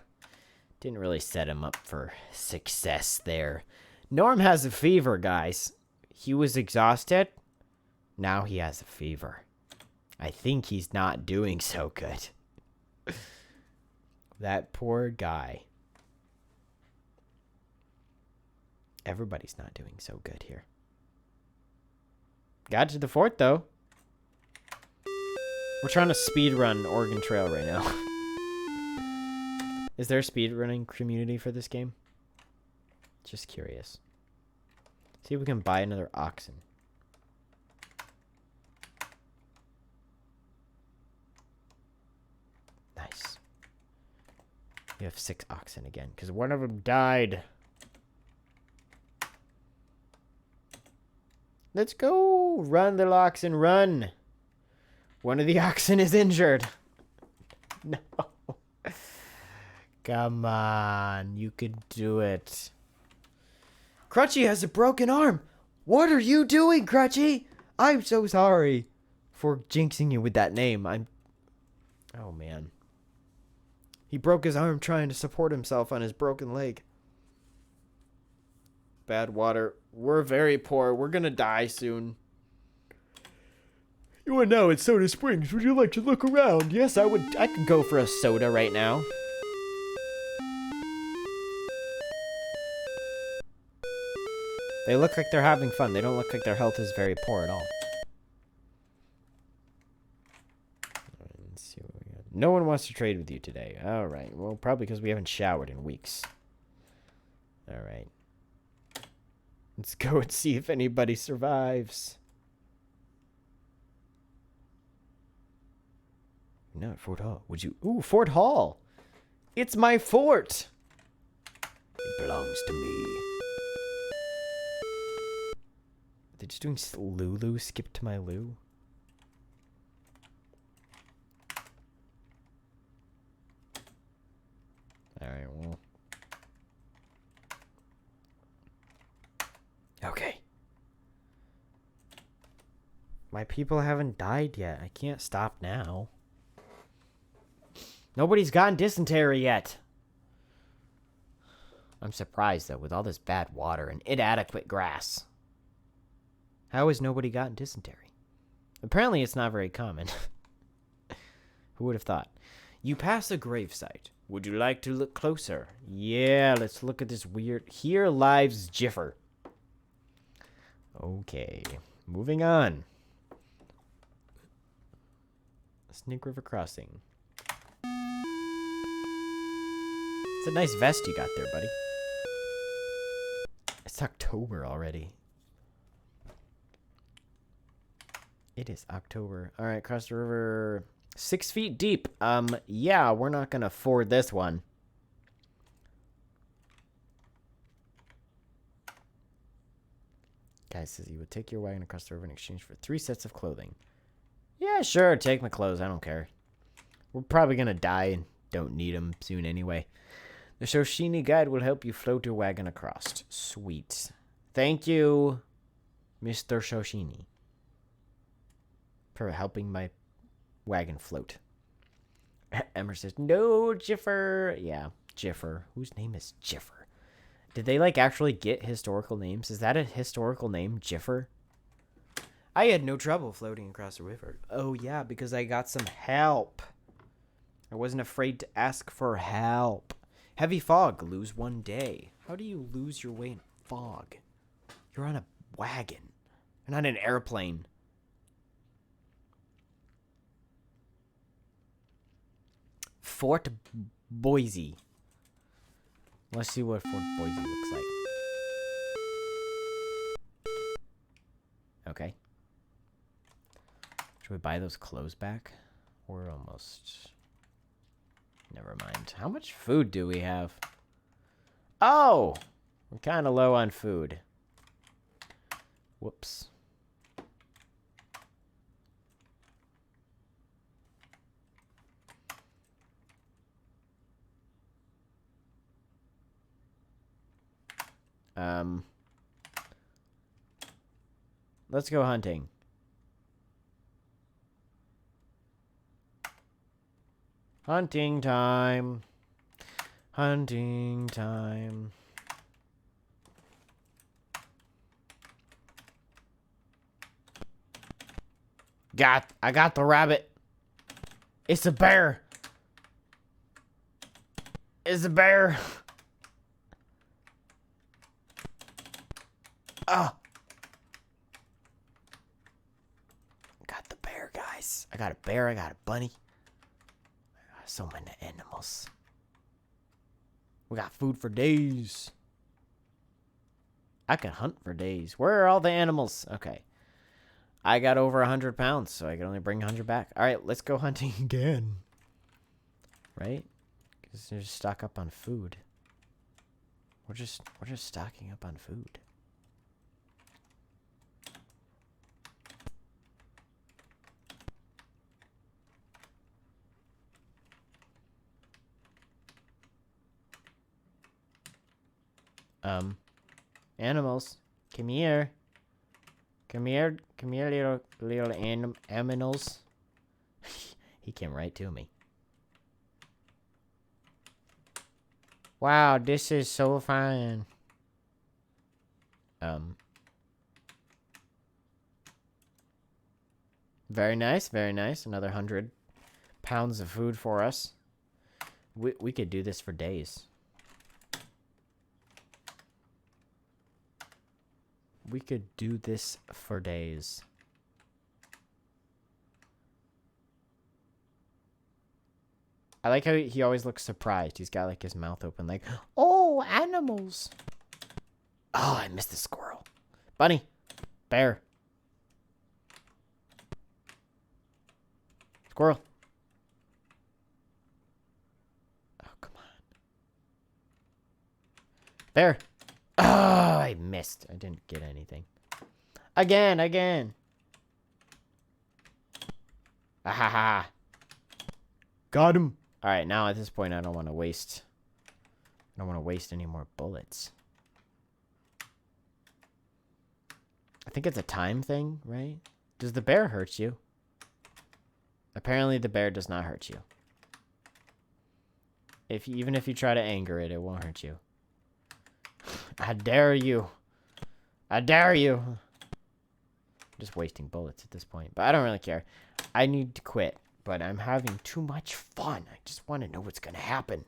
Didn't really set him up for success there. Norm has a fever, guys. He was exhausted. Now he has a fever. I think he's not doing so good. That poor guy. Everybody's not doing so good here. Got to the fort, though. We're trying to speedrun Oregon Trail right now. Is there a speedrunning community for this game? Just curious. See if we can buy another oxen. Nice. We have 6 oxen again, because one of them died. Let's go. Run, little oxen, run. One of the oxen is injured. No. Come on. You could do it. Crutchy has a broken arm. What are you doing, Crutchy? I'm so sorry for jinxing you with that name. Oh, man. He broke his arm trying to support himself on his broken leg. Bad water. We're very poor. We're gonna die soon. You are now at Soda Springs. Would you like to look around? Yes, I would. I could go for a soda right now. They look like they're having fun. They don't look like their health is very poor at all. Let's see what we got. No one wants to trade with you today. All right. Well, probably because we haven't showered in weeks. All right. Let's go and see if anybody survives. You're not at Fort Hall. Would you? Ooh, Fort Hall. It's my fort. It belongs to me. Are they just doing Lulu? Skip to my Lou? Alright, well. Okay. My people haven't died yet. I can't stop now. Nobody's gotten dysentery yet. I'm surprised, though, with all this bad water and inadequate grass. How has nobody gotten dysentery? Apparently, it's not very common. Who would have thought? You pass a gravesite. Would you like to look closer? Yeah, let's look at this weird... Here lives Jiffer. Okay, moving on. Snake River Crossing. It's a nice vest you got there, buddy. It's October already. It is October. All right, cross the river 6 feet deep. Yeah, we're not gonna ford this one. Guy says he would take your wagon across the river in exchange for 3 sets of clothing. Yeah, sure, take my clothes. I don't care. We're probably gonna die and don't need them soon anyway. The Shoshini guide will help you float your wagon across. Sweet. Thank you, Mr. Shoshini, for helping my wagon float. Emmer says, no, Jiffer. Yeah, Jiffer. Whose name is Jiffer? Did they, like, actually get historical names? Is that a historical name, Jiffer? I had no trouble floating across the river. Oh, yeah, because I got some help. I wasn't afraid to ask for help. Heavy fog, lose 1 day. How do you lose your way in fog? You're on a wagon. You're not an airplane. Fort Boise. Let's see what Fort Boise looks like. Okay. Should we buy those clothes back? We're almost... Never mind. How much food do we have? Oh! We're kind of low on food. Whoops. Let's go hunting. Hunting time. Hunting time. I got the rabbit. It's a bear. It's a bear. Ah. Got the bear, guys. I got a bear. I got a bunny. I got so many animals. We got food for days. I can hunt for days. Where are all the animals? Okay. I got over 100 pounds, so I can only bring 100 back. All right, let's go hunting again. Right? Because there's stock up on food. We're just stocking up on food. Animals, come here. Come here, little aminals. He came right to me. Wow, this is so fun. Very nice, very nice. Another 100 pounds of food for us. We could do this for days. We could do this for days. I like how he always looks surprised. He's got like his mouth open like, Oh, animals. oh, I missed the squirrel. Bunny. Bear. Squirrel. Oh, come on. Bear. Oh, I missed. I didn't get anything. Again. Ahaha. Got him. All right, now at this point, I don't want to waste any more bullets. I think it's a time thing, right? Does the bear hurt you? Apparently, the bear does not hurt you. Even if you try to anger it, it won't hurt you. I dare you. I dare you. I'm just wasting bullets at this point, but I don't really care. I need to quit, but I'm having too much fun. I just want to know what's going to happen.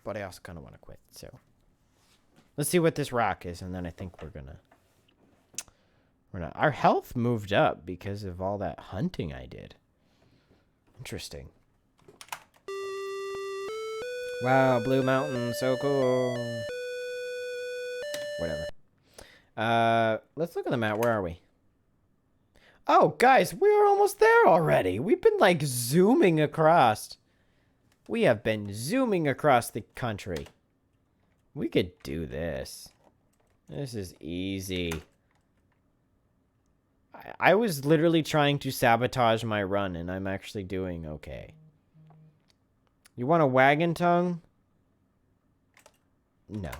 But I also kind of want to quit, so. Let's see what this rock is, and then I think we're gonna... Our health moved up because of all that hunting I did. Interesting. Wow, Blue Mountain, so cool. Whatever. Let's look at the map. Where are we? Oh, guys, we are almost there already. We've been, like, zooming across. We have been zooming across the country. We could do this. This is easy. I was literally trying to sabotage my run, and I'm actually doing okay. You want a wagon tongue? No.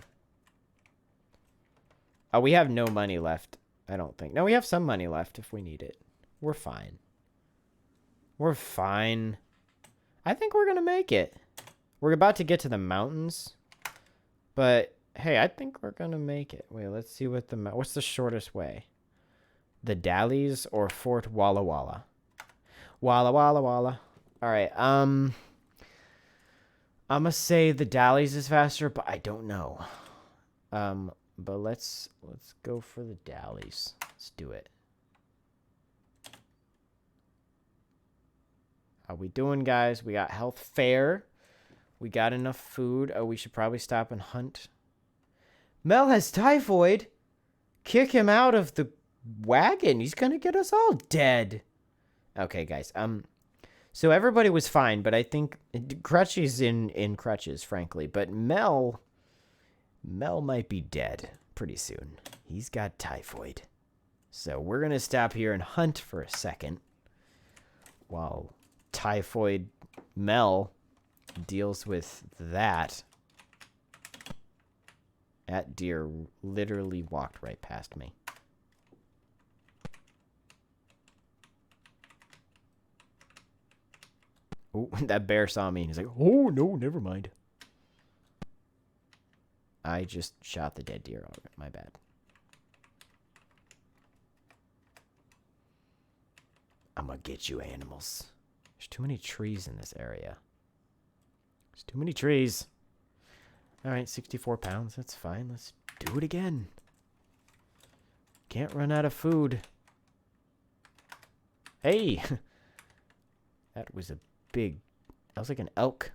Oh, we have no money left, I don't think. No, we have some money left if we need it. We're fine. We're fine. I think we're going to make it. We're about to get to the mountains. But, hey, I think we're going to make it. Wait, let's see what what's the shortest way? The Dallies or Fort Walla Walla? Walla Walla Walla. All right, I'm going to say the Dallies is faster, but I don't know. But let's go for the Dallies. Let's do it. How we doing, guys? We got health fair. We got enough food. Oh, we should probably stop and hunt. Mel has typhoid. Kick him out of the wagon. He's gonna get us all dead. Okay, guys. So everybody was fine, but I think Crutchy's in crutches, frankly. But Mel might be dead pretty soon. He's got typhoid. So we're gonna stop here and hunt for a second while typhoid Mel deals with that. That deer literally walked right past me. Oh, that bear saw me and he's like, oh, no, never mind. I just shot the dead deer. All right, my bad. I'm gonna get you, animals. There's too many trees in this area. There's too many trees. All right, 64 pounds. That's fine. Let's do it again. Can't run out of food. Hey! That was a big... That was like an elk.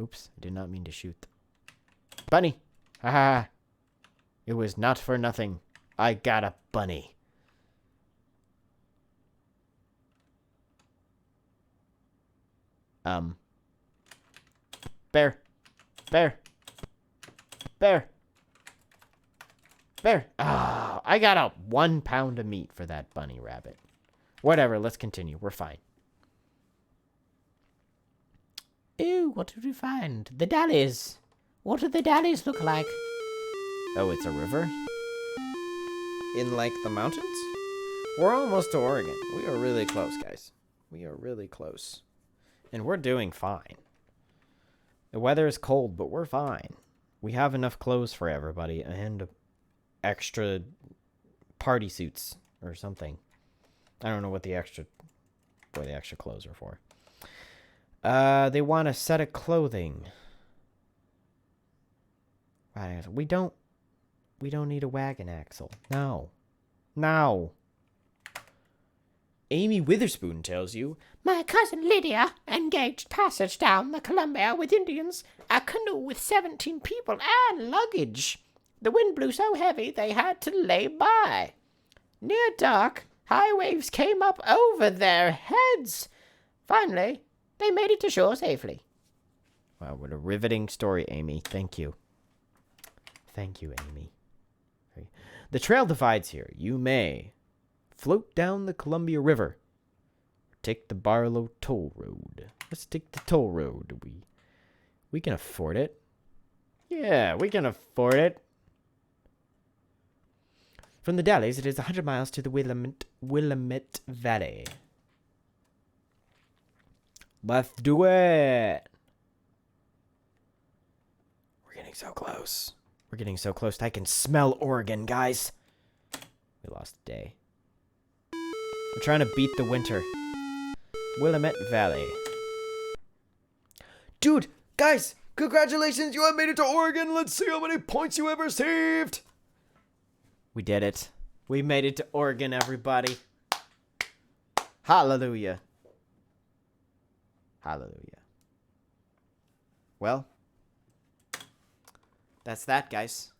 Oops, I did not mean to shoot. Bunny! Haha! It was not for nothing. I got a bunny. Bear. Bear. Bear. Bear. Ah, I got a 1 pound of meat for that bunny rabbit. Whatever, let's continue. We're fine. Ooh, what did we find? The Dallies. What do the Dallies look like? Oh, it's a river? In, like, the mountains? We're almost to Oregon. We are really close, guys. We are really close. And we're doing fine. The weather is cold, but we're fine. We have enough clothes for everybody and extra party suits or something. I don't know what the extra clothes are for. They want a set of clothing. Right, we don't need a wagon axle. No. No. Amy Witherspoon tells you, my cousin Lydia engaged passage down the Columbia with Indians, a canoe with 17 people and luggage. The wind blew so heavy they had to lay by. Near dark, high waves came up over their heads. Finally, they made it to shore safely. Wow, what a riveting story, Amy. Thank you. Thank you, Amy. The trail divides here. You may float down the Columbia River. Take the Barlow Toll Road. Let's take the toll road. We can afford it. Yeah, we can afford it. From the Dalles, it is 100 miles to the Willamette Valley. Let's do it. We're getting so close. We're getting so close. I can smell Oregon, guys. We lost a day. We're trying to beat the winter. Willamette Valley. Dude, guys, congratulations. You have made it to Oregon. Let's see how many points you have received. We did it. We made it to Oregon, everybody. Hallelujah. Hallelujah. Well, that's that, guys.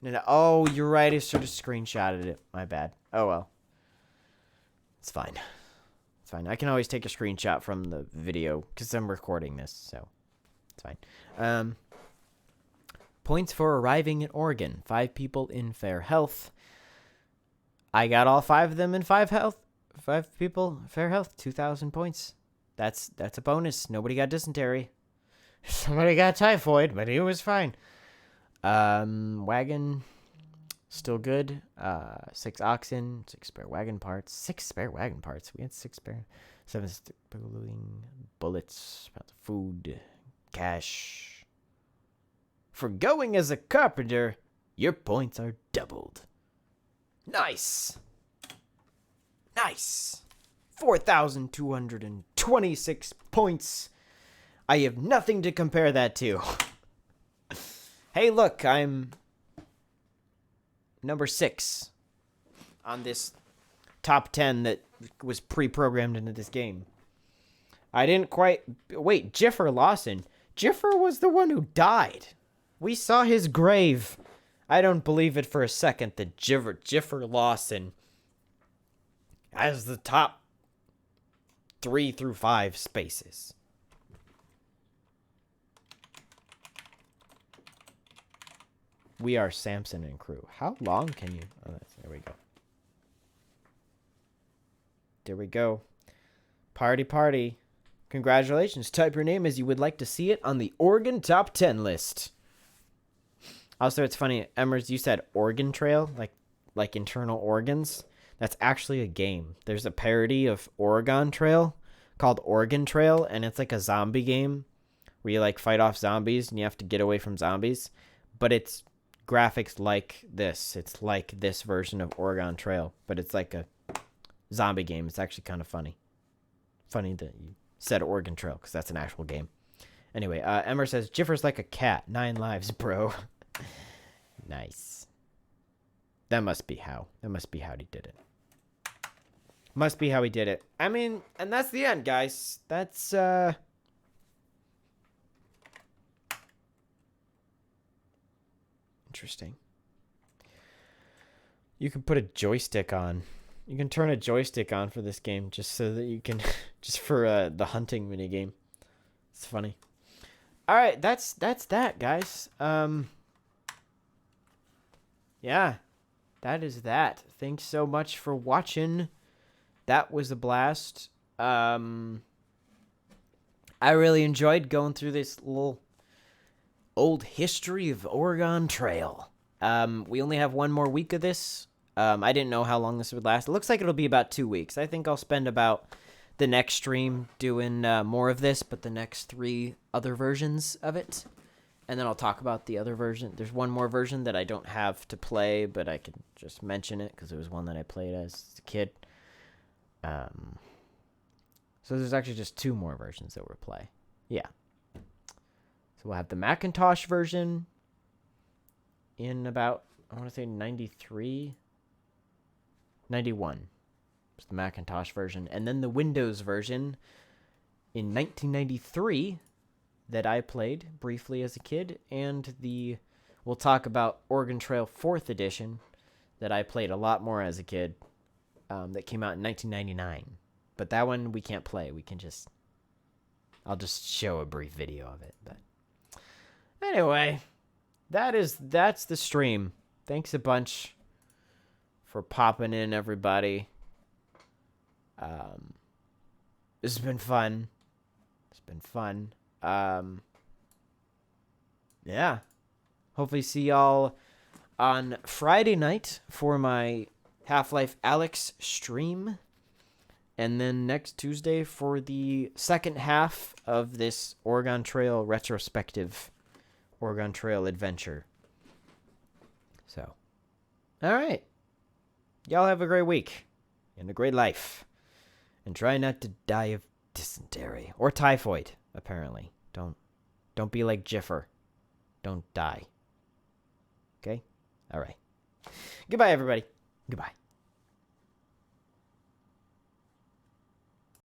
No. Oh, you're right. I should have screenshotted it. My bad. Oh, well. It's fine. It's fine. I can always take a screenshot from the video because I'm recording this, so it's fine. Points for arriving in Oregon. 5 people in fair health. I got all 5 of them in 5 health. 5 people, fair health, 2,000 points. That's a bonus. Nobody got dysentery. Somebody got typhoid, but he was fine. Wagon, still good. 6 oxen, 6 spare wagon parts. 6 spare wagon parts. We had 6 spare. 7 bullets, food, cash. For going as a carpenter, your points are doubled. Nice. Nice. 4,226 points. I have nothing to compare that to. Hey, look, I'm number 6 on this top 10 that was pre-programmed into this game. I didn't quite... Wait, Jiffer Lawson. Jiffer was the one who died. We saw his grave. I don't believe it for a second that Jiffer Lawson has the top 3 through 5 spaces. We are Samson and crew. How long can you... Oh, there we go. There we go. Party, party. Congratulations. Type your name as you would like to see it on the Oregon Top 10 list. Also, it's funny, Emmers, you said Oregon Trail, like internal organs. That's actually a game. There's a parody of Oregon Trail called Oregon Trail, and it's like a zombie game where you like fight off zombies and you have to get away from zombies. But it's graphics like this. It's like this version of Oregon Trail, but it's like a zombie game. It's actually kind of funny. Funny that you said Oregon Trail, because that's an actual game. Anyway, Emmer says, Jiffer's like a cat. 9 lives, bro. Nice. That must be how. That must be how he did it. Must be how he did it. I mean, and that's the end, guys. That's, interesting. You can put a joystick on. You can turn a joystick on for this game just so that you can... just for the hunting minigame. It's funny. Alright, that's that, guys. Yeah. That is that. Thanks so much for watching. That was a blast. I I really enjoyed going through this little old history of Oregon Trail. We only have one more week of this. I didn't know how long this would last. It looks like it'll be about 2 weeks. I think I'll spend about the next stream doing more of this, but the next 3 other versions of it. And then I'll talk about the other version. There's one more version that I don't have to play, but I can just mention it because it was one that I played as a kid. So there's actually just 2 more versions that we'll play. Yeah. So we'll have the Macintosh version in about, I want to say 93, 91. It's the Macintosh version. And then the Windows version in 1993 that I played briefly as a kid. And we'll talk about Oregon Trail 4th edition that I played a lot more as a kid, that came out in 1999. But that one we can't play. I'll just show a brief video of it. But anyway, that's the stream. Thanks a bunch for popping in, everybody. This has been fun. Yeah. Hopefully see y'all on Friday night for my Half-Life Alyx stream. And then next Tuesday for the second half of this Oregon Trail retrospective Oregon Trail adventure. So, all right. Y'all have a great week and a great life. And try not to die of dysentery or typhoid, apparently. Don't be like Jiffer. Don't die. Okay? All right. Goodbye, everybody. Goodbye.